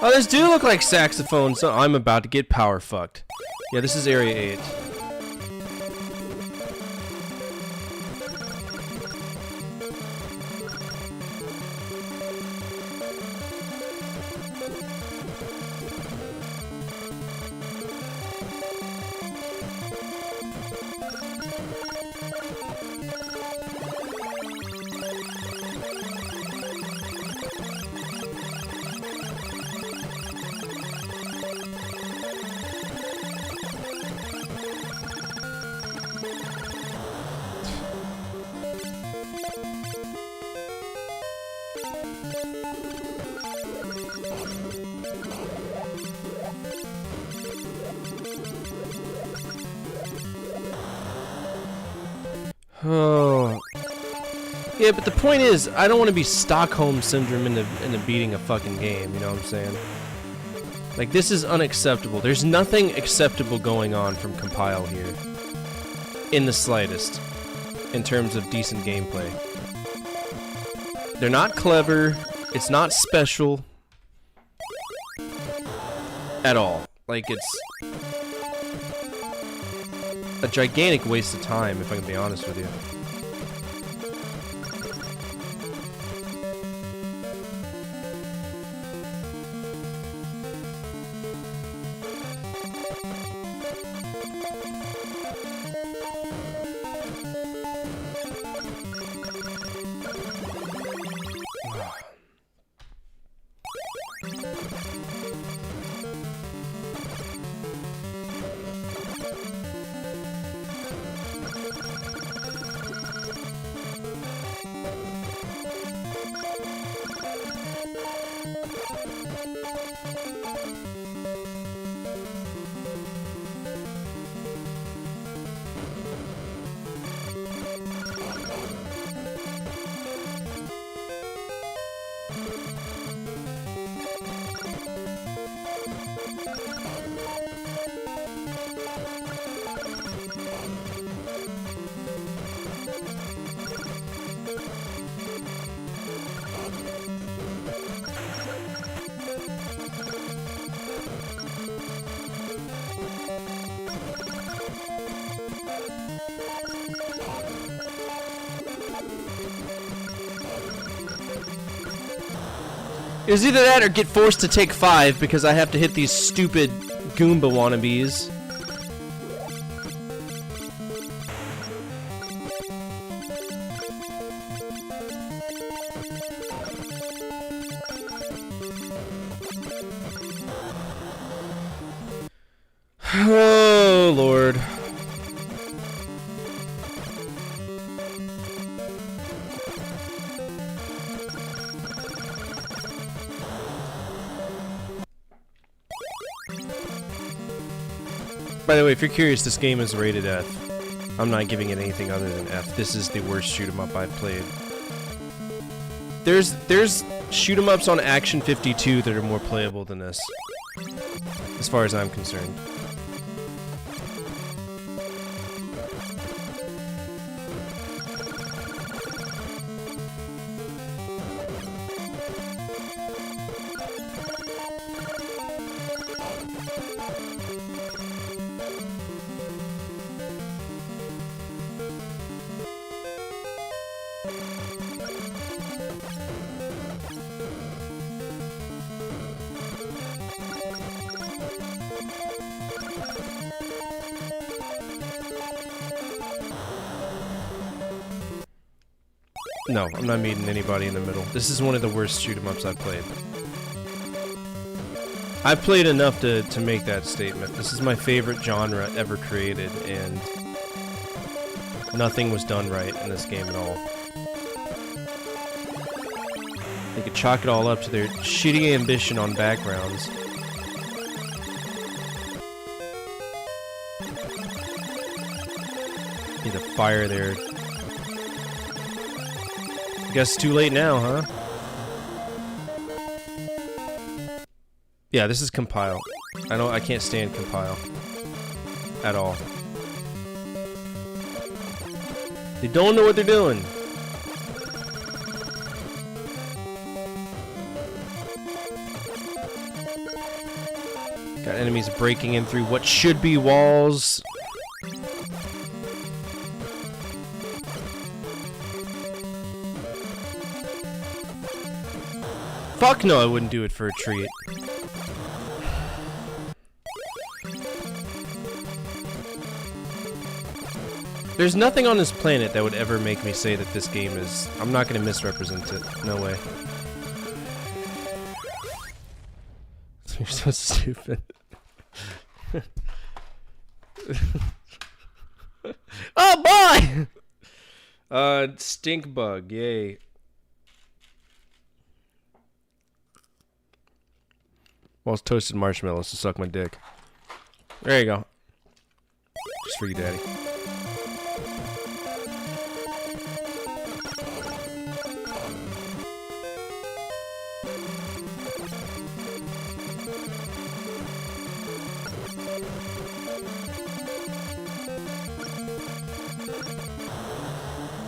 Oh, this do look like saxophone, so I'm about to get power fucked. Yeah, this is Area 8. Oh. Yeah, but the point is, I don't want to be Stockholm Syndrome into beating a fucking game, you know what I'm saying? Like, this is unacceptable. There's nothing acceptable going on from Compile here. In the slightest. In terms of decent gameplay. They're not clever. It's not special. At all. Like, it's a gigantic waste of time, if I can be honest with you. It was either that or get forced to take 5 because I have to hit these stupid Goomba wannabes. Oh, Lord. By the way, if you're curious, this game is rated F. I'm not giving it anything other than F. This is the worst shoot-'em-up I've played. There's shoot-'em-ups on Action 52 that are more playable than this, as far as I'm concerned. No, I'm not meeting anybody in the middle. This is one of the worst shoot-'em-ups I've played. I've played enough to make that statement. This is my favorite genre ever created, and nothing was done right in this game at all. They could chalk it all up to their shitty ambition on backgrounds. Need a fire there. Guess it's too late now, huh? Yeah, this is compile. I can't stand compile. At all. They don't know what they're doing. Got enemies breaking in through what should be walls. Fuck no, I wouldn't do it for a treat. There's nothing on this planet that would ever make me say that this game is... I'm not going to misrepresent it. No way. You're so stupid. Oh boy! Stink bug, yay. Well, it's toasted marshmallows to suck my dick. There you go. Just for you, Daddy.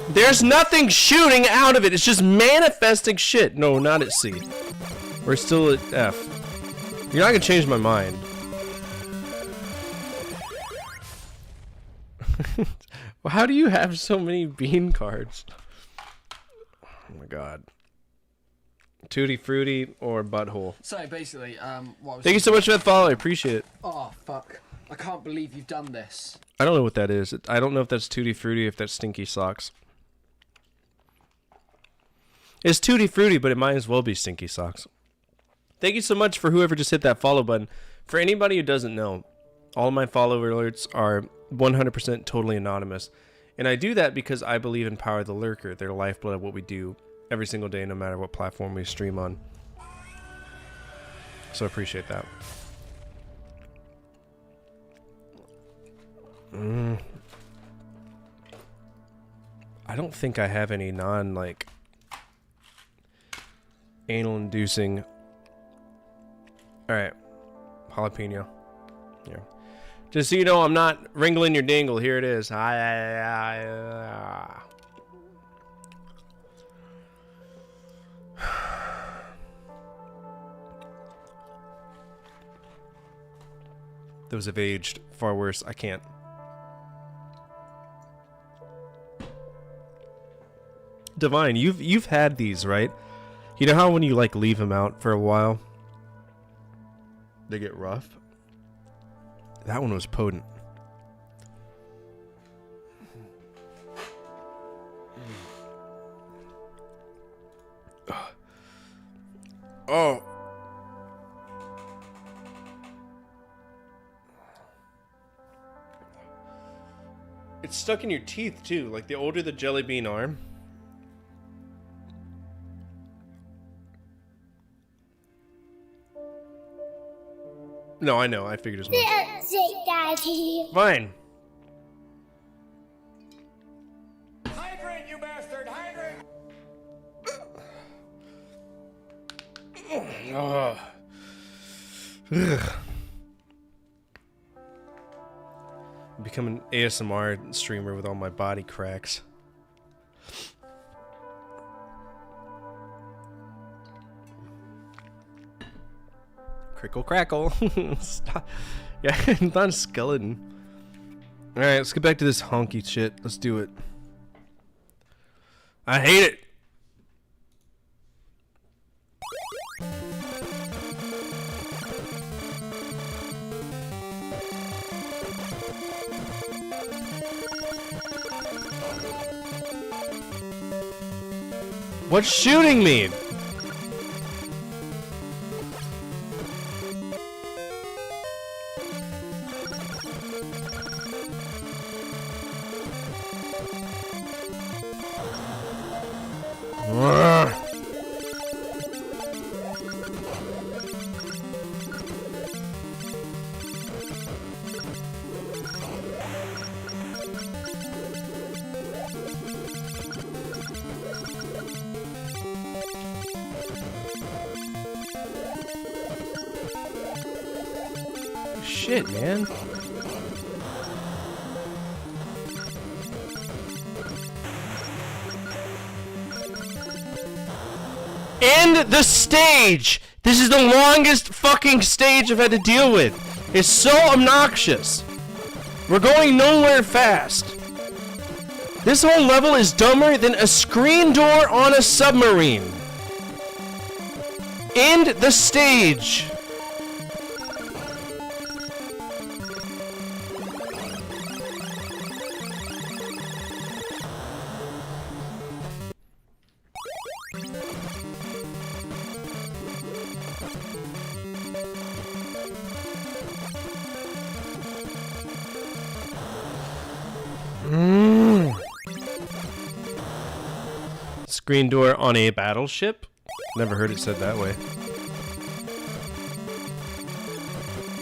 There's nothing shooting out of it. It's just manifesting shit. No, not at C. We're still at F. You're not gonna change my mind. Well, how do you have so many bean cards? Oh my god. Tutti Frutti or Butthole. So basically, what was Thank you so much for that follow. I appreciate it. Oh fuck! I can't believe you've done this. I don't know what that is. I don't know if that's Tutti Frutti, if that's Stinky Socks. It's Tutti Frutti, but it might as well be Stinky Socks. Thank you so much for whoever just hit that follow button. For anybody who doesn't know, all my follow alerts are 100% totally anonymous. And I do that because I believe in Power of the Lurker. They're the lifeblood of what we do every single day, no matter what platform we stream on. So I appreciate that. I don't think I have any non-like anal-inducing. All right, jalapeno. Yeah. Just so you know, I'm not wrinkling your dingle. Here it is. Those have aged far worse. I can't. Divine, you've had these, right? You know how when you like leave them out for a while, they get rough? That one was potent. Oh. It's stuck in your teeth too. Like the older the jelly bean are. No, I know. I figured as much. Daddy. Fine. Hydrate, you bastard! Hydrate! Oh. Ugh. Become an ASMR streamer with all my body cracks. Crickle crackle. Stop. Yeah, I'm not a skeleton. Alright, let's get back to this honky shit. Let's do it. I hate it. What's shooting me? shit, man. End the stage! This is the longest fucking stage I've had to deal with. It's so obnoxious. We're going nowhere fast. This whole level is dumber than a screen door on a submarine. End the stage. Screen door on a battleship? Never heard it said that way.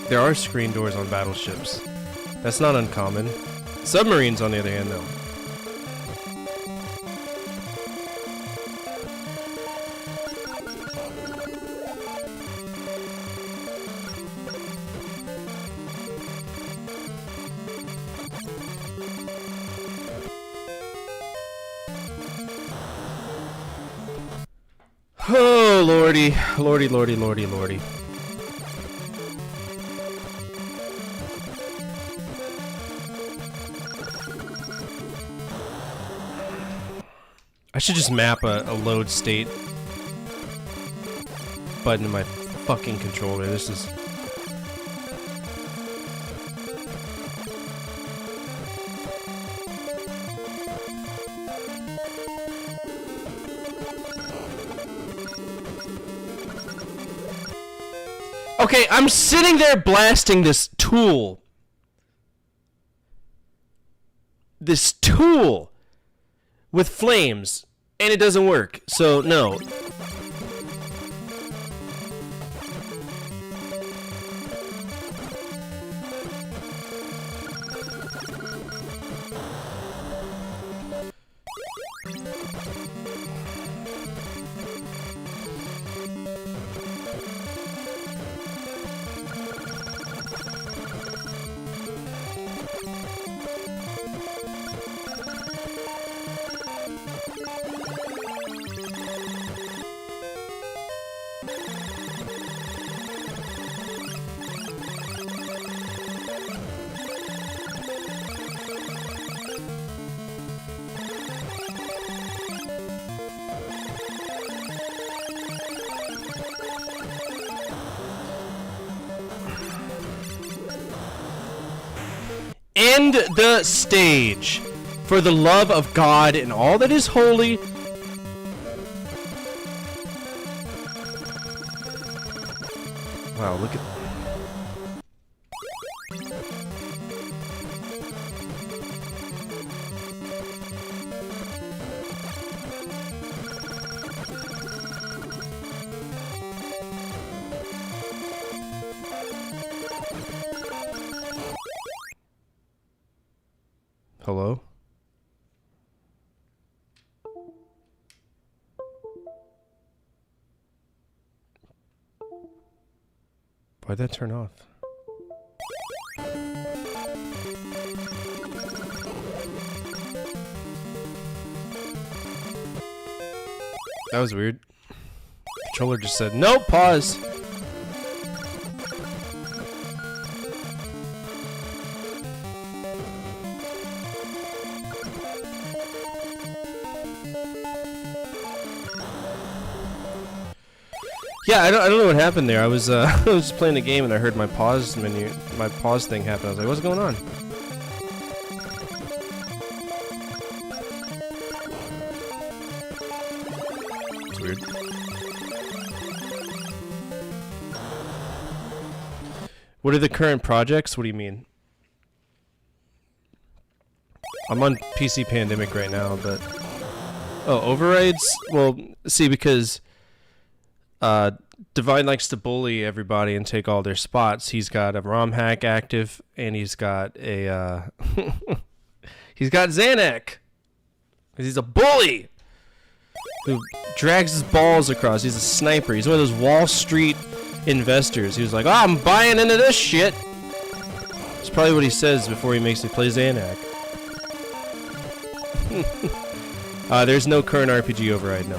There are screen doors on battleships. That's not uncommon. Submarines, on the other hand, though. Oh, lordy. Lordy, lordy, lordy, lordy. I should just map a load state button in my fucking controller. This is... Okay, I'm sitting there blasting this tool. This tool with flames, and it doesn't work. So, no. End the stage. For the love of God and all that is holy. Wow, look at... Hello? Why'd that turn off? That was weird. Controller just said, nope, pause. Yeah, I don't know what happened there. I was I was just playing the game and I heard my pause menu, my pause thing happen. I was like, what's going on? It's weird. What are the current projects? What do you mean? I'm on PC Pandemic right now, but... Oh, overrides? Well, see, because... Divine likes to bully everybody and take all their spots. He's got a ROM hack active, and he's got a, he's got Zanac! Because he's a bully! Who drags his balls across. He's a sniper. He's one of those Wall Street investors. He was like, oh, I'm buying into this shit! It's probably what he says before he makes me play Zanac. There's no current RPG override, no.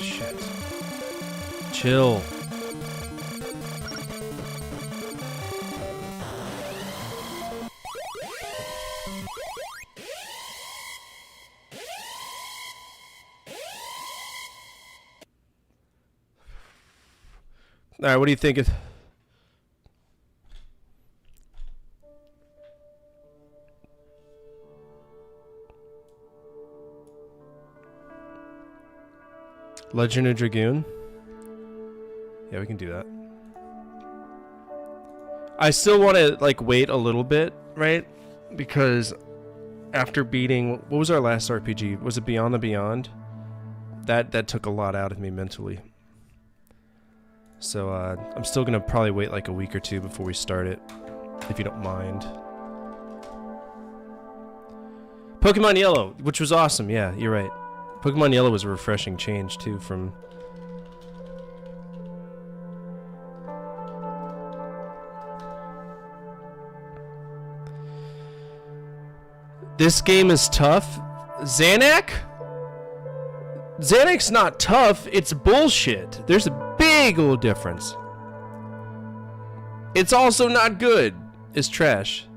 Shit. Chill. Alright, what do you think of... Legend of Dragoon? Yeah, we can do that. I still want to, like, wait a little bit, right? Because after beating... What was our last RPG? Was it Beyond the Beyond? That took a lot out of me mentally. So, I'm still gonna probably wait like a week or two before we start it, if you don't mind. Pokemon Yellow, which was awesome, yeah, you're right. Pokemon Yellow was a refreshing change, too, from... This game is tough. Zanac? Zanac's not tough, it's bullshit. There's a big old difference. It's also not good. It's trash.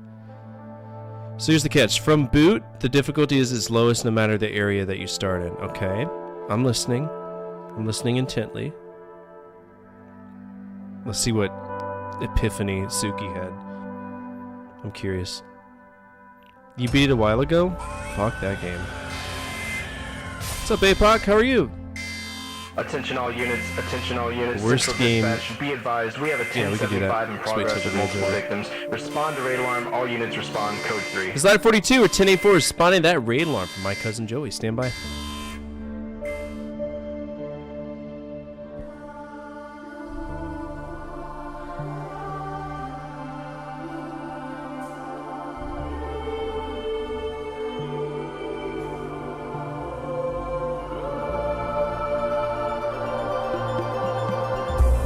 So here's the catch. From boot, the difficulty is its lowest no matter the area that you start in. Okay, I'm listening. I'm listening intently. Let's see what epiphany Suki had. I'm curious. You beat it a while ago? Fuck that game. What's up, APOC? How are you? Attention all units, attention all units. Worst Central game. Dispatch, be advised, we have a Yeah, we can do that. 1075 in Let's wait progress till with the multiple raid's victims. Respond to raid alarm, all units respond, code 3. Is that 42 or 1084 responding to that raid alarm from my cousin Joey? Stand by.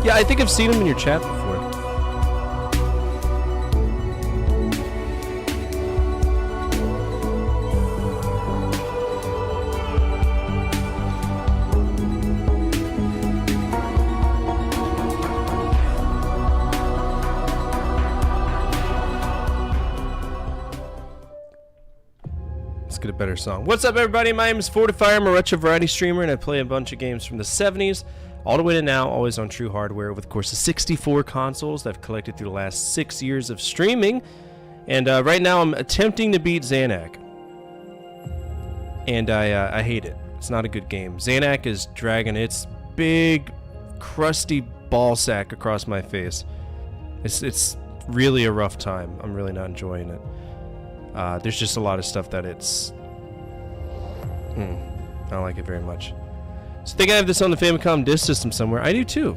Yeah, I think I've seen him in your chat before. Let's get a better song. What's up, everybody? My name is Fortifier. I'm a retro variety streamer, and I play a bunch of games from the 70s all the way to now, always on true hardware, with, of course, the 64 consoles that I've collected through the last 6 years of streaming. And right now, I'm attempting to beat Zanac. And I hate it. It's not a good game. Zanac is dragging its big, crusty ball sack across my face. It's really a rough time. I'm really not enjoying it. There's just a lot of stuff that it's... I don't like it very much. So I think I have this on the Famicom disk system somewhere. I do too.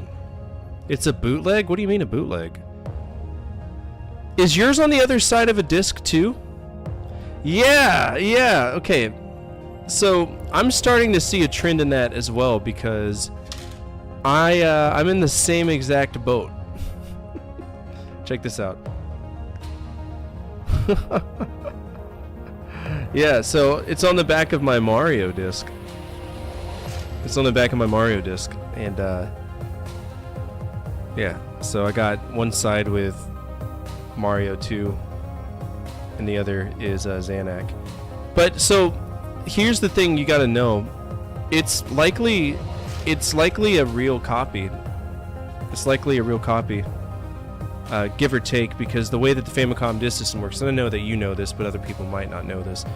It's a bootleg? What do you mean a bootleg? Is yours on the other side of a disc too? Yeah, okay. So I'm starting to see a trend in that as well, because I'm in the same exact boat. Check this out. Yeah, so it's on the back of my Mario disc. It's on the back of my Mario disc, and yeah, so I got one side with Mario 2, and the other is Zanac. But so here's the thing you got to know: it's likely a real copy. It's likely a real copy, give or take, because the way that the Famicom disk system works, and I know that you know this, but other people might not know this.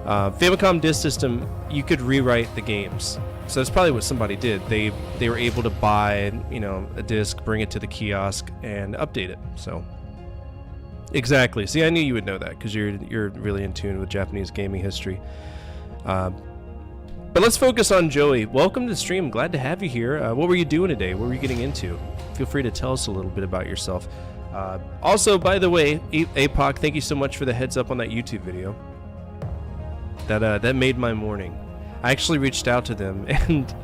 Famicom disk system, you could rewrite the games. So that's probably what somebody did. They were able to buy, a disc, bring it to the kiosk, and update it. So exactly. See, I knew you would know that because you're really in tune with Japanese gaming history. But let's focus on Joey. Welcome to the stream. Glad to have you here. What were you doing today? What were you getting into? Feel free to tell us a little bit about yourself. Also, by the way, APOC, thank you so much for the heads up on that YouTube video. That made my morning. I actually reached out to them, and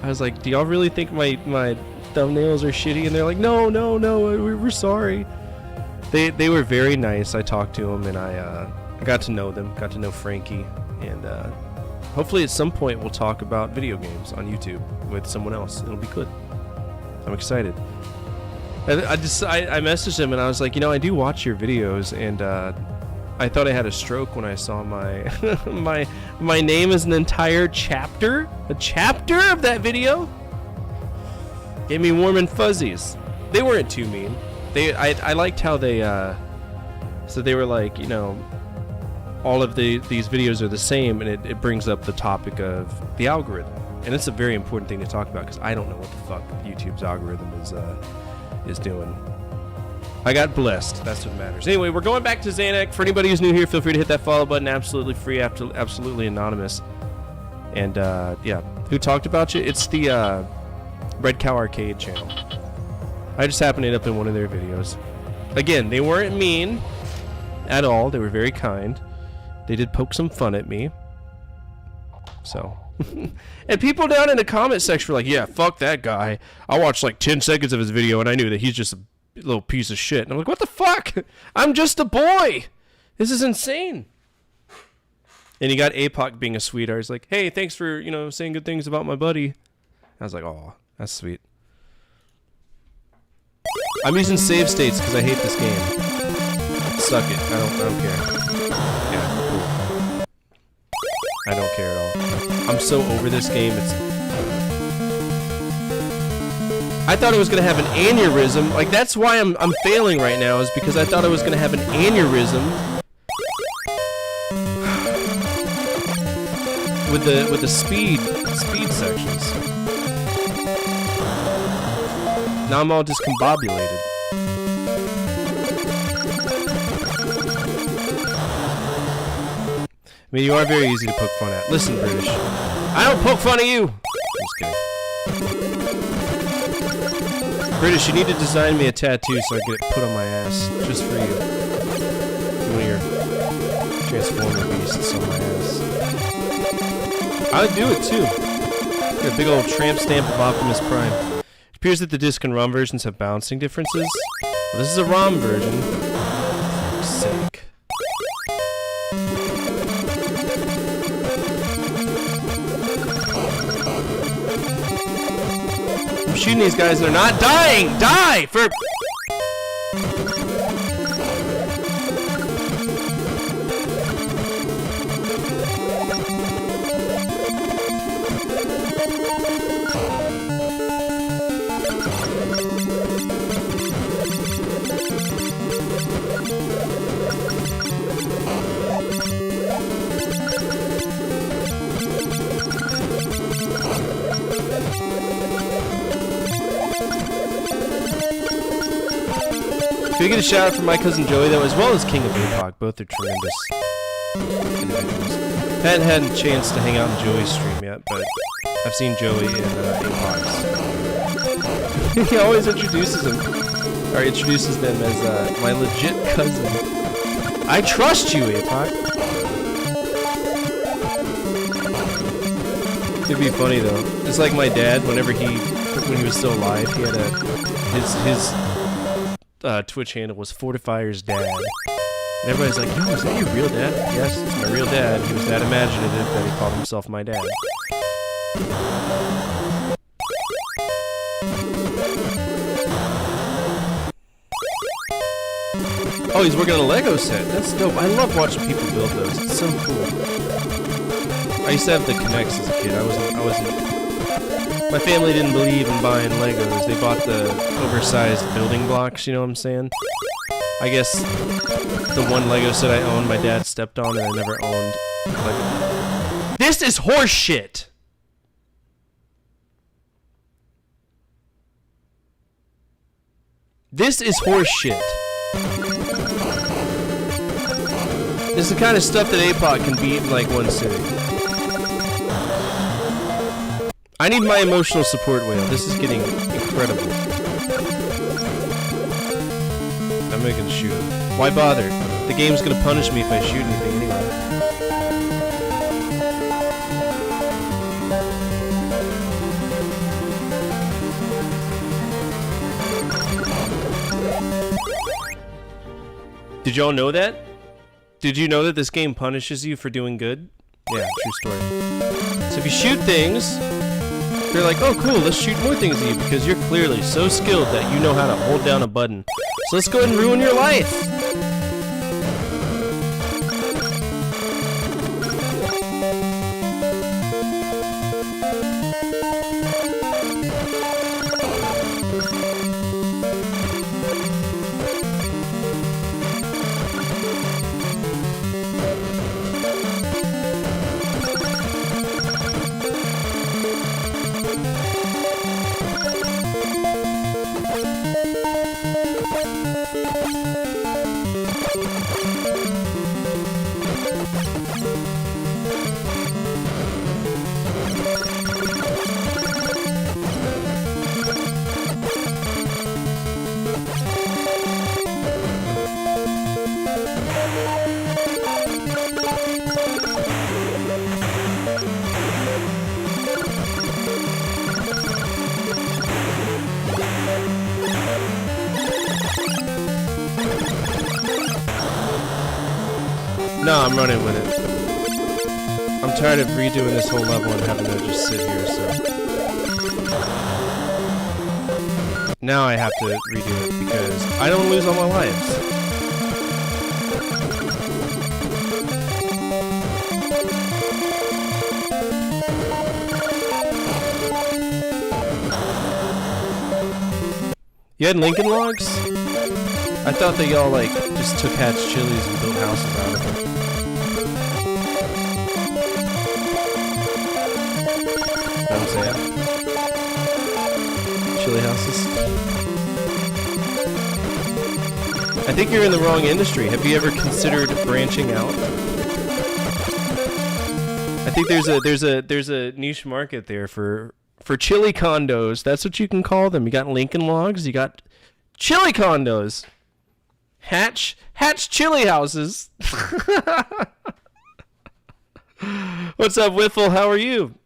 I was like, do y'all really think my thumbnails are shitty? And they're like, no, we're sorry. They were very nice. I talked to them, and I got to know them, got to know Frankie, and hopefully at some point we'll talk about video games on YouTube with someone else. It'll be good. I'm excited. I messaged him and I was like, I do watch your videos, and I thought I had a stroke when I saw my my name is an entire chapter, a chapter of that video. Gave me warm and fuzzies. They weren't too mean. I liked how they so they were like, all of these videos are the same, and it brings up the topic of the algorithm, and it's a very important thing to talk about because I don't know what the fuck YouTube's algorithm is doing. I got blessed. That's what matters. Anyway, we're going back to Zanac. For anybody who's new here, feel free to hit that follow button. Absolutely free, absolutely anonymous. And yeah, who talked about you? It's the Red Cow Arcade channel. I just happened to end up in one of their videos. Again, they weren't mean at all. They were very kind. They did poke some fun at me. So. And people down in the comment section were like, yeah, fuck that guy. I watched like 10 seconds of his video and I knew that he's just a little piece of shit. And I'm like, what the fuck? I'm just a boy. This is insane. And you got APOC being a sweetheart. He's like, hey, thanks for, saying good things about my buddy. I was like, oh, that's sweet. I'm using save states because I hate this game. Suck it. I don't care. Yeah, cool. I don't care at all. I'm so over this game. I thought it was gonna have an aneurysm. Like, that's why I'm failing right now, is because I thought I was gonna have an aneurysm with the speed sections. Now I'm all discombobulated. I mean, you are very easy to poke fun at. Listen, British. I don't poke fun at you! Just kidding. British, you need to design me a tattoo so I get it put on my ass. Just for you. One of your Transformer beasts on my ass. I would do it too. Got a big old tramp stamp of Optimus Prime. It appears that the disc and ROM versions have bouncing differences. Well, this is a ROM version. For fuck's sake. I'm shooting these guys and they're not dying! Die! For... Can we get a shout out for my cousin Joey, though, as well as King of APOC? Both are tremendous individuals. I hadn't had a chance to hang out in Joey's stream yet, but I've seen Joey in APOC's. He always introduces them as my legit cousin. I trust you, APOC. It'd be funny though. It's like my dad. When he was still alive, he had his Twitch handle was Fortifier's dad. And everybody's like, yo, is that your real dad? Yes, it's my real dad. He was that imaginative that he called himself my dad. Oh, he's working on a Lego set. That's dope. I love watching people build those. It's so cool. I used to have the Kinects as a kid. I wasn't. My family didn't believe in buying Legos. They bought the oversized building blocks, you know what I'm saying? I guess the one Lego set I owned, my dad stepped on, and I never owned Lego. This is horse shit! This is horse shit. This is the kind of stuff that APOC can beat in like one sitting. I need my emotional support whale. This is getting incredible. I'm not gonna shoot him. Why bother? The game's gonna punish me if I shoot anything anyway. Did y'all know that? Did you know that this game punishes you for doing good? Yeah, true story. So if you shoot things, they're like, oh cool, let's shoot more things at you because you're clearly so skilled that you know how to hold down a button. So let's go ahead and ruin your life. No, I'm running with it. I'm tired of redoing this whole level and having to just sit here, so... Now I have to redo it because I don't lose all my lives. You had Lincoln Logs? I thought that y'all, like, just took Hatch Chilies and built houses out of it. Know what I'm saying? Chili houses. I think you're in the wrong industry. Have you ever considered branching out? I think there's a niche market there for chili condos. That's what you can call them. You got Lincoln Logs, you got chili condos. Hatch chili houses. What's up, Wiffle? How are you?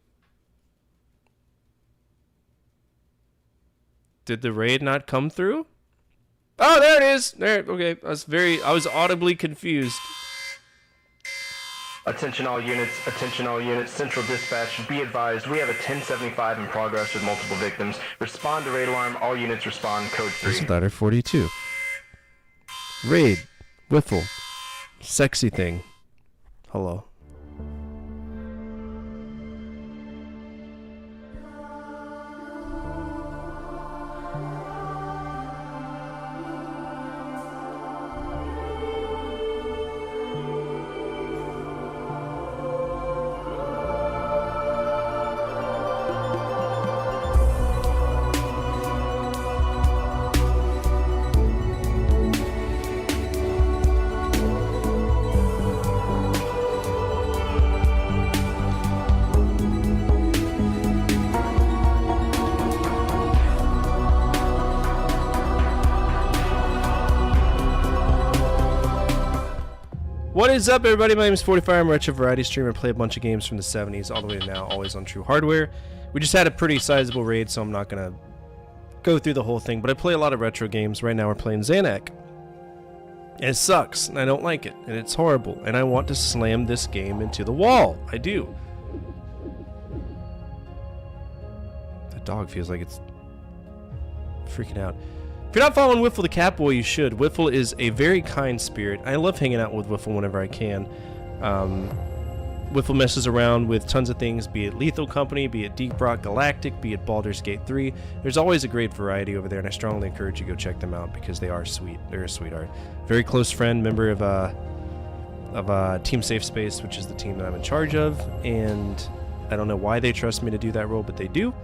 Did the raid not come through? Oh, there it is. There. Okay. I was audibly confused. Attention all units, Central Dispatch, be advised, we have a 1075 in progress with multiple victims. Respond to raid alarm, all units respond, code 3. This is ladder 42. Raid. Wiffle. Sexy thing. Hello. What is up, everybody? My name is 45. I'm a retro variety streamer. Play a bunch of games from the 70s all the way to now, always on True Hardware. We just had a pretty sizable raid, so I'm not going to go through the whole thing, but I play a lot of retro games. Right now we're playing Zanac. And it sucks, and I don't like it, and it's horrible, and I want to slam this game into the wall. I do. That dog feels like it's freaking out. If you're not following Wiffle the Catboy, you should. Wiffle is a very kind spirit. I love hanging out with Wiffle whenever I can. Wiffle messes around with tons of things, be it Lethal Company, be it Deep Rock Galactic, be it Baldur's Gate 3. There's always a great variety over there, and I strongly encourage you to go check them out because they are sweet. They're a sweetheart. Very close friend, member of Team Safe Space, which is the team that I'm in charge of, and I don't know why they trust me to do that role, but they do.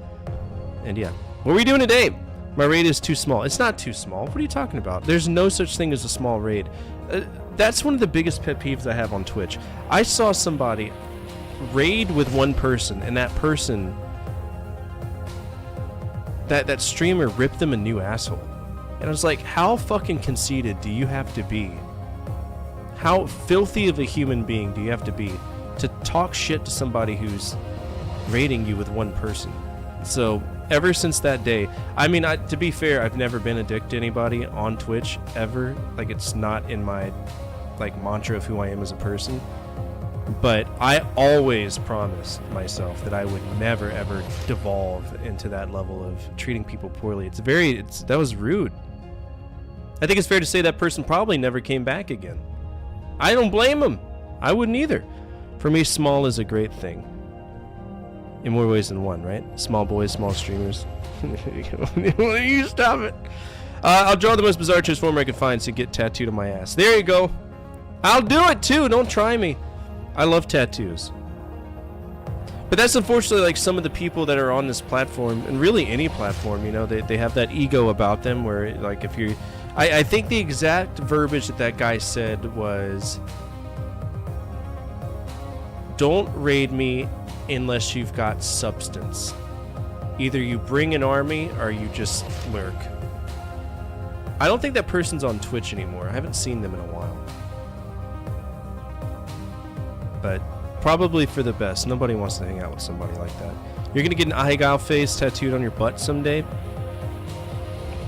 And yeah. What are we doing today? My raid is too small. It's not too small. What are you talking about? There's no such thing as a small raid. That's one of the biggest pet peeves I have on Twitch. I saw somebody raid with one person, and that person, that streamer ripped them a new asshole. And I was like, how fucking conceited do you have to be? How filthy of a human being do you have to be to talk shit to somebody who's raiding you with one person? So ever since that day. I mean, to be fair, I've never been a dick to anybody on Twitch ever. Like, it's not in my like mantra of who I am as a person. But I always promised myself that I would never ever devolve into that level of treating people poorly. That was rude. I think it's fair to say that person probably never came back again. I don't blame him. I wouldn't either. For me, small is a great thing. In more ways than one, right? Small boys, small streamers. You stop it. I'll draw the most bizarre transformer I can find to get tattooed on my ass. There you go. I'll do it too. Don't try me. I love tattoos. But that's unfortunately like some of the people that are on this platform, and really any platform, you know, they have that ego about them where like if you... I think the exact verbiage that guy said was, don't raid me unless you've got substance. Either you bring an army or you just lurk. I don't think that person's on Twitch anymore. I haven't seen them in a while. But probably for the best. Nobody wants to hang out with somebody like that. You're gonna get an Ahegao face tattooed on your butt someday?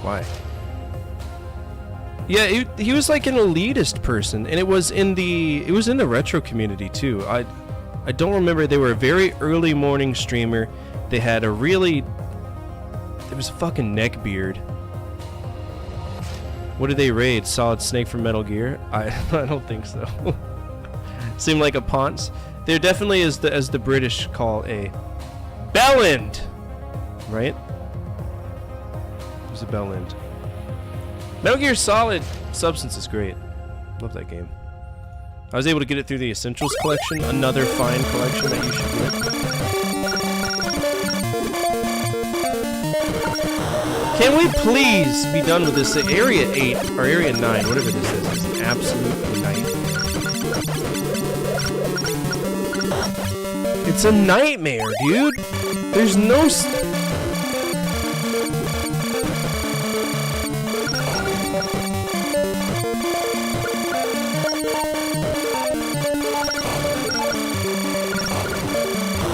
Why? Yeah, he was like an elitist person, and it was in the retro community too. I don't remember. They were a very early morning streamer. They had a really... There was a fucking neck beard. What did they raid? Solid Snake from Metal Gear? I don't think so. Seemed like a Ponce. They're definitely, as the British call, a bellend, right? It was a bellend. Metal Gear Solid Substance is great. Love that game. I was able to get it through the Essentials collection, another fine collection that you should get. Can we please be done with this? Area 8, or Area 9, whatever this is an absolute nightmare. It's a nightmare, dude! There's no...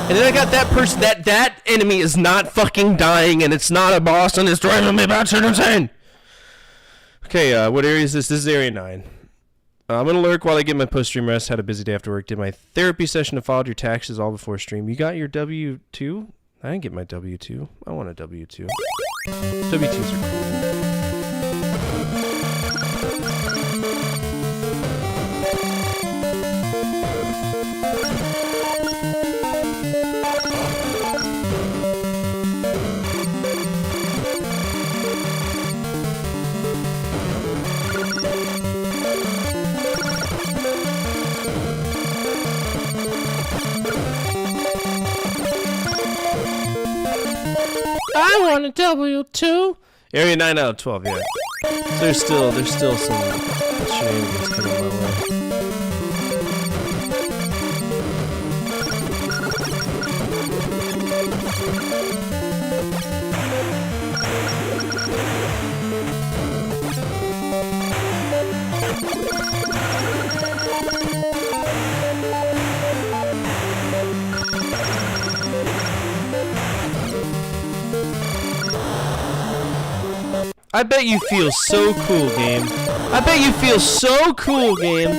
And then I got that person, that enemy is not fucking dying, and it's not a boss, and it's driving me batshit insane. Okay, what area is this? This is Area 9. I'm gonna lurk while I get my post-stream rest. Had a busy day after work. Did my therapy session and filed your taxes all before stream. You got your W-2? I didn't get my W-2. I want a W-2. W-2s are cool. I want a W-2. Area 9 out of 12, yeah. There's still some shenanigans coming my way. I bet you feel so cool, game. I bet you feel so cool, game.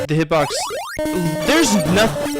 The hitbox. There's nothing.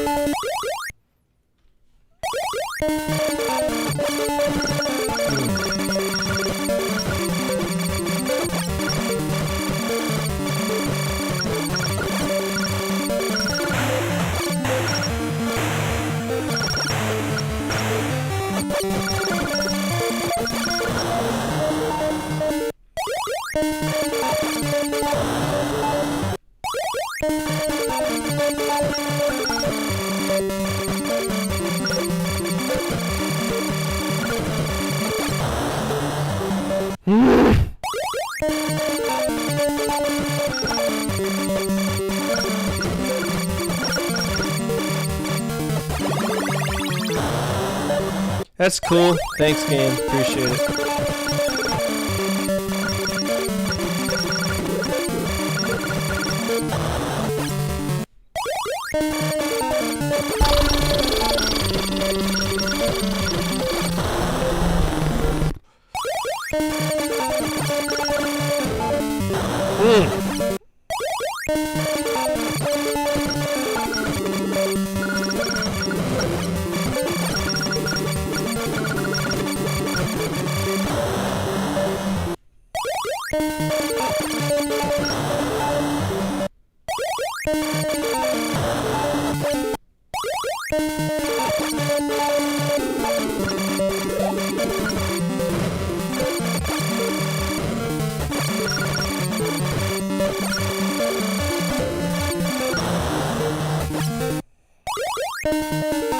That's cool. Thanks, game. Appreciate it.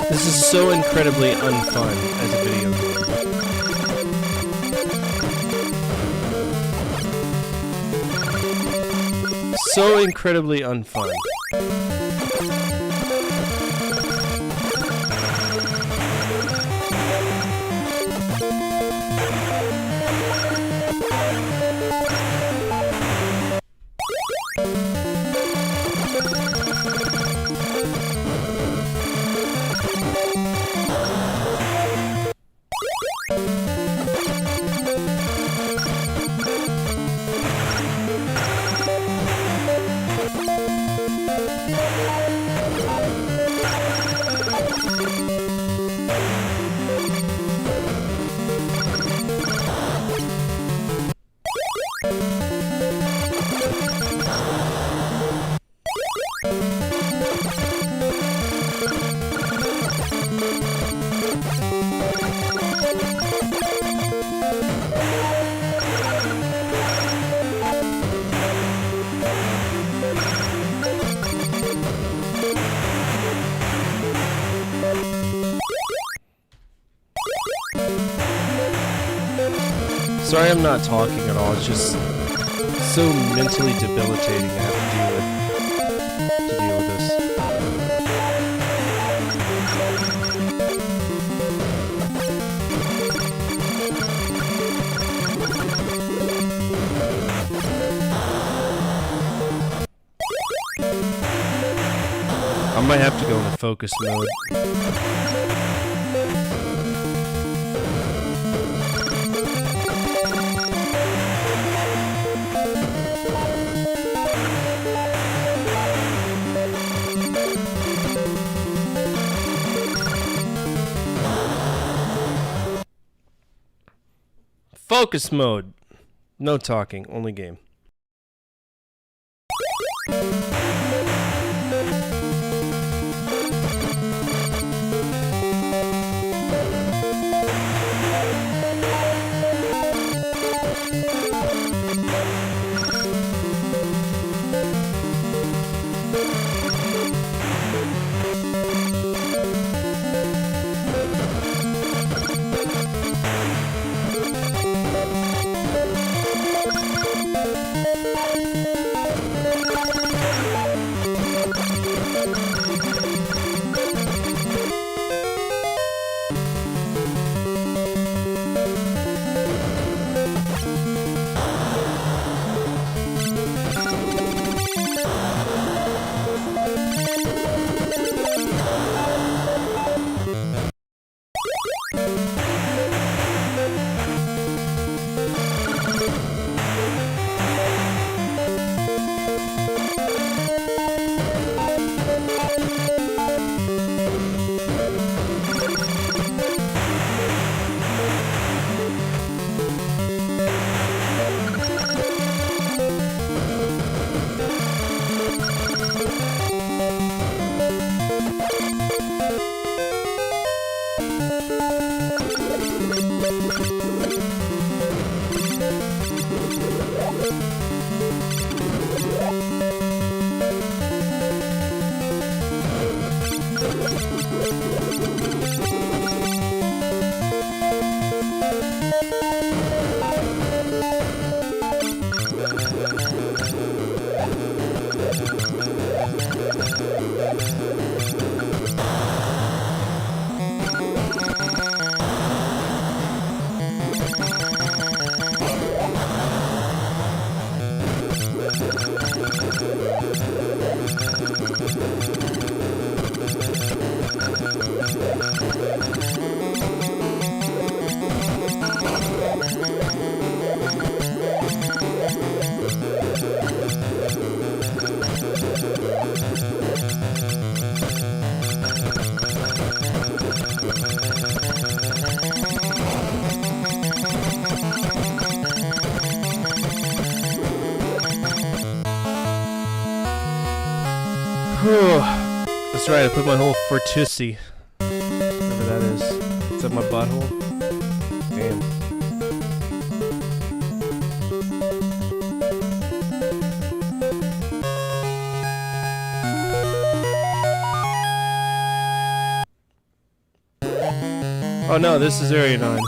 This is so incredibly unfun as a video game. So incredibly unfun. Sorry I'm not talking at all, it's just so mentally debilitating to have to deal with this. I might have to go into focus mode. Focus mode. No talking, only game. That's right, I put my whole Fortussi, whatever that is. Is that my butthole? Damn. Oh no, this is Area 9.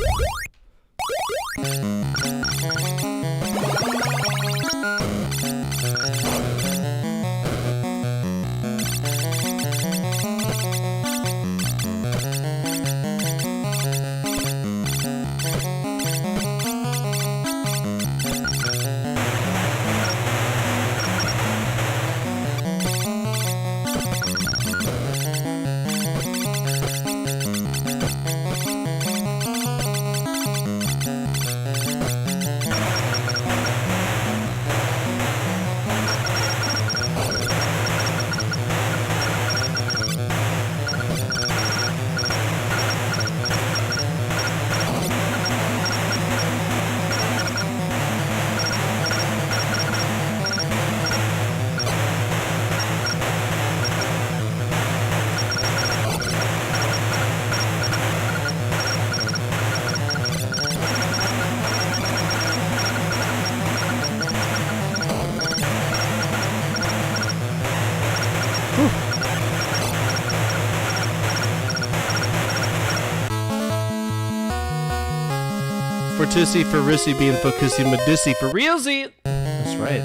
Fortussi for Rissy being Focusi Medissi for realsy. That's right.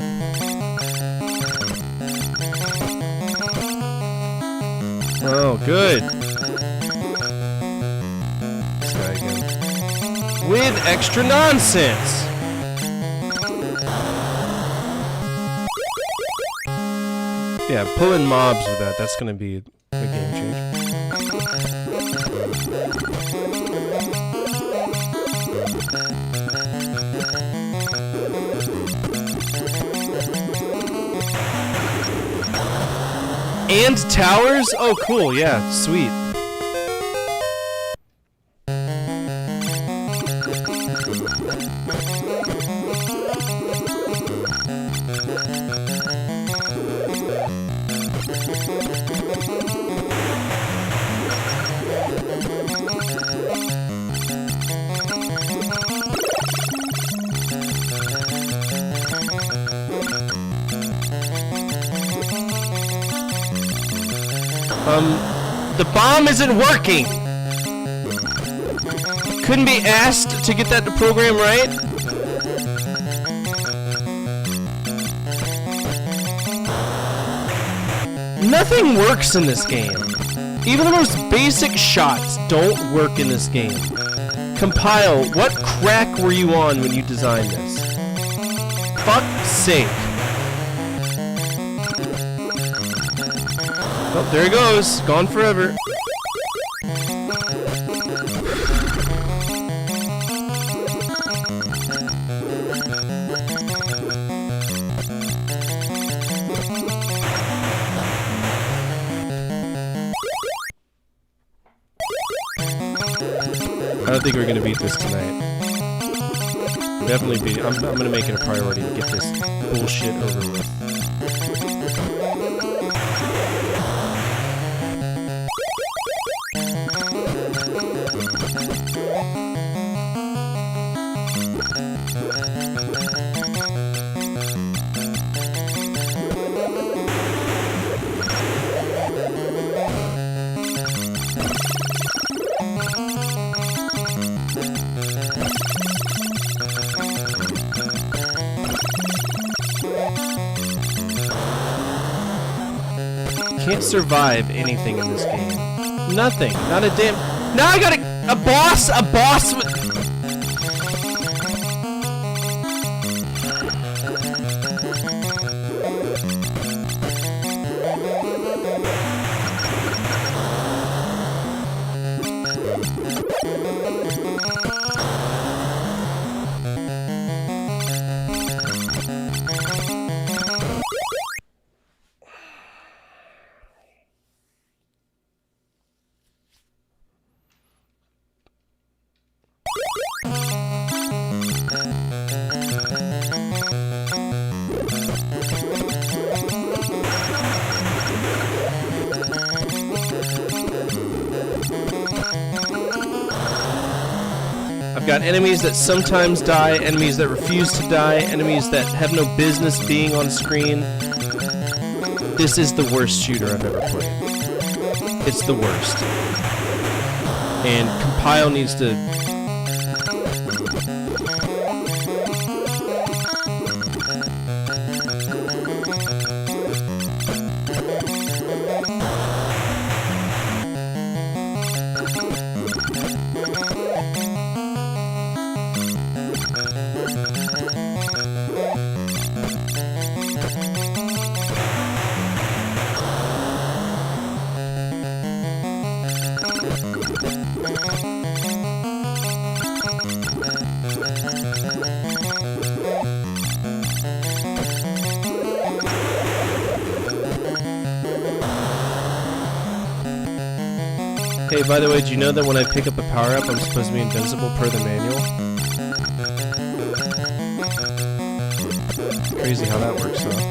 Oh, good. This guy again. With extra nonsense. Yeah, pulling mobs with that. That's gonna be a game changer. And towers? Oh, cool. Yeah, sweet. The bomb isn't working! Couldn't be asked to get that to program right? Nothing works in this game. Even the most basic shots don't work in this game. Compile, what crack were you on when you designed this? Fuck's sake. Oh, there he goes. Gone forever. I don't think we're gonna beat this tonight. Definitely beat. I'm gonna make it a priority to get this bullshit over with. Can't survive anything in this game. Nothing. Not a damn. Now I got a boss. A boss with. I've got enemies that sometimes die, enemies that refuse to die, enemies that have no business being on screen. This is the worst shooter I've ever played. It's the worst. And Compile needs to... Hey, by the way, do you know that when I pick up a power-up, I'm supposed to be invincible per the manual? Crazy how that works, huh?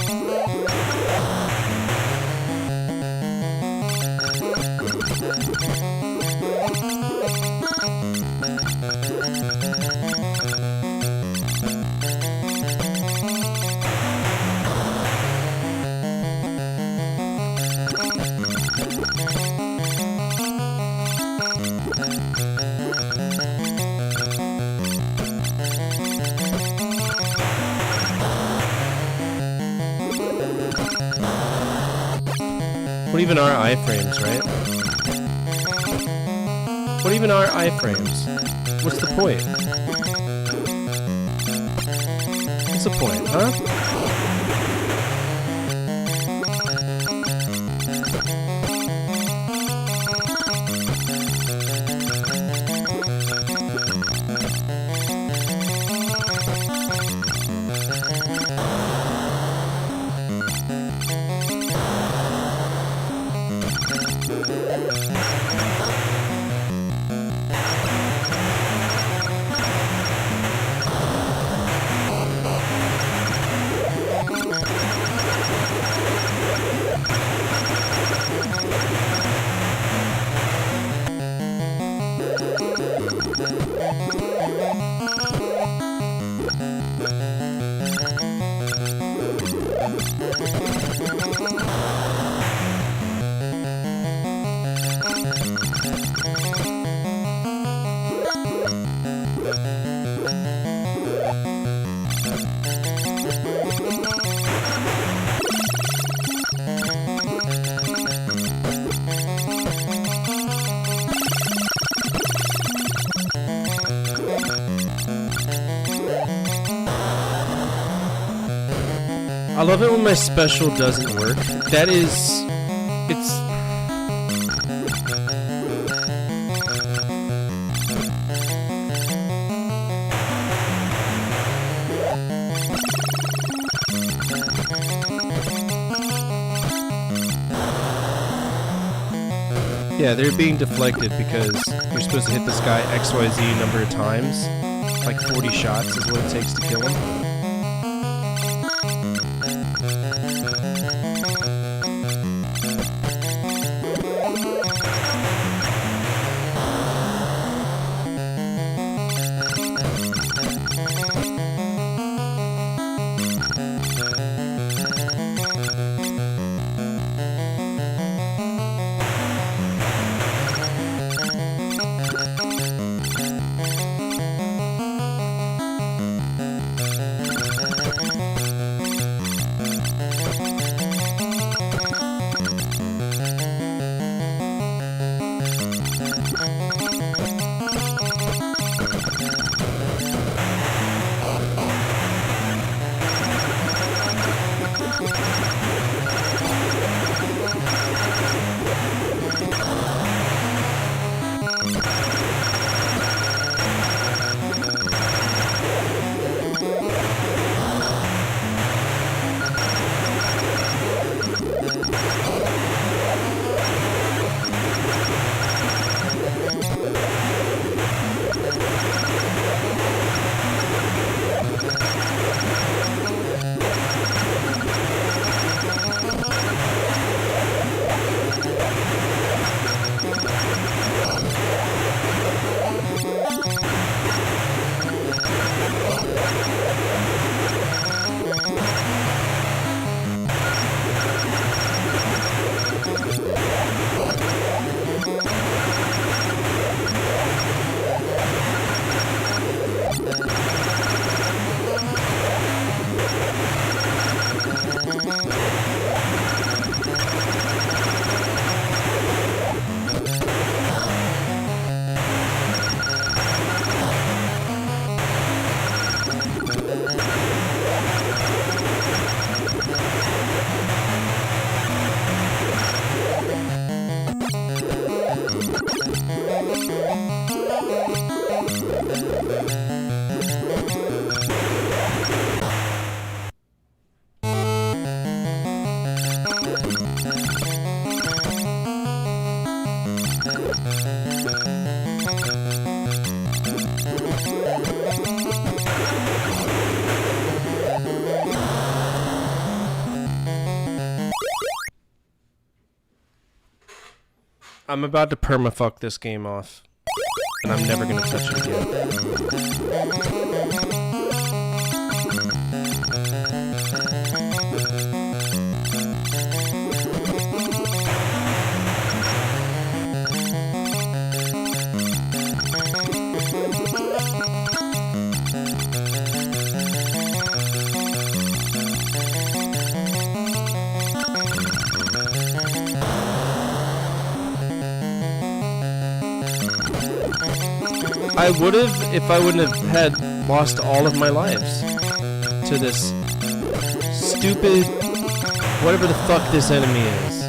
What even are iframes, right? What even are iframes? What's the point? What's the point, huh? I love it when my special doesn't work. That is... it's... yeah, they're being deflected because you're supposed to hit this guy XYZ number of times. Like 40 shots is what it takes to kill him. I'm about to permafuck this game off, and I'm never gonna touch it again. I would have if I wouldn't have had lost all of my lives to this stupid, whatever the fuck this enemy is.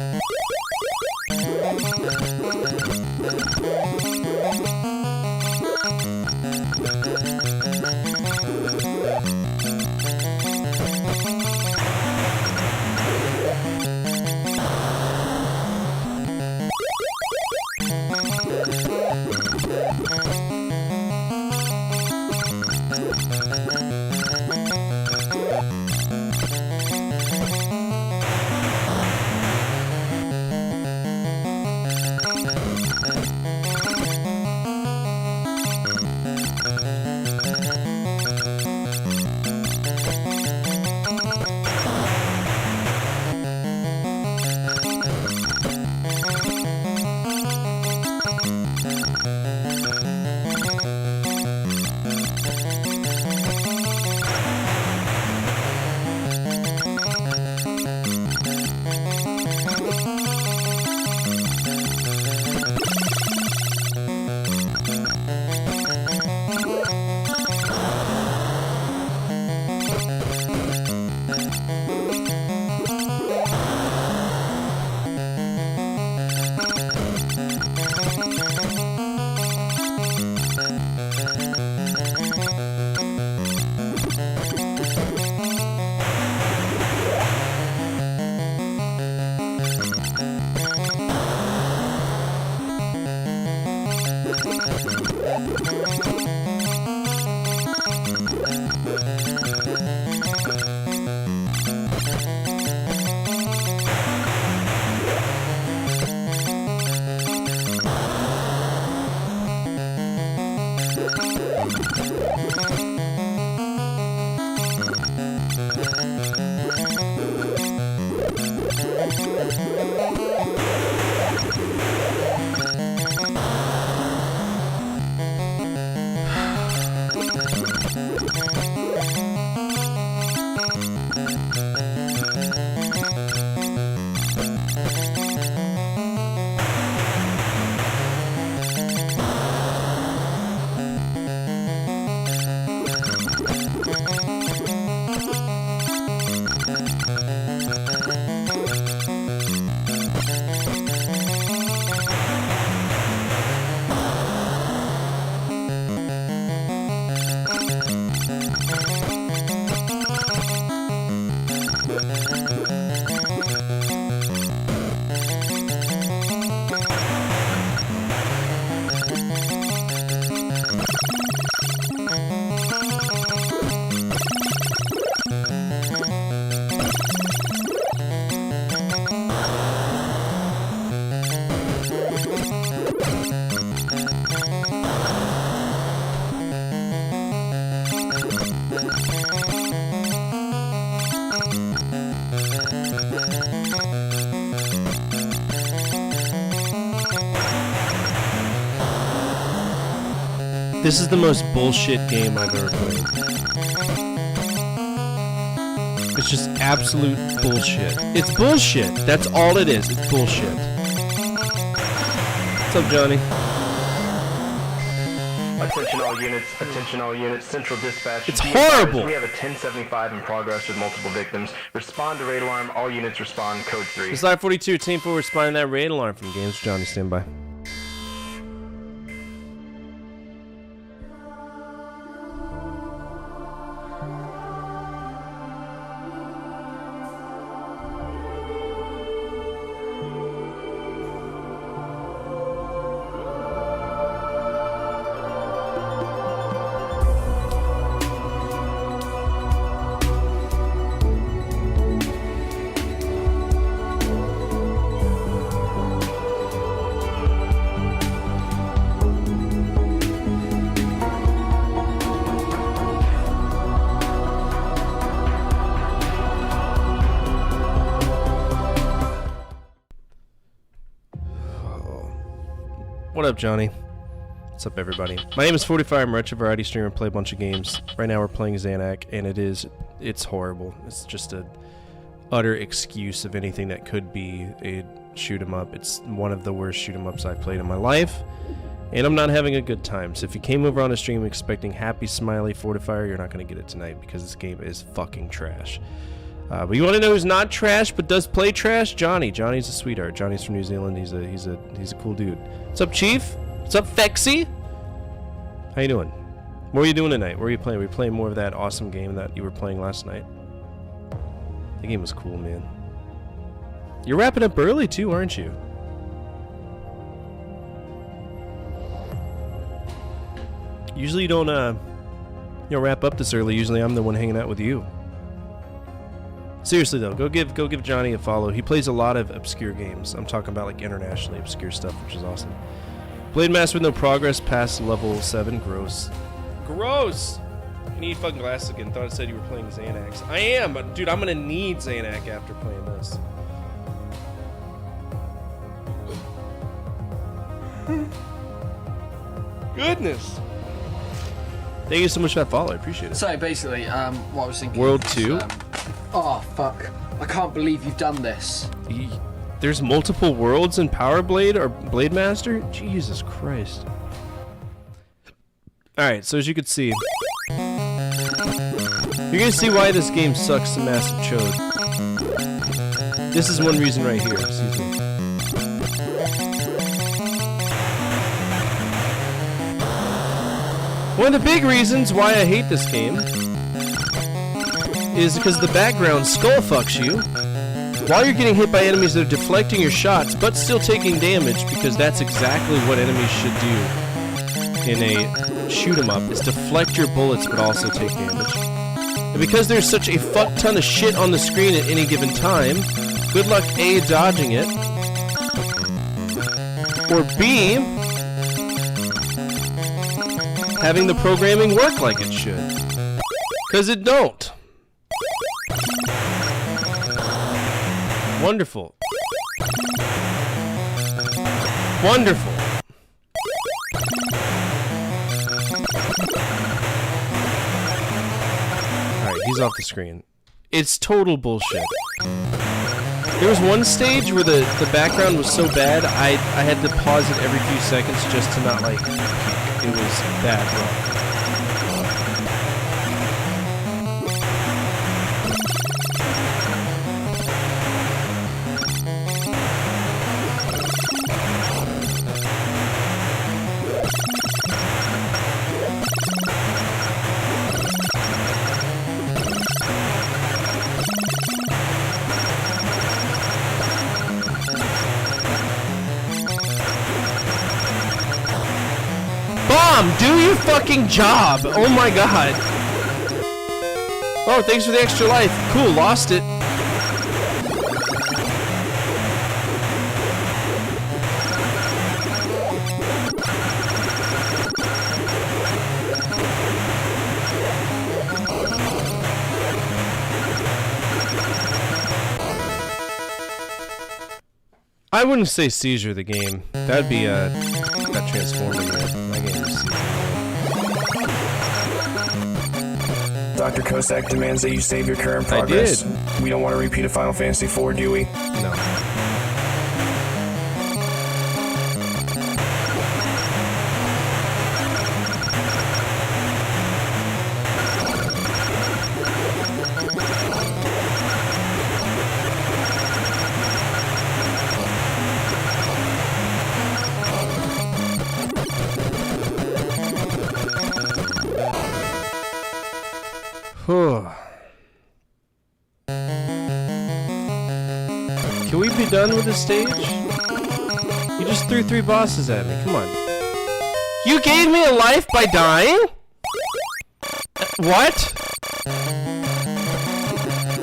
This is the most bullshit game I've ever played. It's just absolute bullshit. It's bullshit. That's all it is. It's bullshit. What's up, Johnny? Attention all units, attention all units, central dispatch. It's horrible. We have a 1075 in progress with multiple victims. Respond to raid alarm, all units respond, code 3. It's Live 42, Team 4 responding to that raid alarm from Games. Johnny, stand by. What up, Johnny? What's up, everybody? My name is 45. I'm a retro variety streamer and play a bunch of games. Right now we're playing Zanac, and it's horrible. It's just a utter excuse of anything that could be a shoot 'em up. It's one of the worst shoot 'em ups I've played in my life, and I'm not having a good time. So if you came over on a stream expecting happy, smiley Fortifier, you're not going to get it tonight because this game is fucking trash. But you want to know who's not trash but does play trash? Johnny. Johnny's a sweetheart. Johnny's from New Zealand. He's a cool dude. What's up, Chief? What's up, Fexy? How you doing? What are you doing tonight? What are you playing? Were you playing more of that awesome game that you were playing last night? The game was cool, man. You're wrapping up early too, aren't you? Usually you don't wrap up this early. Usually I'm the one hanging out with you. Seriously though, go give Johnny a follow. He plays a lot of obscure games. I'm talking about like internationally obscure stuff, which is awesome. Blade Master with no progress past level 7. Gross. Gross! You need fucking glasses again. Thought it said you were playing Xanax. I am, but dude, I'm gonna need Zanac after playing this. Goodness! Thank you so much for that follow. I appreciate it. So basically, what I was thinking. World is, 2? Oh fuck! I can't believe you've done this. There's multiple worlds in Power Blade or Blade Master? Jesus Christ. Alright, so as you can see, you're gonna see why this game sucks a massive chode. This is one reason right here, excuse me. One of the big reasons why I hate this game is because the background skull fucks you while you're getting hit by enemies that are deflecting your shots but still taking damage, because that's exactly what enemies should do in a shoot 'em up, is deflect your bullets but also take damage. And because there's such a fuck ton of shit on the screen at any given time, good luck A, dodging it, or B, having the programming work like it should. Because it don't. Wonderful. Wonderful. Alright, he's off the screen. It's total bullshit. There was one stage where the background was so bad, I had to pause it every few seconds just to not, like, it was that rough. Do your fucking job! Oh my god! Oh, thanks for the extra life. Cool, lost it. I wouldn't say Seizure the game. That'd be that Transformer game. My game is Seizure. Dr. Kosak demands that you save your current progress. I did. We don't want to repeat a Final Fantasy IV, do we? No. Can we be done with this stage? You just threw 3 bosses at me. Come on. You gave me a life by dying? What?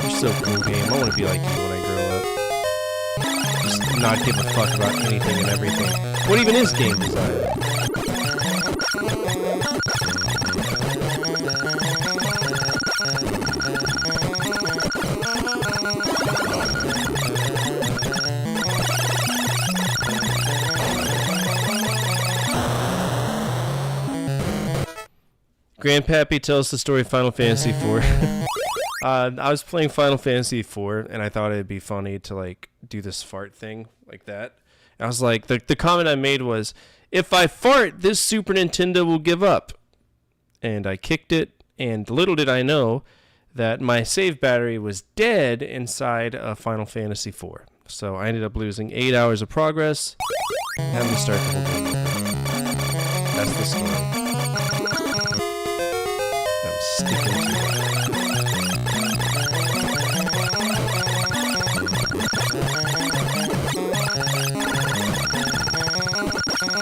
You're so cool, game. I want to be like you when I grow up. Just not give a fuck about anything and everything. What even is game design? Grandpappy tells the story of Final Fantasy IV. I was playing Final Fantasy IV, and I thought it'd be funny to like do this fart thing like that. And I was like, the comment I made was, if I fart, this Super Nintendo will give up. And I kicked it, and little did I know that my save battery was dead inside of Final Fantasy IV. So I ended up losing 8 hours of progress, having to start the whole game over. That's the story. I'm sticking to it.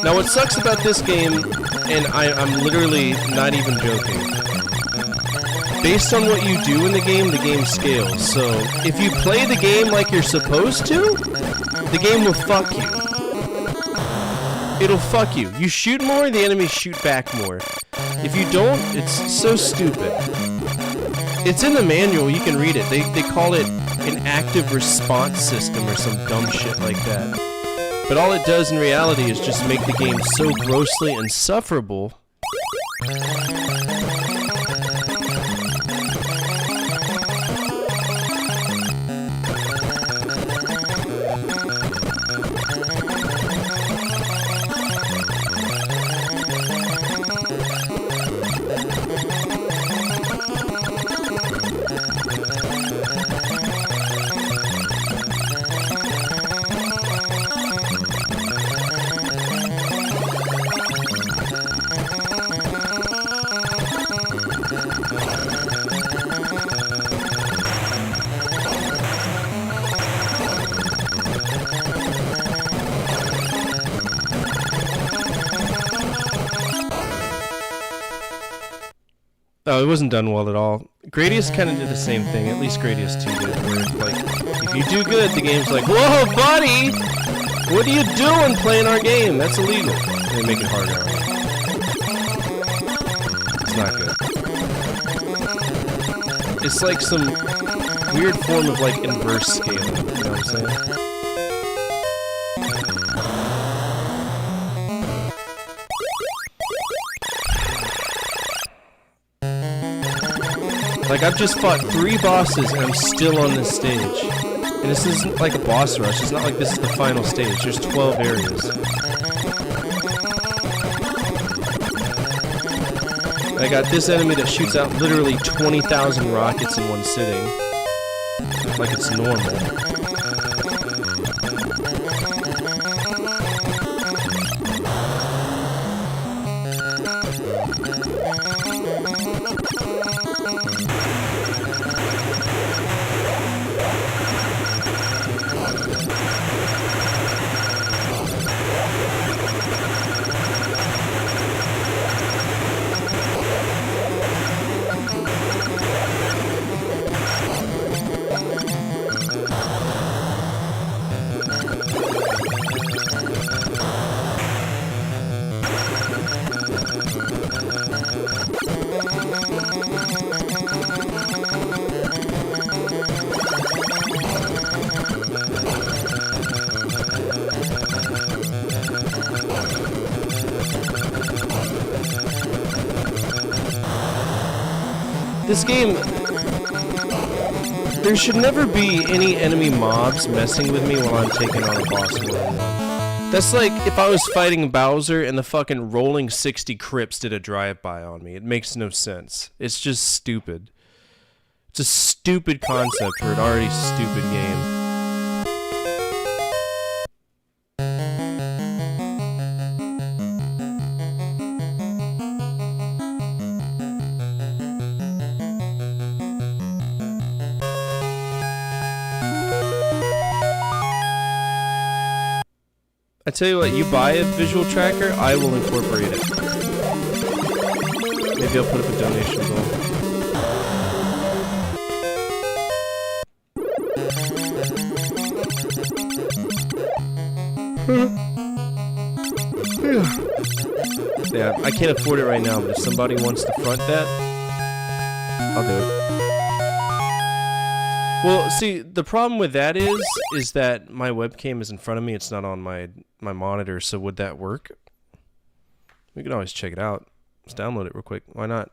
Now what sucks about this game, and I'm literally not even joking, based on what you do in the game scales. So if you play the game like you're supposed to, the game will fuck you. It'll fuck you. You shoot more, the enemies shoot back more. If you don't, it's so stupid. It's in the manual, you can read it. They call it an active response system or some dumb shit like that. But all it does in reality is just make the game so grossly insufferable. Oh, it wasn't done well at all. Gradius kind of did the same thing, at least Gradius 2 did, where it's like, if you do good, the game's like, whoa, buddy! What are you doing playing our game? That's illegal. And they make it harder on you. It's not good. It's like some weird form of like inverse scaling, you know what I'm saying? Like, I've just fought 3 bosses and I'm still on this stage. And this isn't like a boss rush, it's not like this is the final stage, there's 12 areas. I got this enemy that shoots out literally 20,000 rockets in one sitting. Like it's normal. This game, there should never be any enemy mobs messing with me while I'm taking on a boss one-on-one. That's like if I was fighting Bowser and the fucking rolling 60 Crips did a drive-by on me. It makes no sense. It's just stupid. It's a stupid concept for an already stupid game. I tell you what, you buy a visual tracker, I will incorporate it. Maybe I'll put up a donation goal. Yeah, I can't afford it right now, but if somebody wants to front that, I'll do it. Well, see, the problem with that is that my webcam is in front of me. It's not on my monitor, so would that work? We can always check it out. Let's download it real quick. Why not?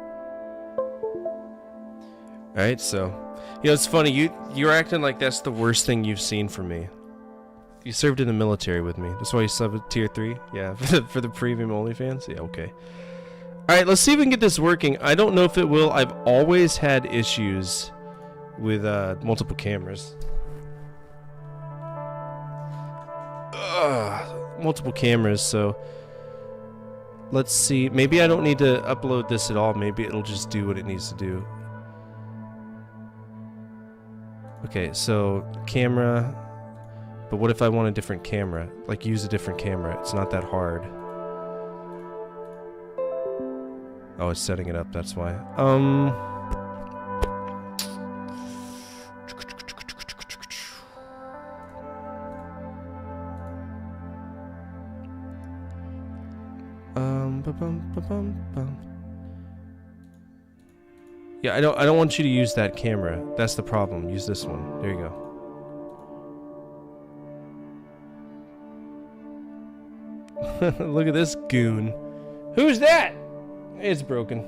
Alright, so... You know, it's funny, you're acting like that's the worst thing you've seen from me. You served in the military with me. That's why you subbed at tier 3? Yeah, for the premium OnlyFans? Yeah, okay. Alright, let's see if we can get this working. I don't know if it will. I've always had issues with multiple cameras. Multiple cameras, so... Let's see. Maybe I don't need to upload this at all. Maybe it'll just do what it needs to do. Okay, so camera, but what if I want a different camera? Like use a different camera. It's not that hard. Oh, it's setting it up, that's why. Yeah, I don't want you to use that camera. That's the problem. Use this one. There you go. Look at this goon. Who's that? It's broken.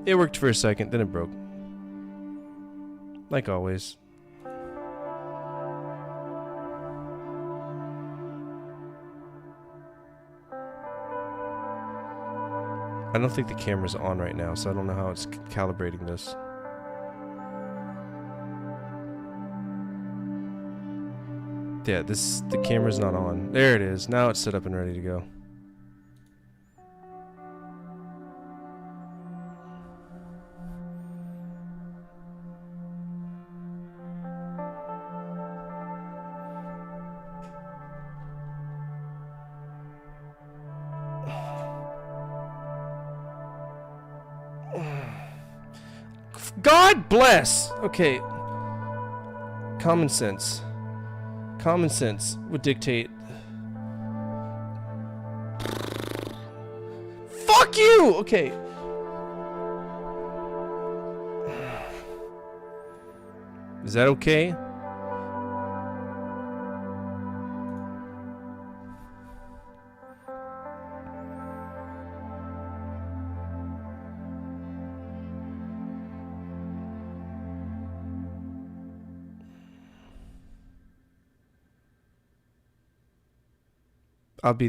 It worked for a second, then it broke. Like always. I don't think the camera's on right now, so I don't know how it's calibrating this. Yeah, the camera's not on. There it is. Now it's set up and ready to go. God bless! Okay. Common sense. Common sense would dictate. Fuck you! Okay. Is that okay?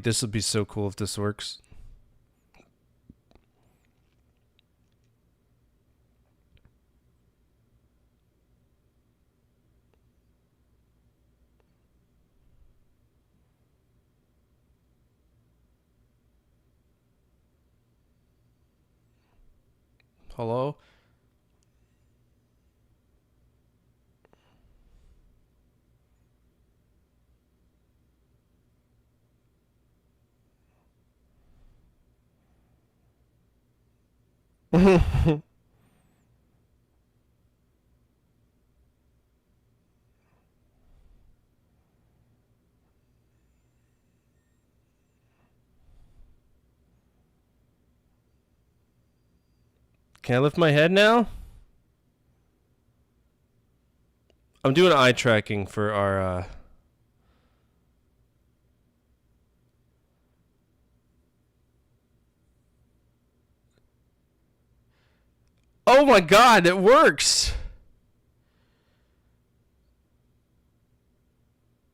This would be so cool if this works. Hello? Can I lift my head now? I'm doing eye tracking for our Oh my god, it works!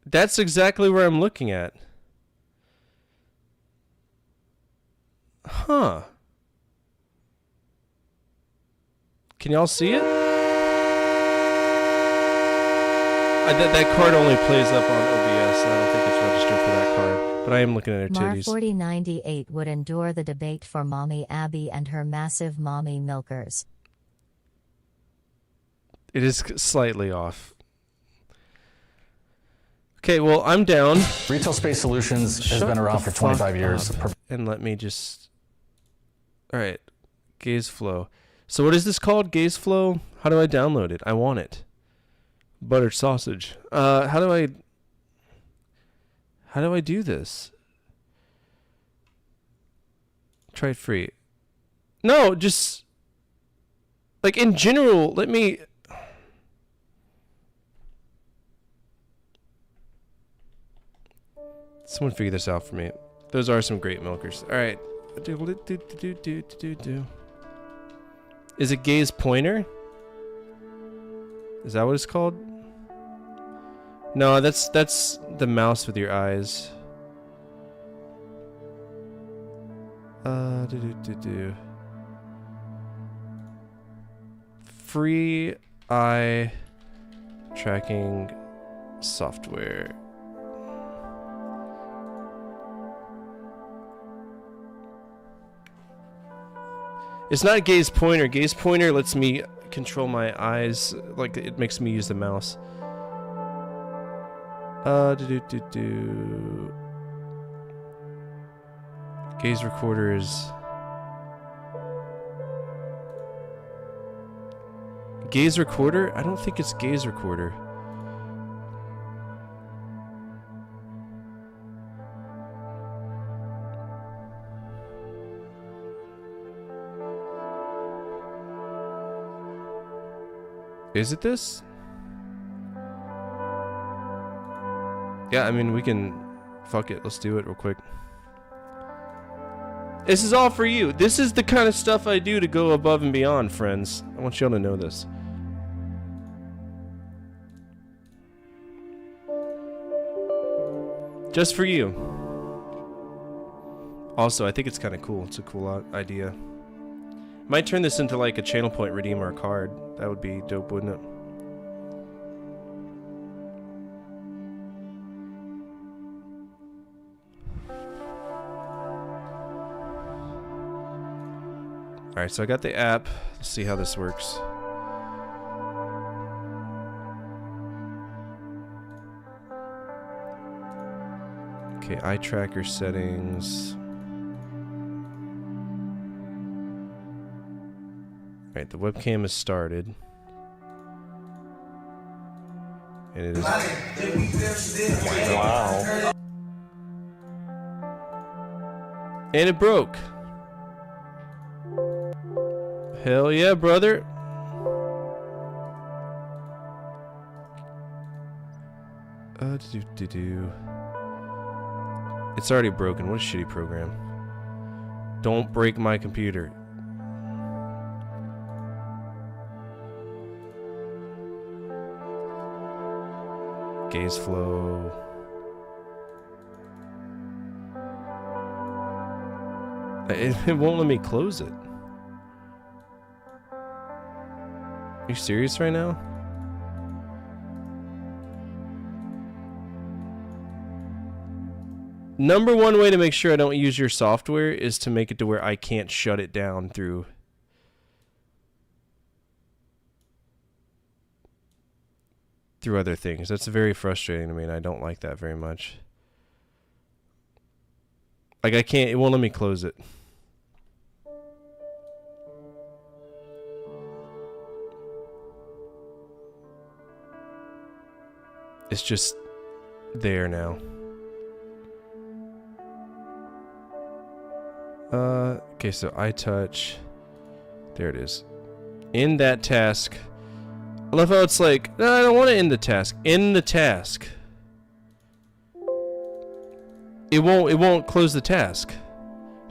That's exactly where I'm looking at. Huh. Can y'all see it? That card only plays up on OBS, and I don't think it's registered for that card. But I am looking at her titties. Mar4098 would endure the debate for Mommy Abby and her massive mommy milkers. It is slightly off. Okay, well, I'm down. Retail Space Solutions has been around for 25 years. And let me just... Alright. Gaze Flow. So what is this called? Gaze Flow? How do I download it? I want it. Buttered sausage. How do I do this? Try it free. No, just... Like, in general, let me... Someone figure this out for me. Those are some great milkers. Alright. Is it Gaze Pointer? Is that what it's called? No, that's the mouse with your eyes. Free eye tracking software. It's not gaze pointer. Gaze pointer lets me control my eyes, like it makes me use the mouse. Gaze recorder is gaze recorder? I don't think it's gaze recorder. Is it this? Yeah, I mean, we can... Fuck it, let's do it real quick. This is all for you. This is the kind of stuff I do to go above and beyond, friends. I want y'all to know this. Just for you. Also, I think it's kind of cool. It's a cool idea. Might turn this into like a channel point redeemer card. That would be dope, wouldn't it? Alright, so I got the app. Let's see how this works. Okay, eye tracker settings. Alright, the webcam is started. And it is... Wow. And it broke. Hell yeah, brother. It's already broken. What a shitty program. Don't break my computer. Gaze flow. It won't let me close it. Are you serious right now? Number one way to make sure I don't use your software is to make it to where I can't shut it down through other things. That's very frustrating to me, and I don't like that very much. Like, I can't, it won't let me close it. It's just there now. Okay, so iTouch. There it is. In that task. I love how it's like, no, I don't want to end the task. End the task. It won't close the task.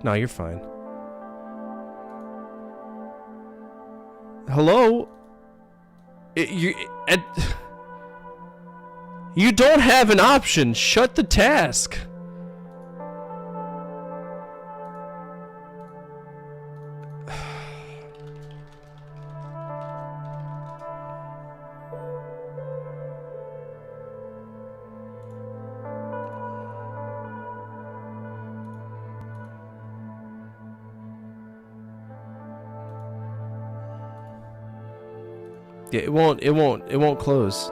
No, you're fine. Hello? You don't have an option. Shut the task. Yeah, it won't close.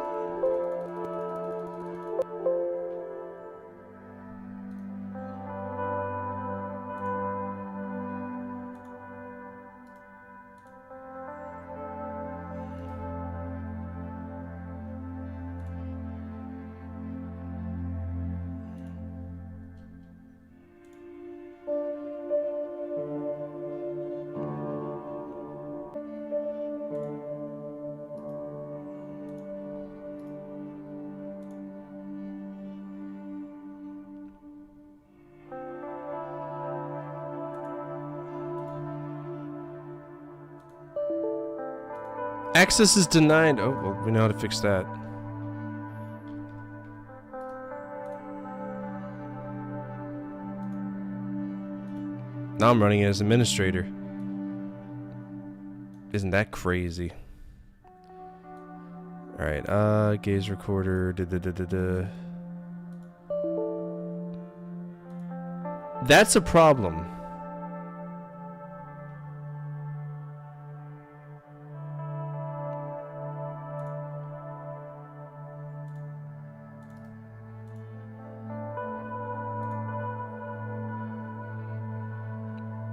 Access is denied. Oh, well, we know how to fix that. Now I'm running it as administrator. Isn't that crazy? Alright, gaze recorder. That's a problem.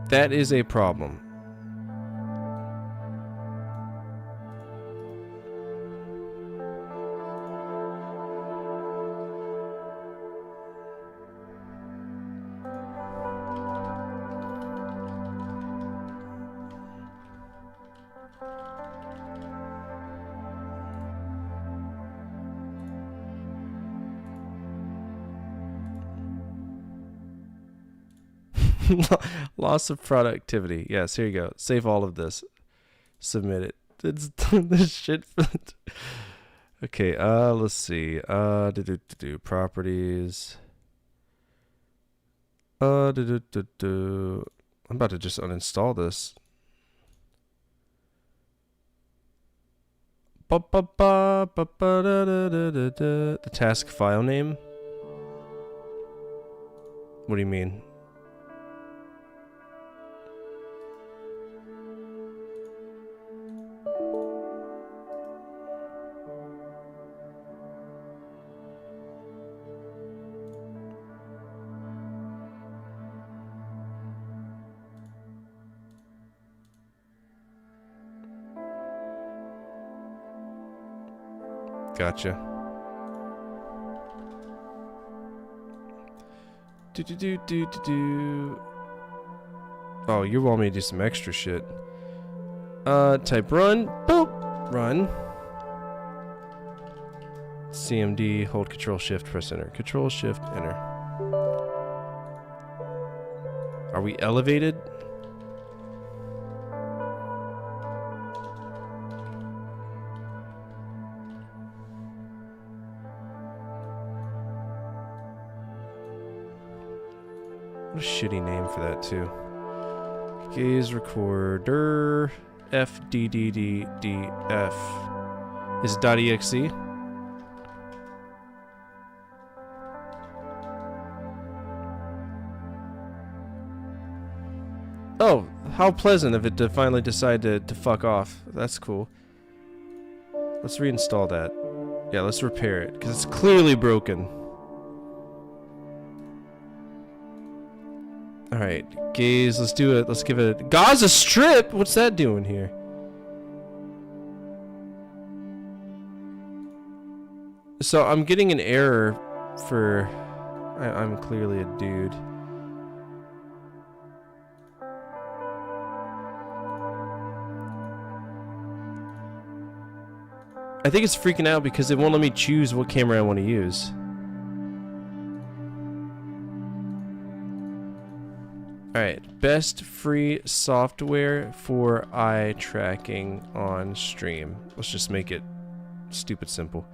That is a problem. Loss of productivity. Yes, here you go. Save all of this. Submit it. It's this shit. Okay, let's see. Properties. I'm about to just uninstall this. The task file name? What do you mean? Gotcha. Oh, you want me to do some extra shit. Type run. Boop. Run. CMD, hold Control Shift, press enter. Control Shift, enter. Are we elevated? What a shitty name for that, too. Gaze recorder FDDDDF. Is it .exe? Oh, how pleasant of it to finally decide to fuck off. That's cool. Let's reinstall that. Yeah, let's repair it, because it's clearly broken. Alright, gaze, let's do it. Let's give it a Gaza Strip! What's that doing here? So I'm getting an error for... I'm clearly a dude. I think it's freaking out because it won't let me choose what camera I want to use. Alright, best free software for eye tracking on stream. Let's just make it stupid simple.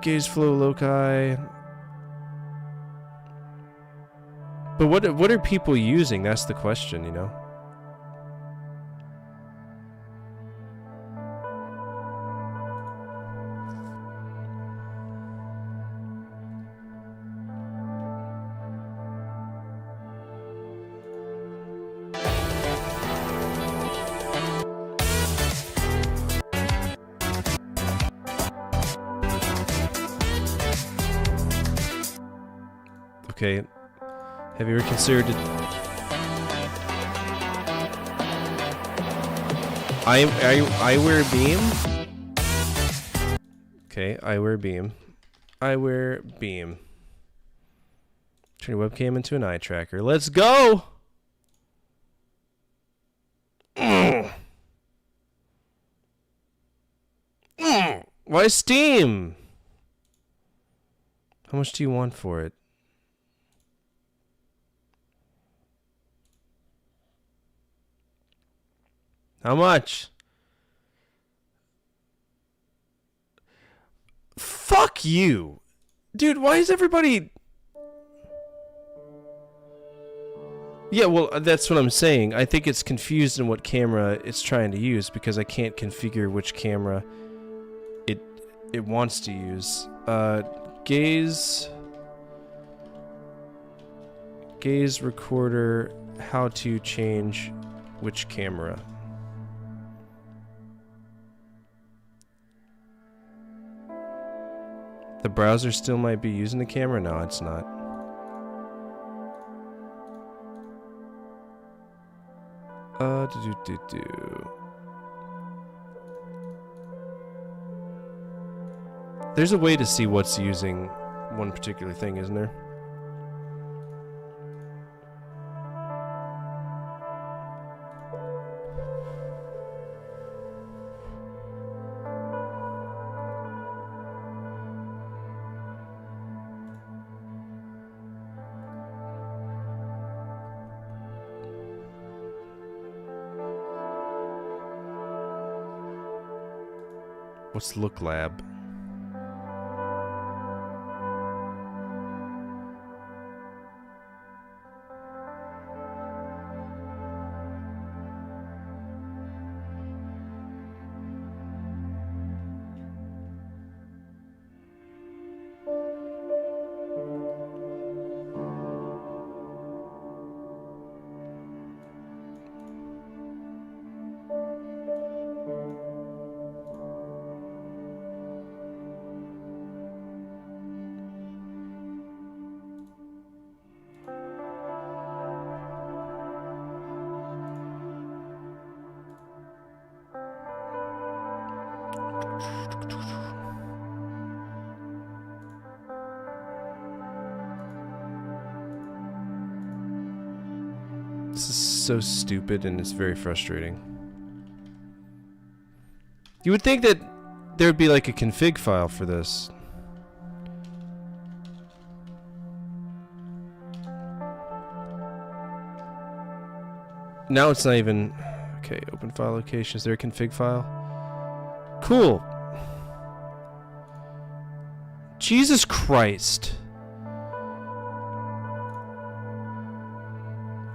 Gaze flow loci. But what are people using? That's the question, you know? Okay, have you ever considered I wear beam? Okay, I wear beam. I wear beam. Turn your webcam into an eye tracker. Let's go! Why Steam? How much do you want for it? How much? Fuck you. Dude, why is everybody... Yeah, well, that's what I'm saying. I think it's confused in what camera it's trying to use because I can't configure which camera it wants to use. Gaze recorder, how to change which camera. The browser still might be using the camera? No, it's not. There's a way to see what's using one particular thing, isn't there? What's Look Lab? This is so stupid and it's very frustrating. You would think that there would be like a config file for this. Now it's not even... Okay, open file location. Is there a config file? Cool. Jesus Christ.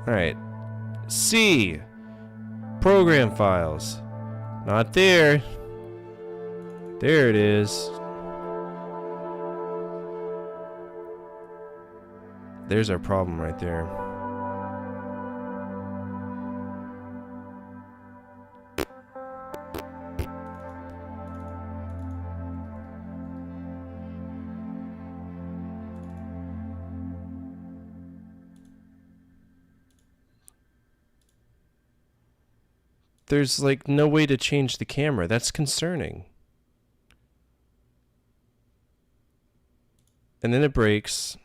Alright. C. Program files. Not there. There it is. There's our problem right there. There's like no way to change the camera. That's concerning. And then it breaks.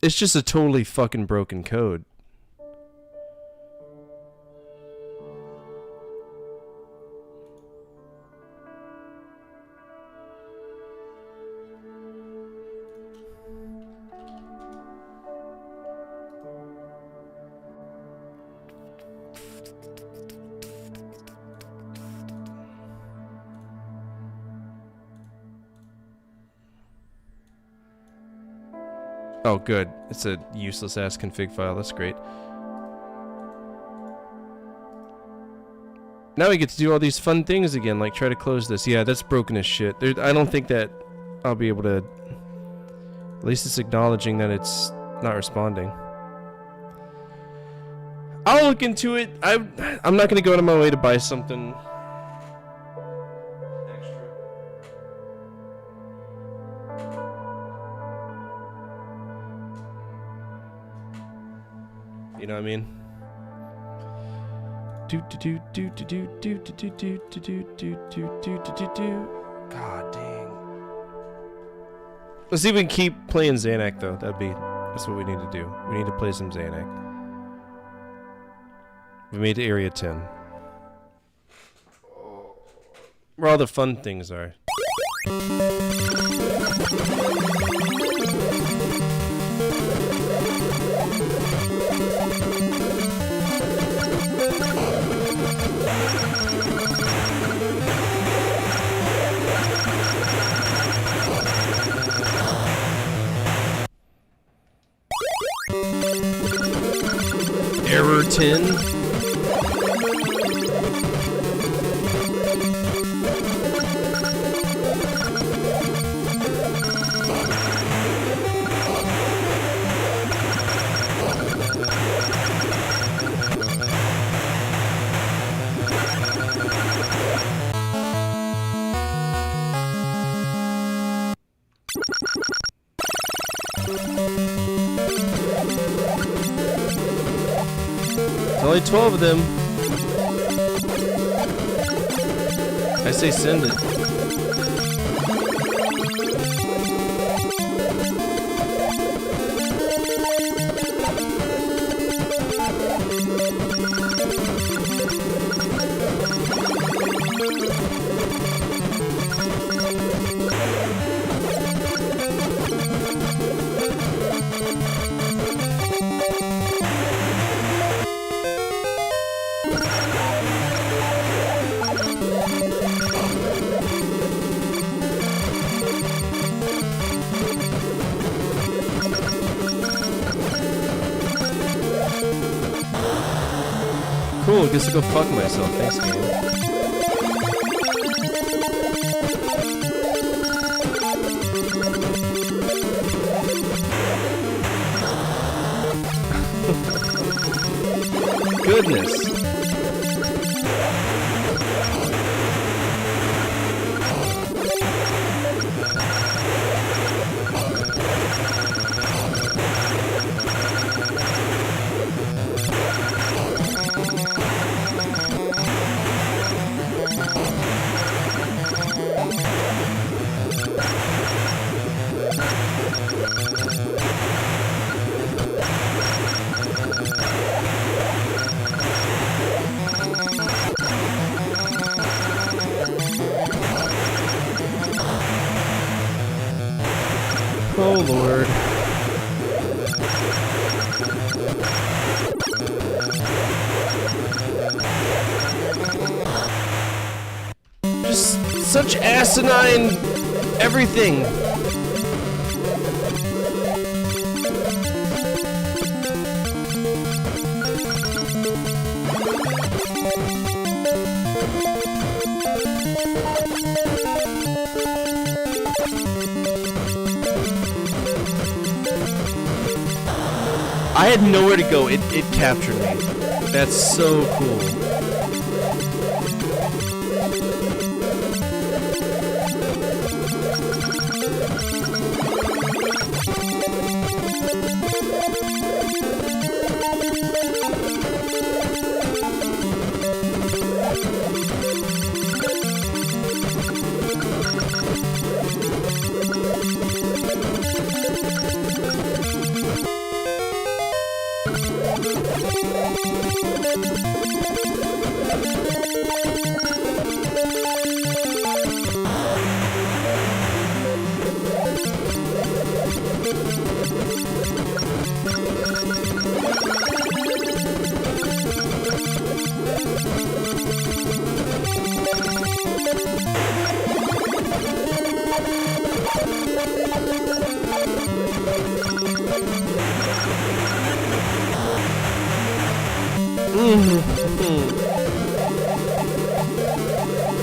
It's just a totally fucking broken code. Oh, good. It's a useless ass config file. That's great. Now we get to do all these fun things again, like try to close this. Yeah, that's broken as shit. I don't think that I'll be able to... At least it's acknowledging that it's not responding. I'll look into it. I'm not going to go out of my way to buy something... You know what I mean? God dang. Let's see if we can keep playing Zanac though. That's what we need to do. We need to play some Zanac. We made it to area 10. Where all the fun things are. Error 10. Only 12 of them. I say send it. Cool, guess I'll go fuck myself. Thanks, game. Goodness. Oh, Lord. Just such asinine everything. I had nowhere to go. It captured me. That's so cool.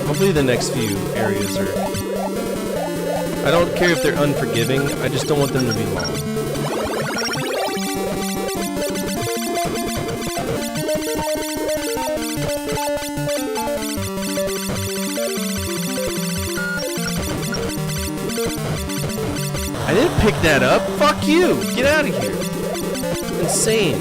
Hopefully the next few areas are... I don't care if they're unforgiving, I just don't want them to be long. I didn't pick that up. Fuck you. Get out of here. Insane.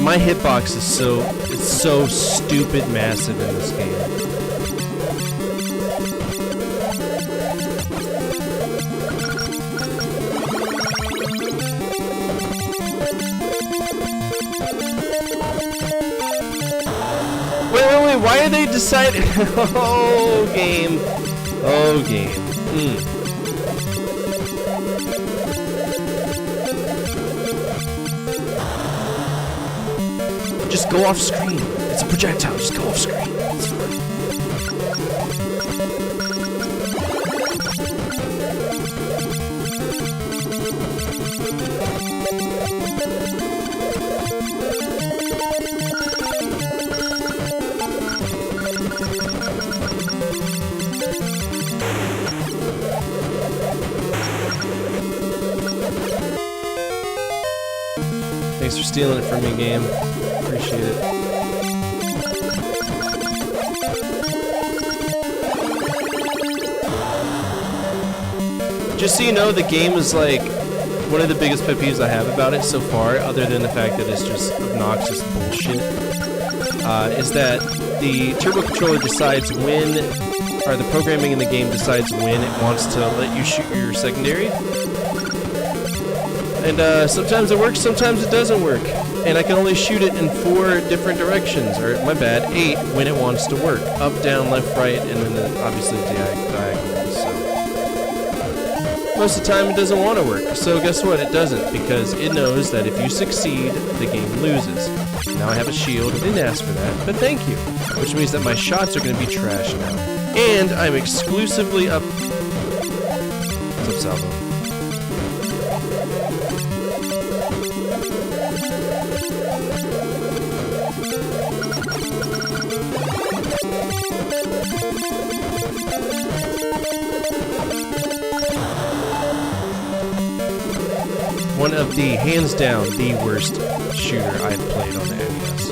my hitbox is so stupid massive in this game. Wait, why are they deciding? Oh, game. Oh, game. Just go off screen. It's a projectile. Just go off screen. It's fine. Thanks for stealing it from me, game. Appreciate it. Just so you know, the game is like one of the biggest pet peeves I have about it so far, other than the fact that it's just obnoxious bullshit, is that the turbo controller decides when, or the programming in the game decides when it wants to let you shoot your secondary. And sometimes it works, sometimes it doesn't work. And I can only shoot it in 4 different directions, or my bad, 8 when it wants to work. Up, down, left, right, and then obviously diagonal. So most of the time it doesn't want to work. So guess what? It doesn't, because it knows that if you succeed, the game loses. Now I have a shield. I didn't ask for that, but thank you. Which means that my shots are going to be trash now. And I'm exclusively up. What's up, Salvo? One of the, hands down, the worst shooter I've played on the NES.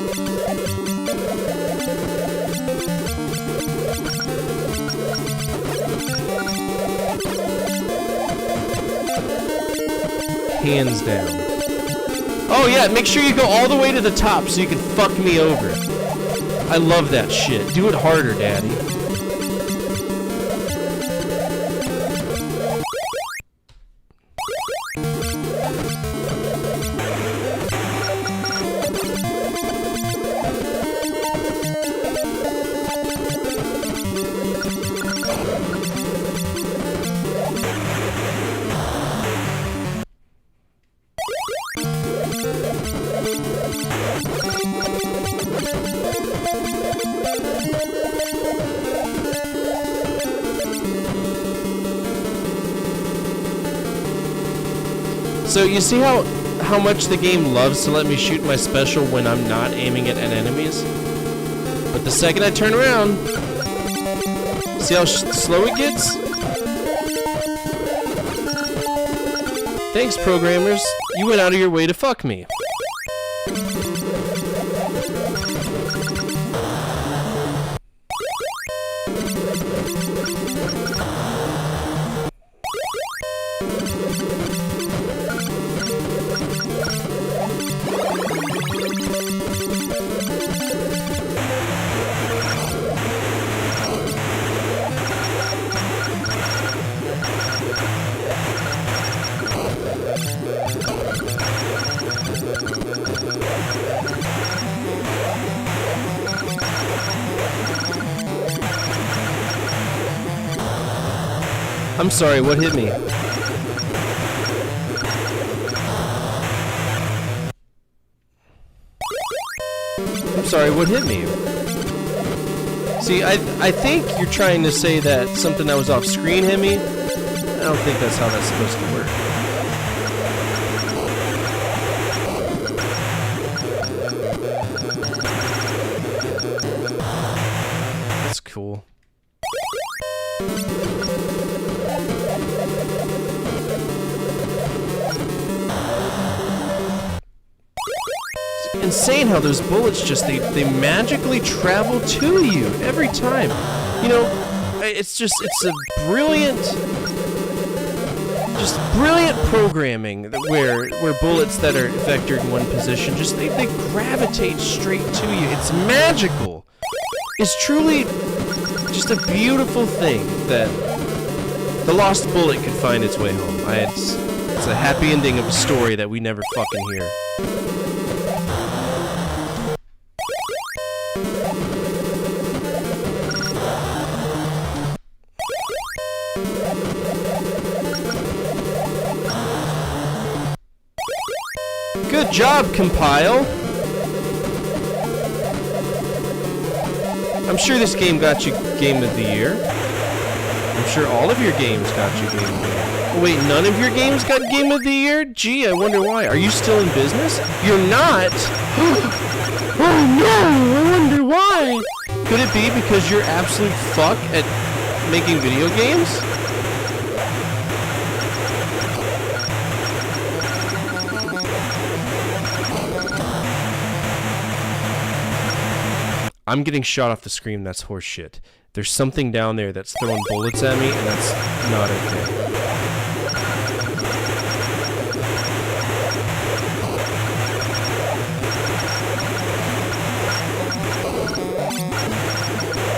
Hands down. Oh yeah, make sure you go all the way to the top so you can fuck me over. I love that shit. Do it harder, Daddy. So you see how much the game loves to let me shoot my special when I'm not aiming it at enemies? But the second I turn around, see how slow it gets? Thanks, programmers. You went out of your way to fuck me. I'm sorry, what hit me? I'm sorry, what hit me? See, I think you're trying to say that something that was off screen hit me. I don't think that's how that's supposed to work. That's cool. Insane how those bullets just they magically travel to you every time. You know, it's a brilliant just brilliant programming where bullets that are vectored in one position just they gravitate straight to you. It's magical. It's truly just a beautiful thing that the lost bullet could find its way home. It's a happy ending of a story that we never fucking hear. Good job, Compile! I'm sure this game got you Game of the Year. I'm sure all of your games got you Game of the Year. Oh wait, none of your games got Game of the Year? Gee, I wonder why. Are you still in business? You're not? Oh no, I wonder why! Could it be because you're absolute fuck at making video games? I'm getting shot off the screen, that's horse shit. There's something down there that's throwing bullets at me, and that's not okay.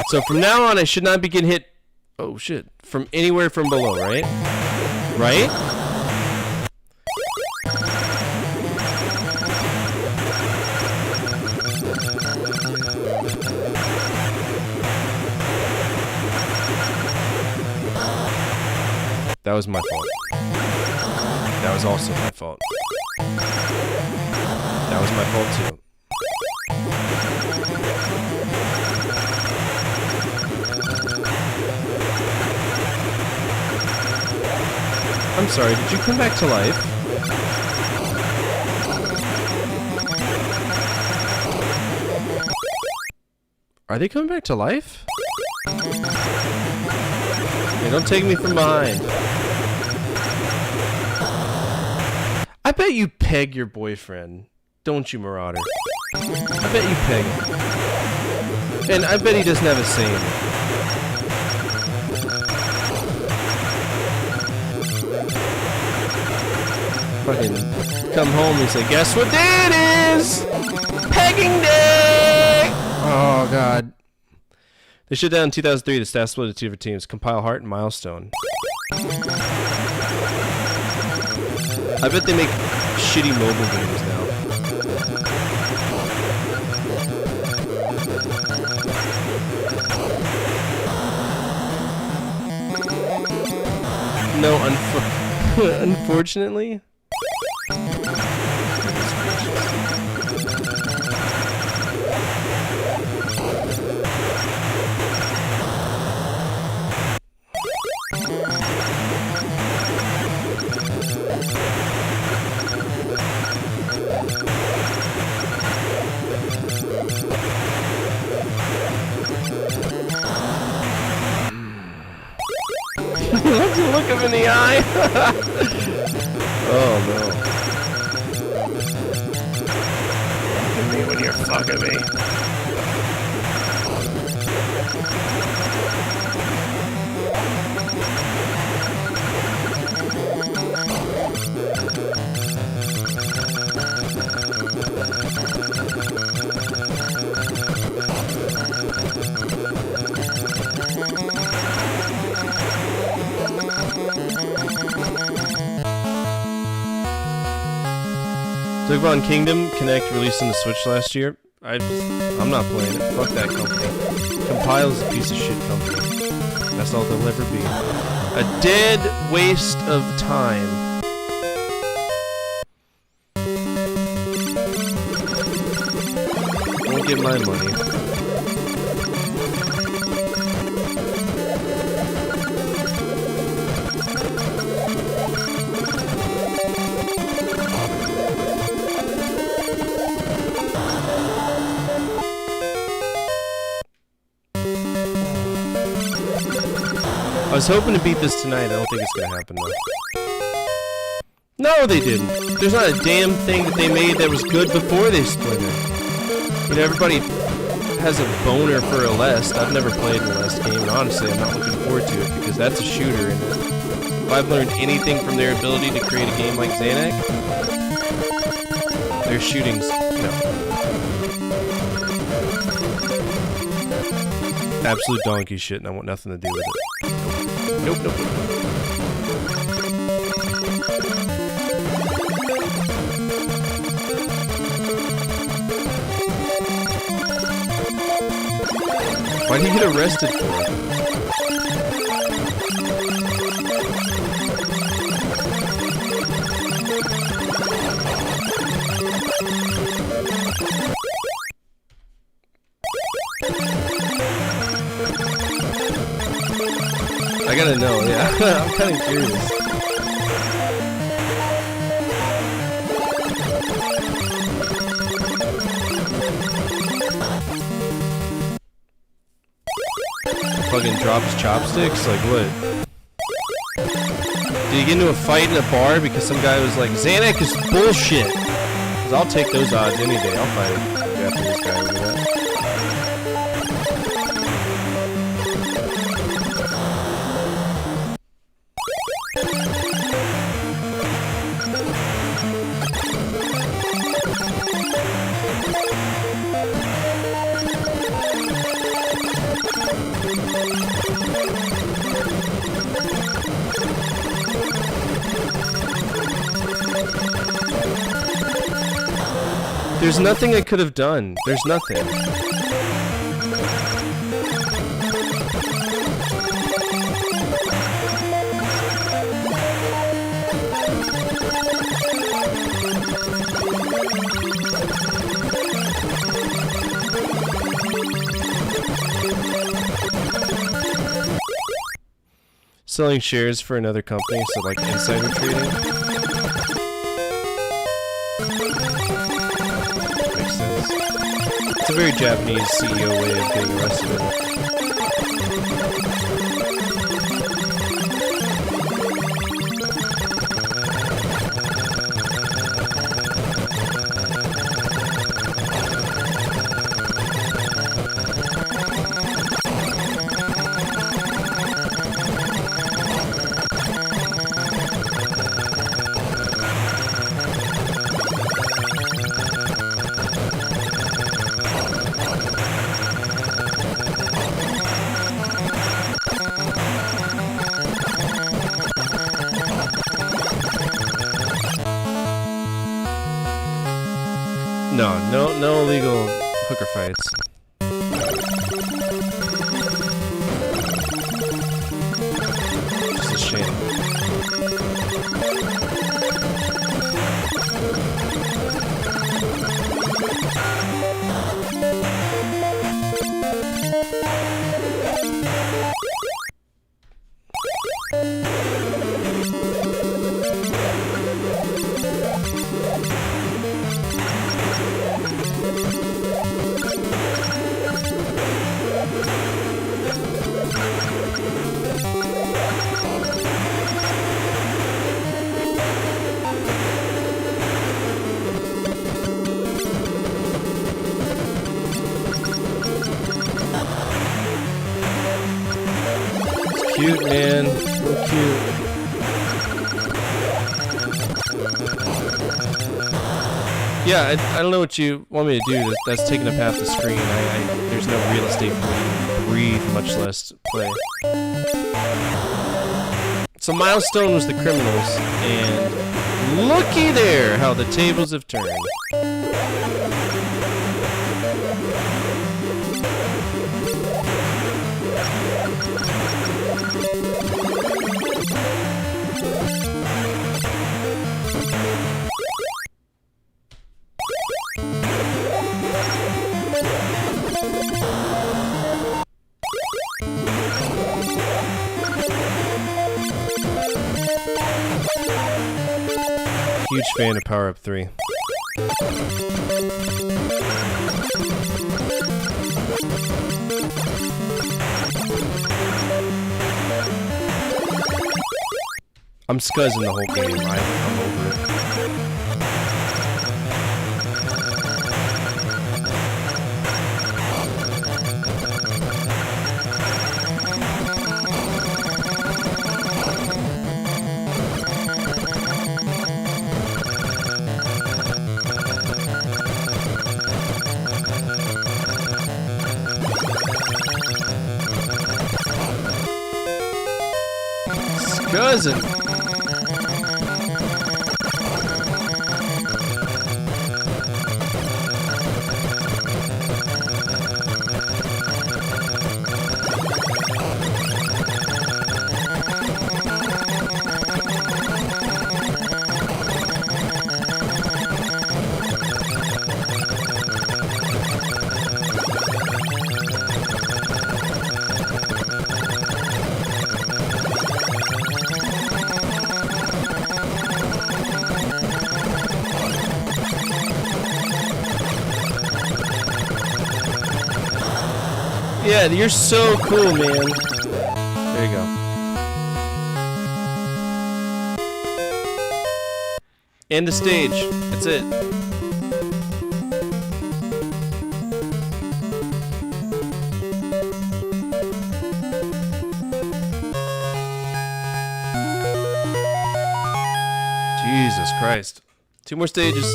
So from now on, I should not be getting hit, oh shit, from anywhere from below, right? Right? That was my fault. That was also my fault. That was my fault too. I'm sorry, did you come back to life? Are they coming back to life? Hey, don't take me from behind. I bet you peg your boyfriend, don't you, Marauder? I bet you peg him. And I bet he doesn't have a same. Fucking come home and say, guess what day it is? Pegging day! Oh, God. They shut down in 2003, the staff split into two different teams, Compile Heart and Milestone. I bet they make shitty mobile games now. No, unfortunately. Look him in the eye. Oh no. Look at me when you're fucking me. Pokemon Kingdom Connect released on the Switch last year. I'm not playing it. Fuck that company. Compile is a piece of shit company. That's all they'll ever be. A dead waste of time. Won't get my money. I was hoping to beat this tonight. I don't think it's gonna happen though. No, they didn't. There's not a damn thing that they made that was good before they split it. You know, everybody has a boner for Aleste. I've never played an Aleste game, and honestly, I'm not looking forward to it because that's a shooter, and If I've learned anything from their ability to create a game like Zanac, their shootings, no. Absolute donkey shit, and I want nothing to do with it. Nope, nope, nope. Why did he get arrested for? I gotta know, yeah. I'm kinda curious. Fucking drops chopsticks? Like what? Did you get into a fight in a bar because some guy was like, Zanac is bullshit? Cause I'll take those odds any day. I'll fight a Japanese guy over that. There's nothing I could have done. There's nothing. Selling shares for another company, so like insider trading. It's a very Japanese CEO way of getting arrested. No illegal hooker fights. Just a shame. Cute, man. So cute. Yeah, I don't know what you want me to do. That's taking up half the screen. There's no real estate for me to breathe, much less play. So Milestone was the criminals, and looky there how the tables have turned. Huge fan of Power Up 3. I'm scuzzing the whole game. I'm over it. cousin. Yeah, you're so cool, man. There you go. End the stage. That's it. Jesus Christ. 2 more stages.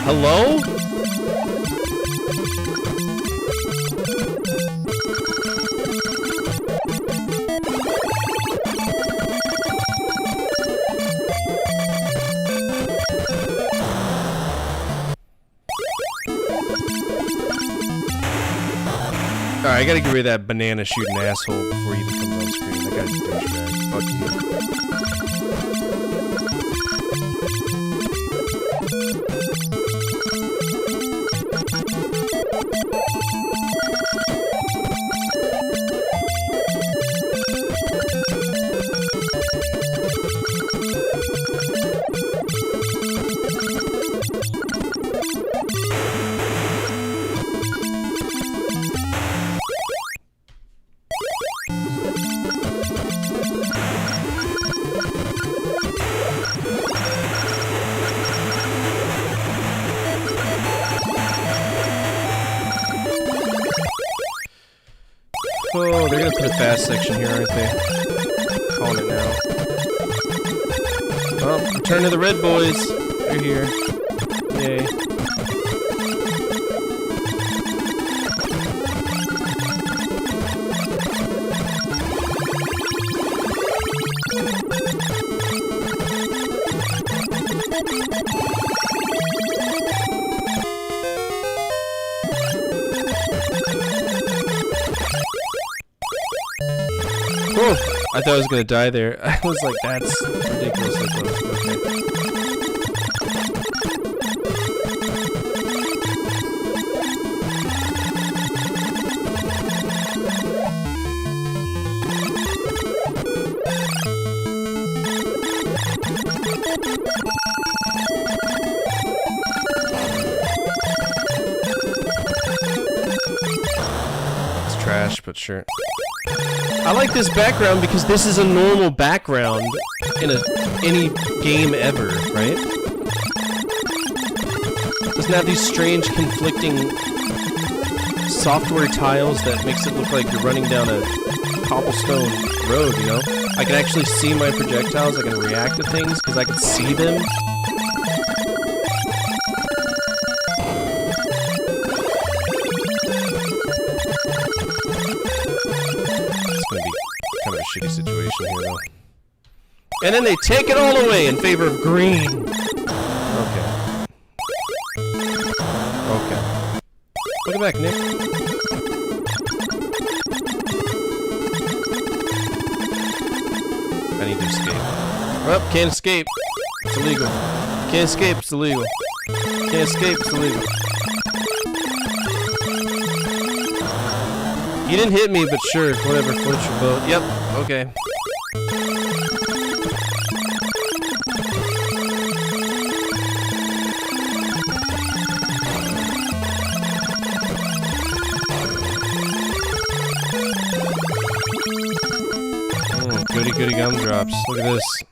Hello? Alright, I gotta get rid of that banana shooting asshole before he even comes on screen. That guy's a douchebag. Fuck you. Oh, they're gonna put a fast section here, aren't they? Calling it now. Well, return to the red boys. They're here. Yay. Whew. I thought I was gonna die there. I was like, that's ridiculously close. Okay. It's trash, but sure. I like this background because this is a normal background in any game ever, right? Doesn't have these strange conflicting software tiles that makes it look like you're running down a cobblestone road, you know? I can actually see my projectiles, I can react to things because I can see them. Kind of a shitty situation here, though. And then they take it all away in favor of green. Okay. Okay. Welcome back, Nick. I need to escape. Well, can't escape. It's illegal. Can't escape. It's illegal. Can't escape. It's illegal. You didn't hit me, but sure, whatever, float your boat. Yep, okay. Goody goody gumdrops. Look at this.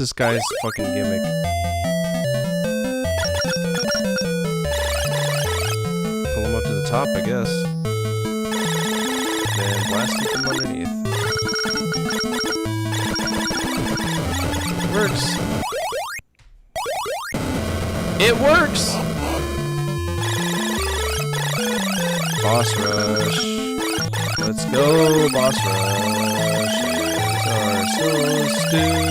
this guy's fucking gimmick? Pull him up to the top, I guess. Then blast him from underneath. Works. It works! Boss rush. Let's go, boss rushes are so stupid.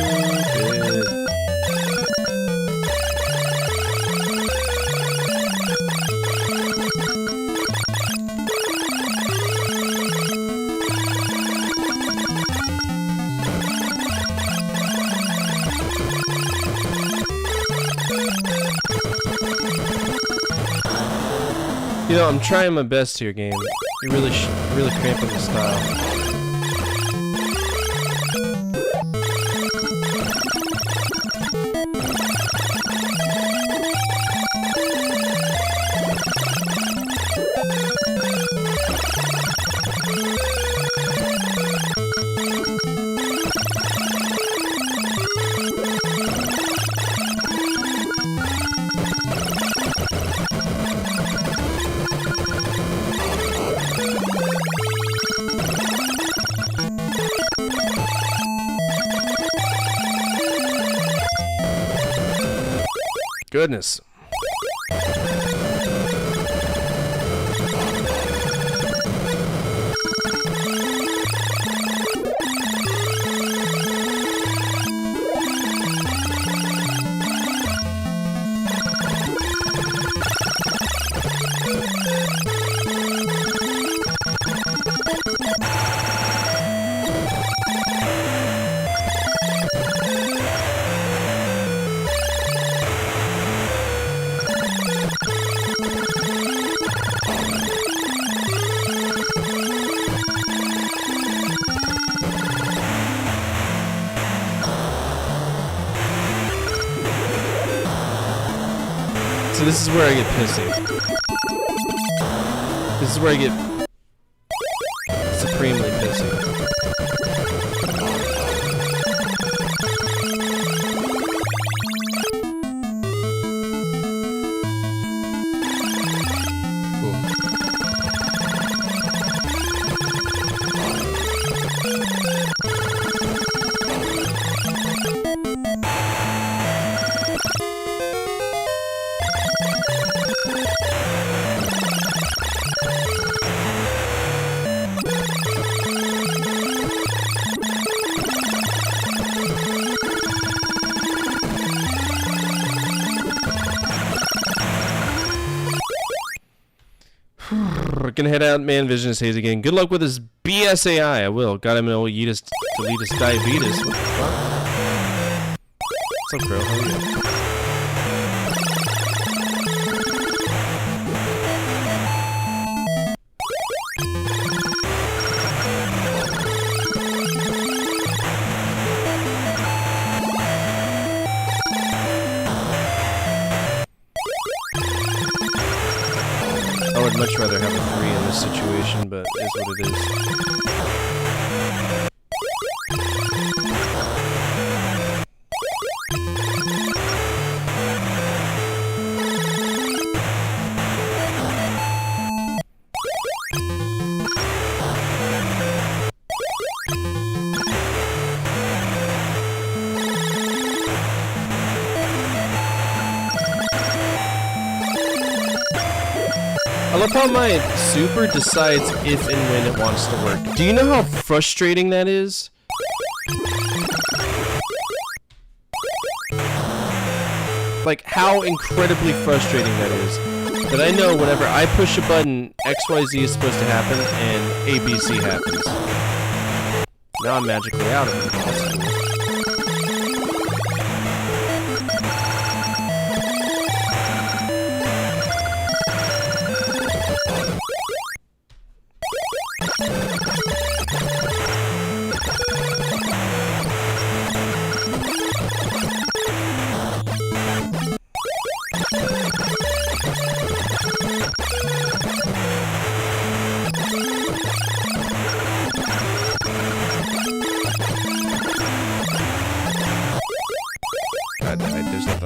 You know, I'm trying my best here, game. You're really cramping the style. Goodness. So this is where I get pissy. This is where I get supremely pissy. Gonna head out, man. Vision is hazy again. Good luck with his BSAI. I will. Got him an old Yeetus delete his diabetes. What the fuck? What's up, bro? How are you? I would much rather have a 3 in this situation, but it is what it is. I love how my super decides if and when it wants to work. Do you know how frustrating that is? Like, how incredibly frustrating that is. That I know whenever I push a button, XYZ is supposed to happen, and ABC happens. Now I'm magically out of it. That's cool.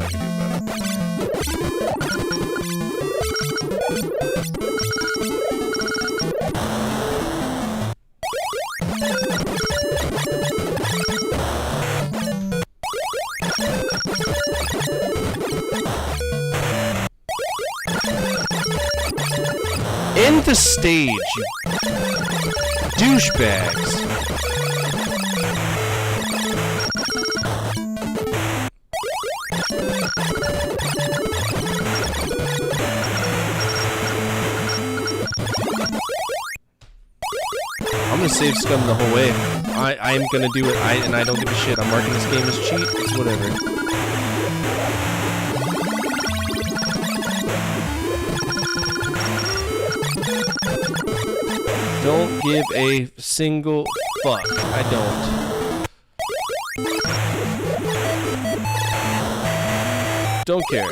I can do about End the stage, you douchebags. I'm gonna save scum the whole way. I am gonna do it. I don't give a shit. I'm marking this game as cheat. It's whatever. Don't give a single fuck. I don't care.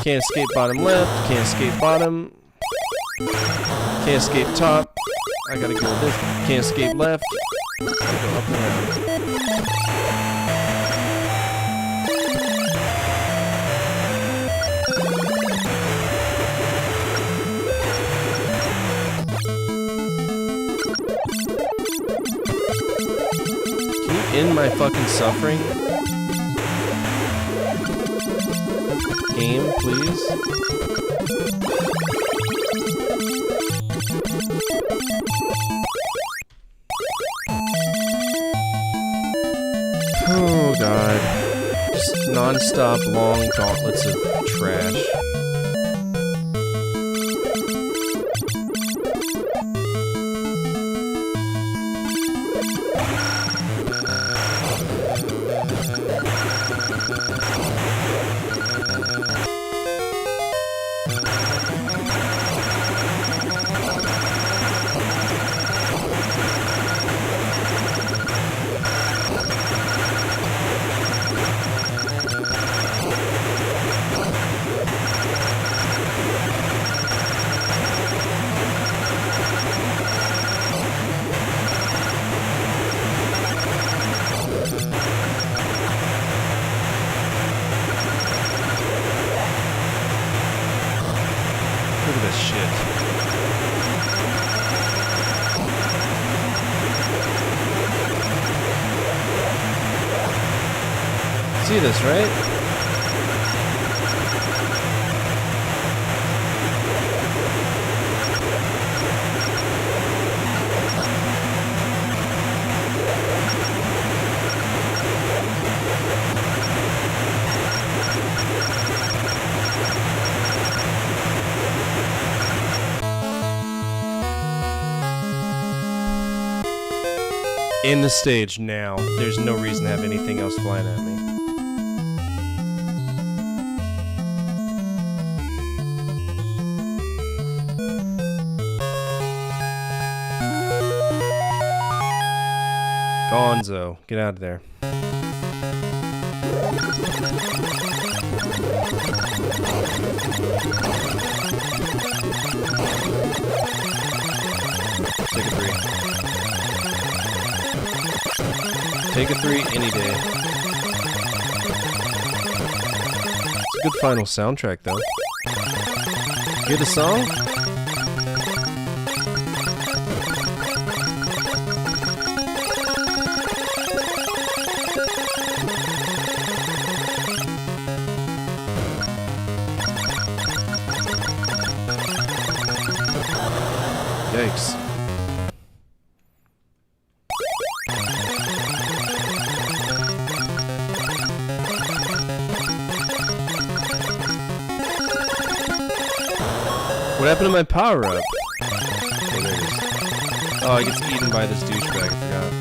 Can't escape bottom left. Can't escape bottom. Can't escape top. I gotta go with this. Can't escape left. Gotta go up and around. Can you end my fucking suffering? Game, please. Oh god. Just non-stop long gauntlets of trash. Look at this shit. See this, right? In the stage now. There's no reason to have anything else flying at me. Gonzo, get out of there. Take a 3. Take a 3 any day. It's a good final soundtrack, though. Hear the song? Yikes. What happened to my power-up? Okay, there it is. Oh, it gets eaten by this douchebag, I forgot.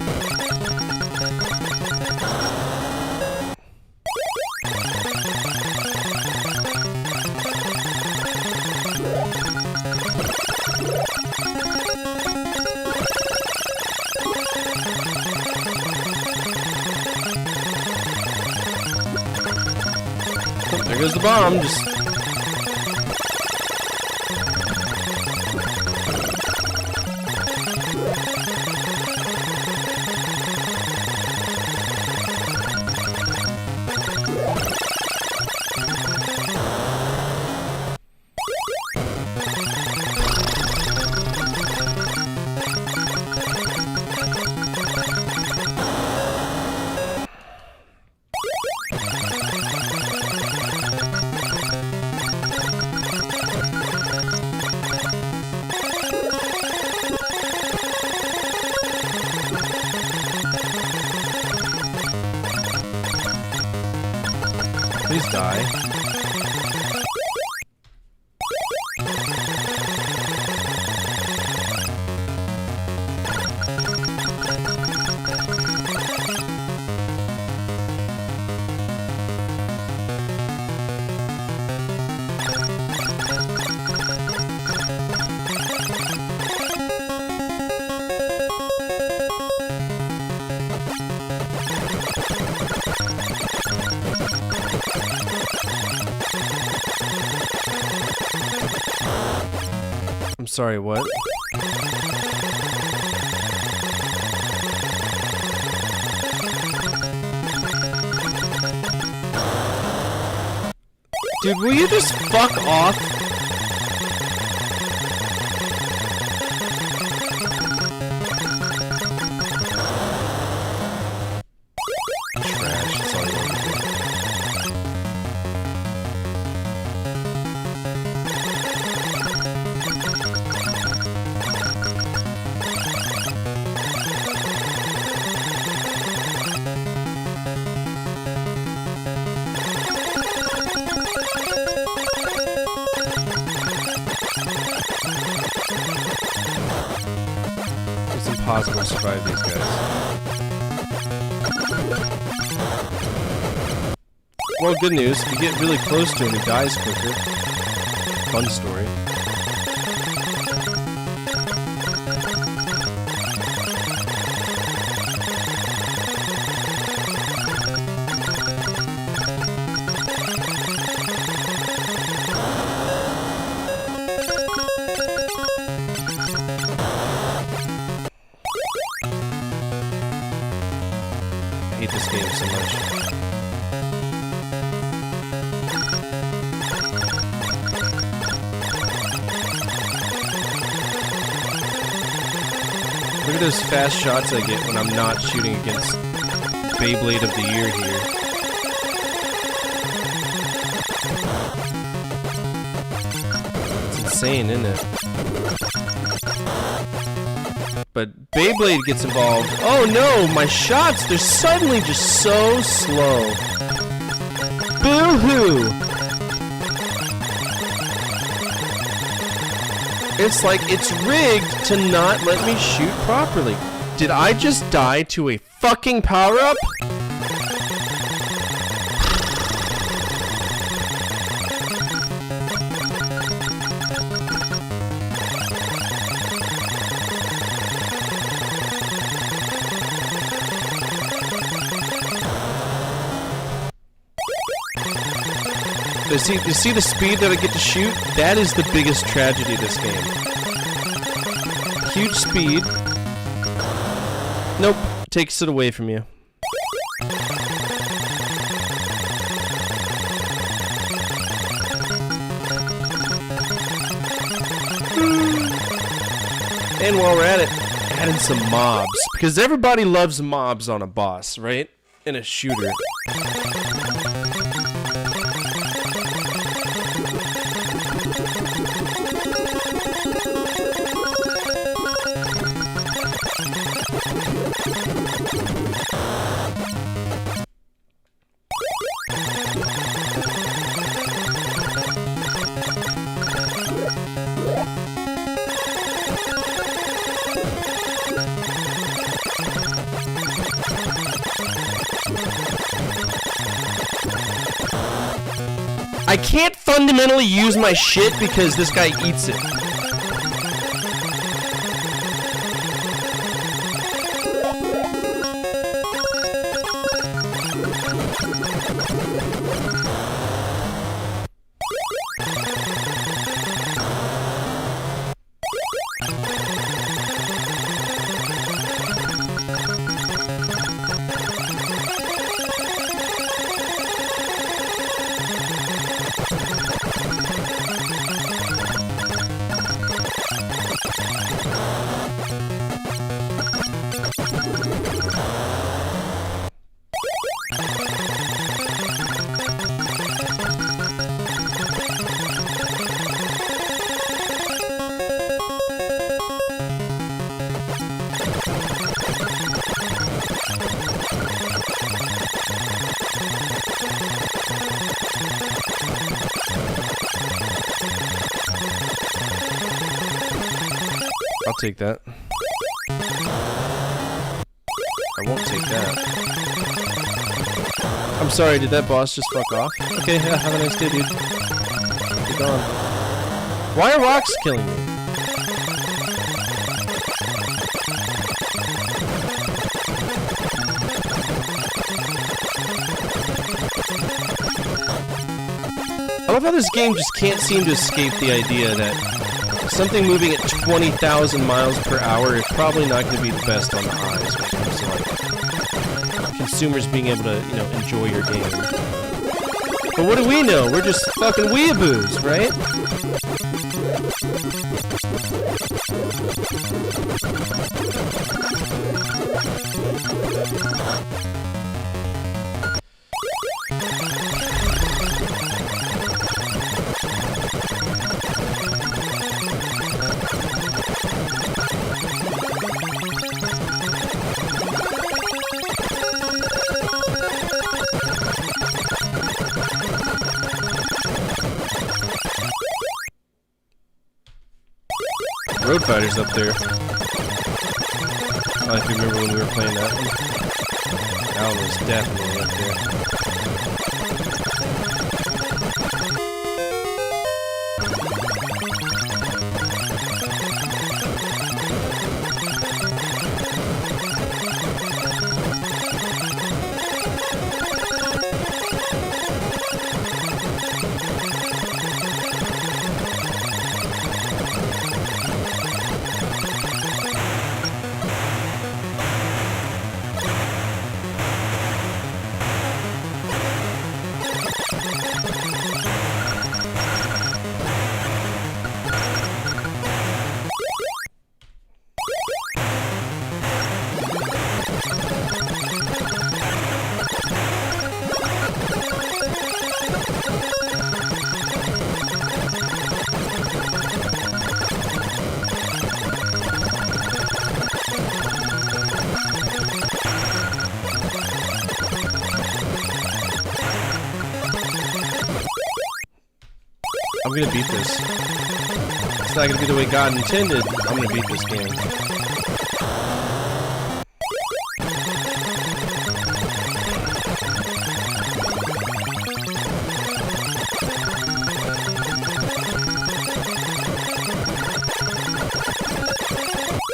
Oh, there goes the bomb, just... Please die. I'm sorry, what? Dude, will you just fuck off? Trash, that's all you want to do. It's impossible to survive these guys. Well, good news. You get really close to him, he dies quicker. Fun story. I hate this game so much. Look at those fast shots I get when I'm not shooting against Beyblade of the Year here. It's insane, isn't it? But Beyblade gets involved. Oh no, my shots, they're suddenly just so slow. Boo-hoo! It's like it's rigged to not let me shoot properly. Did I just die to a fucking power-up? You see the speed that I get to shoot? That is the biggest tragedy of this game. Huge speed. Nope. Takes it away from you. And while we're at it, add in some mobs. Because everybody loves mobs on a boss, right? In a shooter. I can't fundamentally use my shit because this guy eats it. I'll take that. I won't take that. I'm sorry, did that boss just fuck off? Okay, yeah, have a nice day, dude. Be gone. Why are rocks killing me? I love how this game just can't seem to escape the idea that something moving at 20,000 miles per hour is probably not going to be the best on the eyes when it comes to like consumers being able to, you know, enjoy your game. But what do we know? We're just fucking weeaboos, right? Road Fighter's up there. I if you remember when we were playing that one. That one was definitely up there. I'm gonna beat this. It's not gonna be the way God intended. I'm gonna beat this game.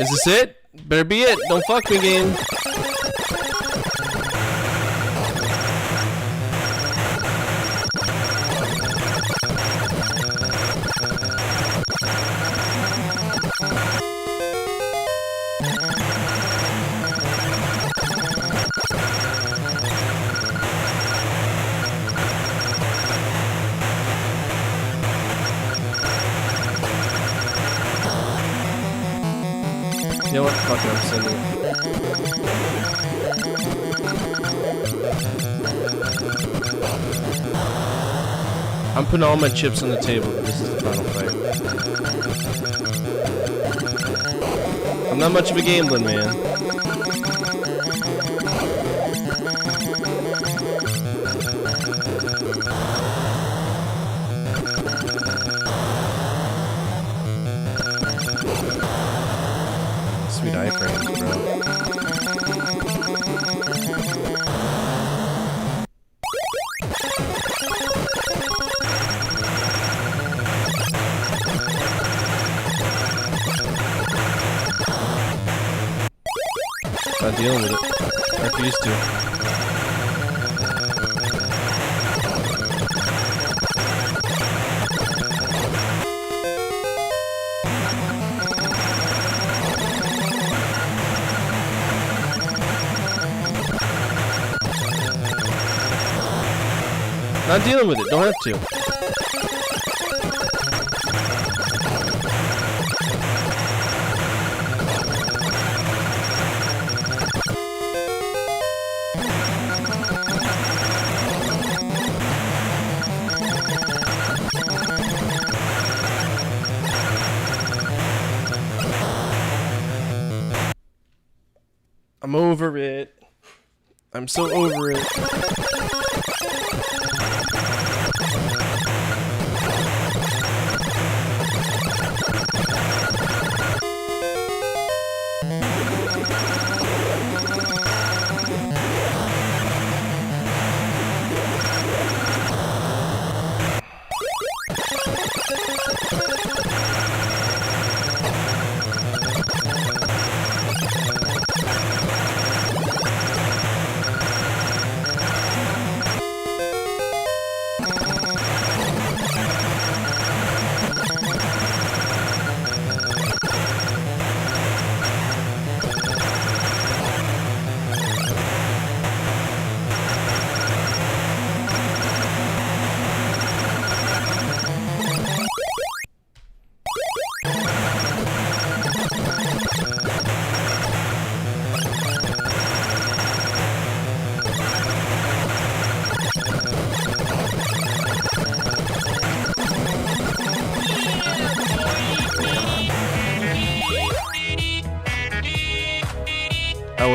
Is this it? Better be it. Don't fuck me, game. You know what? Fuck it, I'm sending it. I'm putting all my chips on the table. This is the final fight. I'm not much of a gambling man. Sweet iframes, bro. Not dealing with it. I refuse to. Not dealing with it. Don't have to. I'm over it. I'm so over it.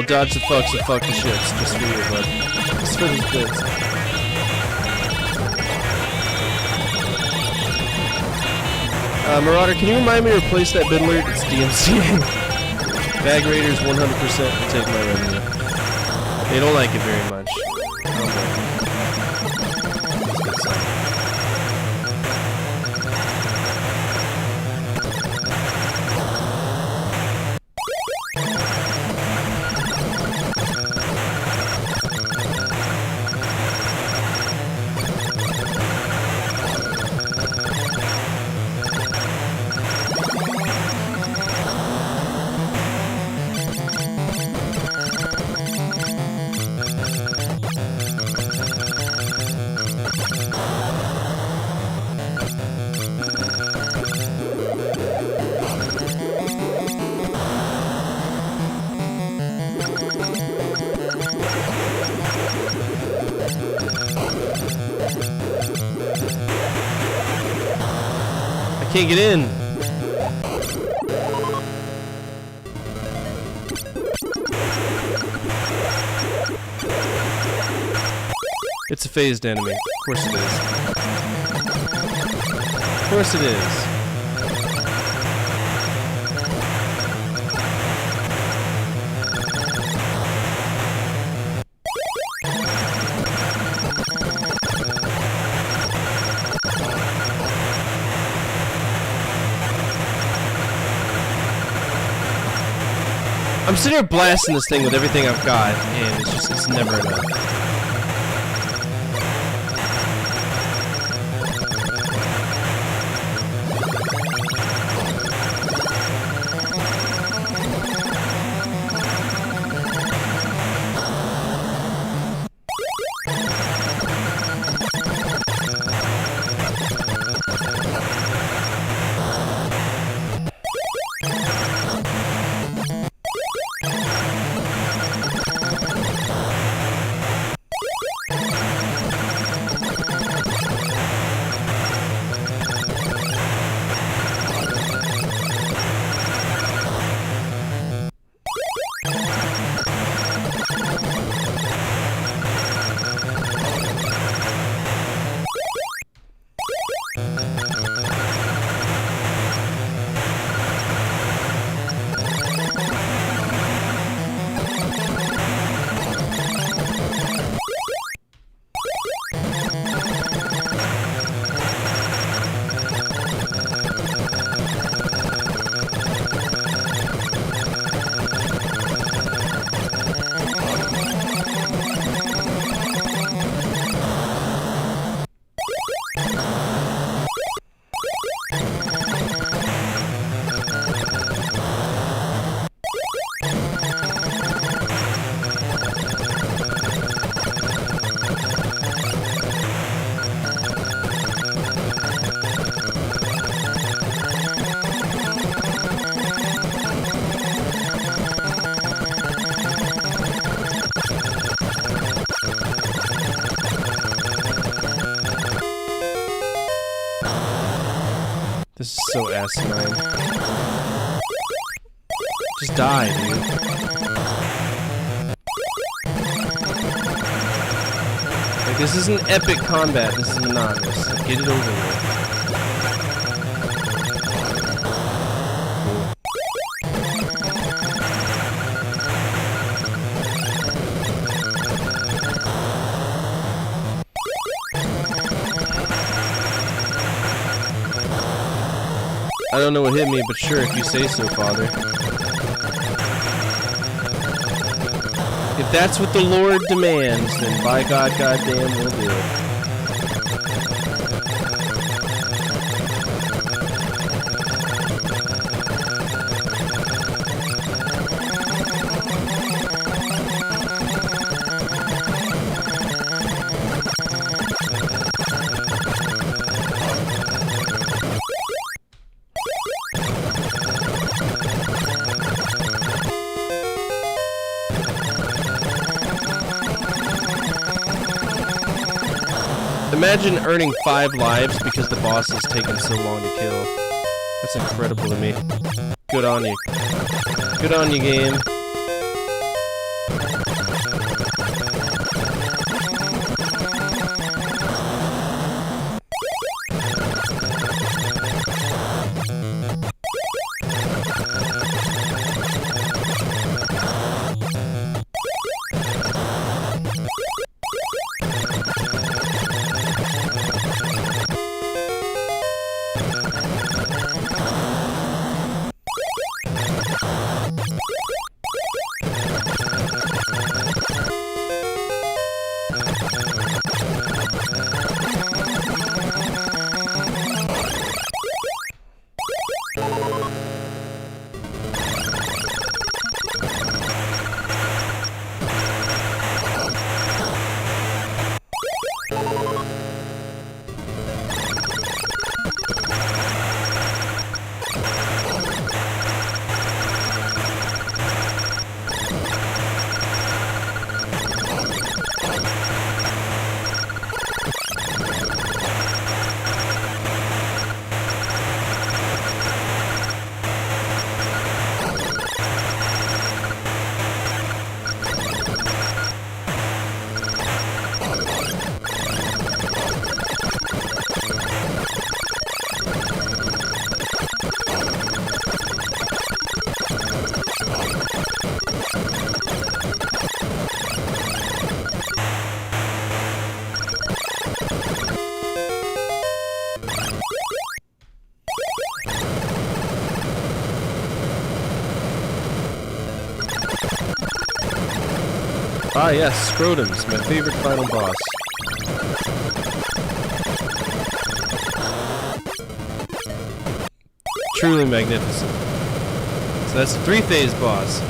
dodge the fucks and fuck the shits. Just for you, bud. Just for these bits. Marauder, can you remind me to replace that bit alert? It's DMCA. Bag Raiders 100% will take my revenue. They don't like it very much. Can't get in. It's a phased enemy. Of course it is. Of course it is. I'm sitting here blasting this thing with everything I've got, and it's never enough. This is so asinine. Just die, dude. Like, this isn't epic combat, this is monotonous. Like, get it over with. I don't know what hit me, but sure, if you say so, Father. If that's what the Lord demands, then by God, goddamn, we'll do it. Imagine earning 5 lives because the boss has taken so long to kill. That's incredible to me. Good on you. Good on you, game. Ah yes, Scrotum's my favorite final boss. Truly magnificent. So that's a 3-phase boss.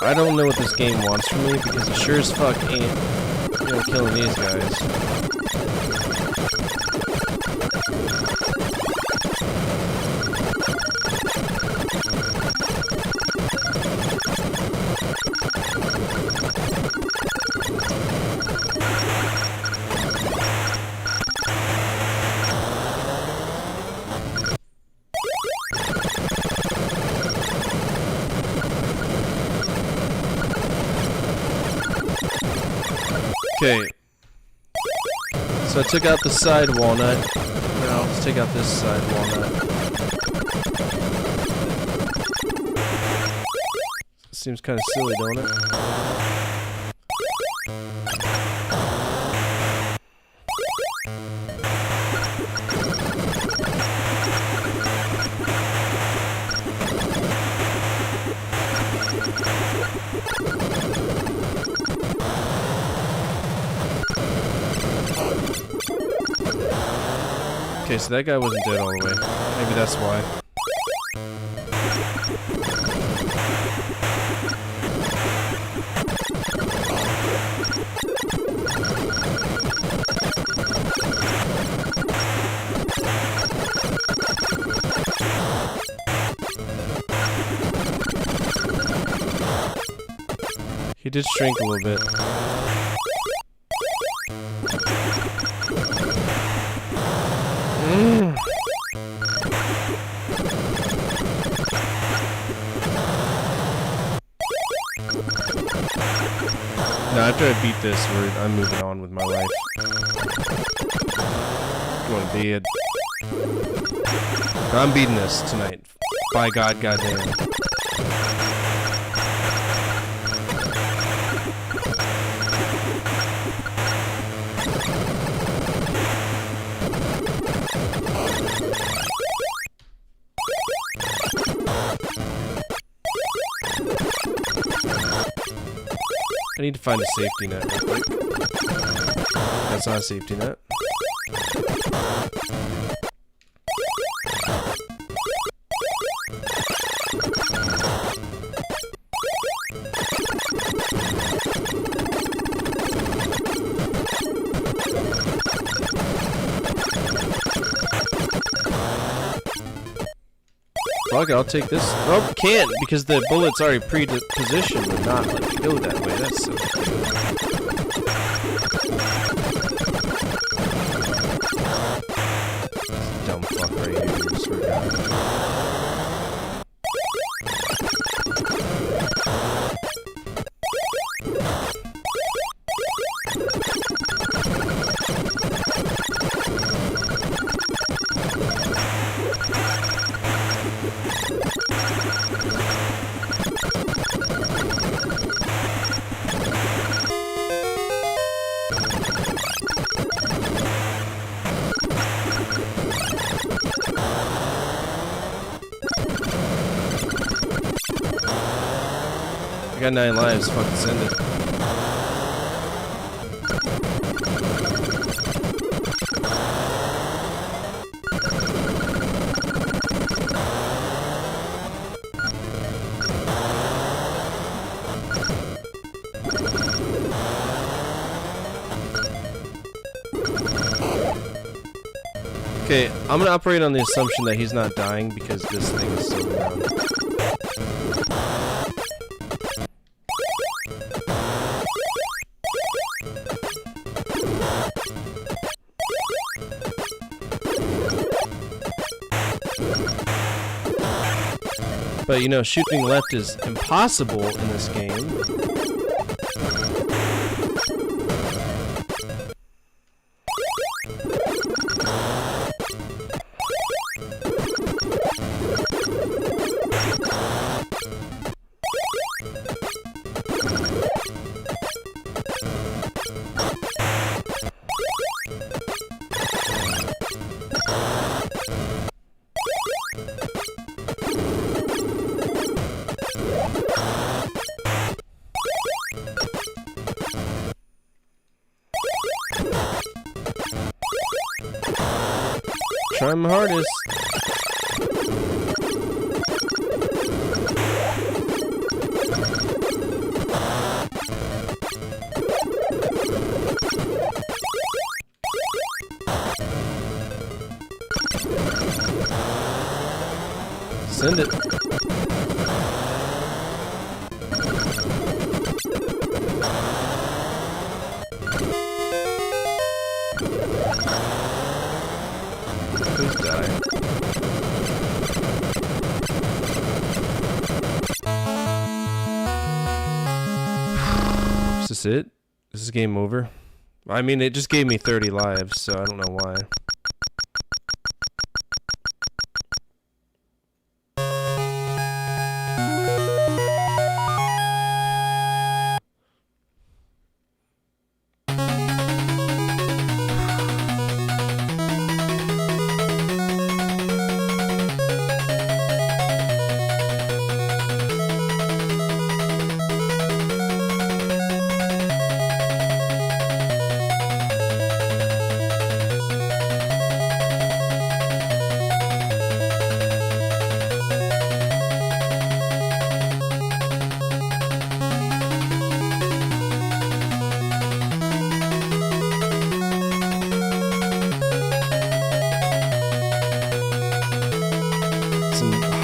I don't know what this game wants from me because it sure as fuck ain't, killing these guys. Okay, so I took out the side walnut. Now let's take out this side walnut. Seems kind of silly, don't it? Okay, so that guy wasn't dead all the way. Maybe that's why. He did shrink a little bit. Now after I beat this, I'm moving on with my life. Going to bed. I'm beating this tonight. By God, goddamn. I need to find a safety net real quick. That's not a safety net. Fuck it, I'll take this. Oh, can't because the bullet's already pre-positioned and not let me go that way. That's so stupid. Dumb fuck right here. I got 9 lives, fucking send it. Okay, I'm gonna operate on the assumption that he's not dying because this thing is so round. But you know, shooting left is impossible in this game. Trying my hardest. Send it. Please die. Is this it? Is this game over? I mean, it just gave me 30 lives, so I don't know why.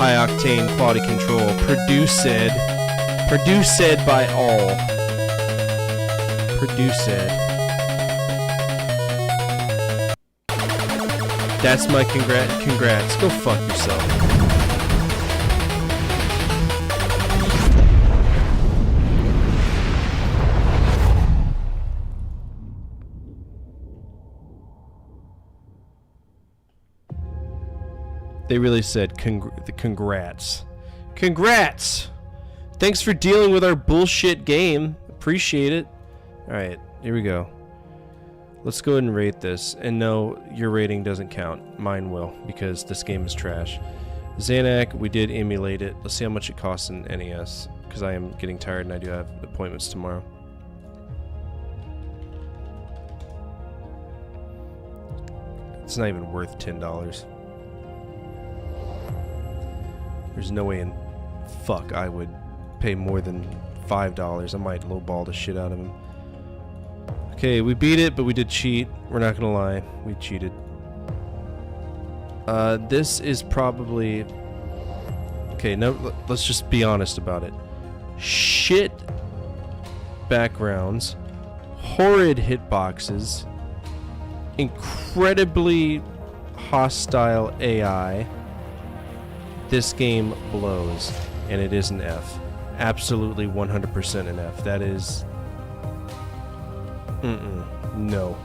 High octane quality control. Produced by all. Produced. That's my congrats. Go fuck yourself. They really said congrats. Congrats! Thanks for dealing with our bullshit game. Appreciate it. Alright, here we go. Let's go ahead and rate this. And no, your rating doesn't count. Mine will, because this game is trash. Zanac, we did emulate it. Let's see how much it costs in NES. Because I am getting tired and I do have appointments tomorrow. It's not even worth $10. There's no way in fuck I would pay more than $5. I might lowball the shit out of him. Okay, we beat it, but we did cheat. We're not gonna lie, we cheated. This is probably... Okay, no, let's just be honest about it. Shit backgrounds, horrid hitboxes, incredibly hostile AI, this game blows, and it is an F. Absolutely 100% an F. That is... No.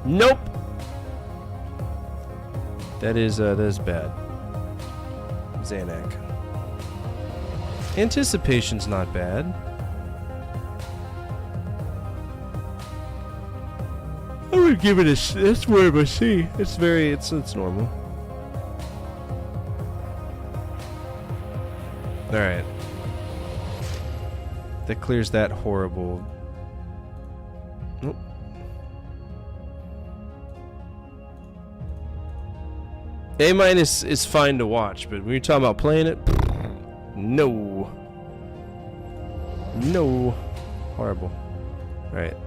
Nope! That is bad. Zanac. Anticipation's not bad. I would give it a... That's more of a C. It's very... It's normal. Alright. That clears that horrible... Nope. A- is fine to watch, but when you're talking about playing it... No. No. Horrible. Alright.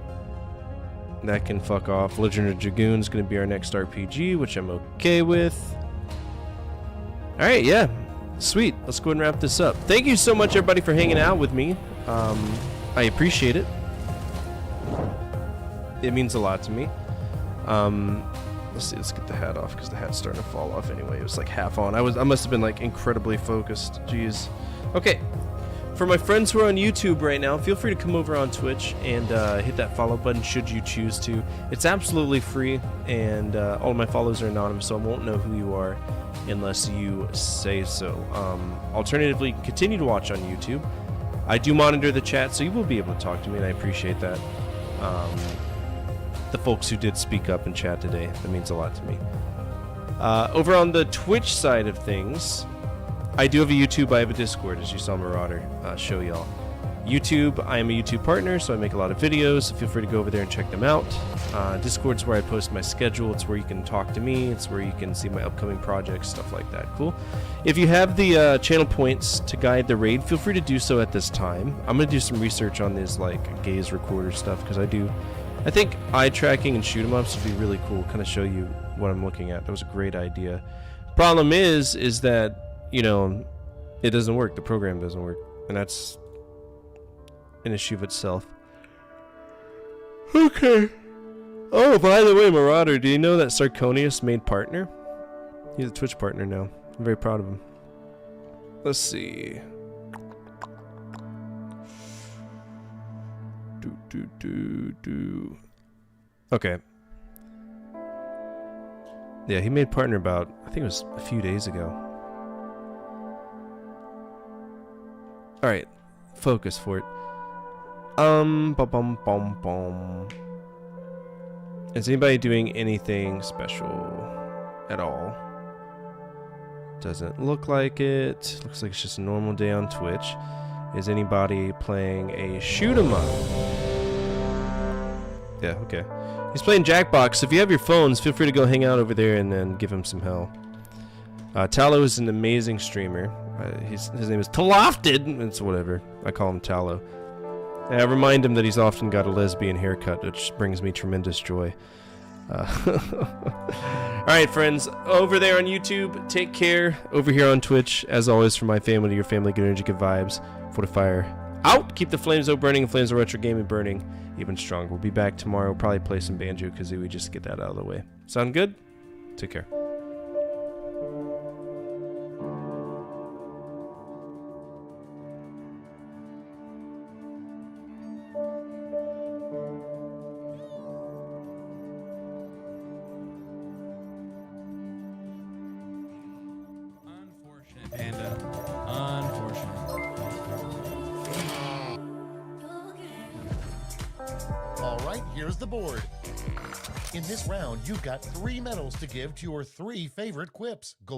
That can fuck off. Legend of Dragoon's gonna be our next RPG, which I'm okay with. Alright, yeah. Sweet. Let's go ahead and wrap this up. Thank you so much, everybody, for hanging out with me. I appreciate it. It means a lot to me. Let's see. Let's get the hat off because the hat's starting to fall off anyway. It was like half on. I must have been like incredibly focused. Jeez. Okay. For my friends who are on YouTube right now, feel free to come over on Twitch and hit that follow button should you choose to. It's absolutely free, and all of my follows are anonymous, so I won't know who you are unless you say so. Alternatively, continue to watch on YouTube. I do monitor the chat, so you will be able to talk to me, and I appreciate that. The folks who did speak up in chat today, that means a lot to me. Over on the Twitch side of things, I do have a YouTube, I have a Discord, as you saw Marauder show y'all. YouTube, I am a YouTube partner, so I make a lot of videos, so feel free to go over there and check them out. Discord's where I post my schedule, it's where you can talk to me, it's where you can see my upcoming projects, stuff like that. Cool. If you have the channel points to guide the raid, feel free to do so at this time. I'm going to do some research on this like gaze recorder stuff, because I think eye tracking and shoot 'em ups would be really cool, kind of show you what I'm looking at. That was a great idea. Problem is that, you know, it doesn't work. The program doesn't work, and that's an issue of itself. Okay. Oh, by the way, Marauder, do you know that Sarconius made partner? He's a Twitch partner now. I'm very proud of him. Let's see. Okay. Yeah, he made partner about, I think it was a few days ago. Alright, focus for it. Is anybody doing anything special at all? Doesn't look like it. Looks like it's just a normal day on Twitch. Is anybody playing a shoot 'em up? Yeah, okay. He's playing Jackbox. If you have your phones, feel free to go hang out over there and then give him some hell. Tallow is an amazing streamer. His name is Talofted. It's whatever. I call him Tallow. I remind him that he's often got a lesbian haircut, which brings me tremendous joy. Alright, friends. Over there on YouTube, take care. Over here on Twitch, as always, from my family to your family, good energy, good vibes. Fortifire out. Keep the flames burning and flames of retro gaming burning even stronger. We'll be back tomorrow. We'll probably play some Banjo-Kazooie just to get that out of the way. Sound good? Take care. Here's the board. In this round, you've got 3 medals to give to your 3 favorite quips. Gold.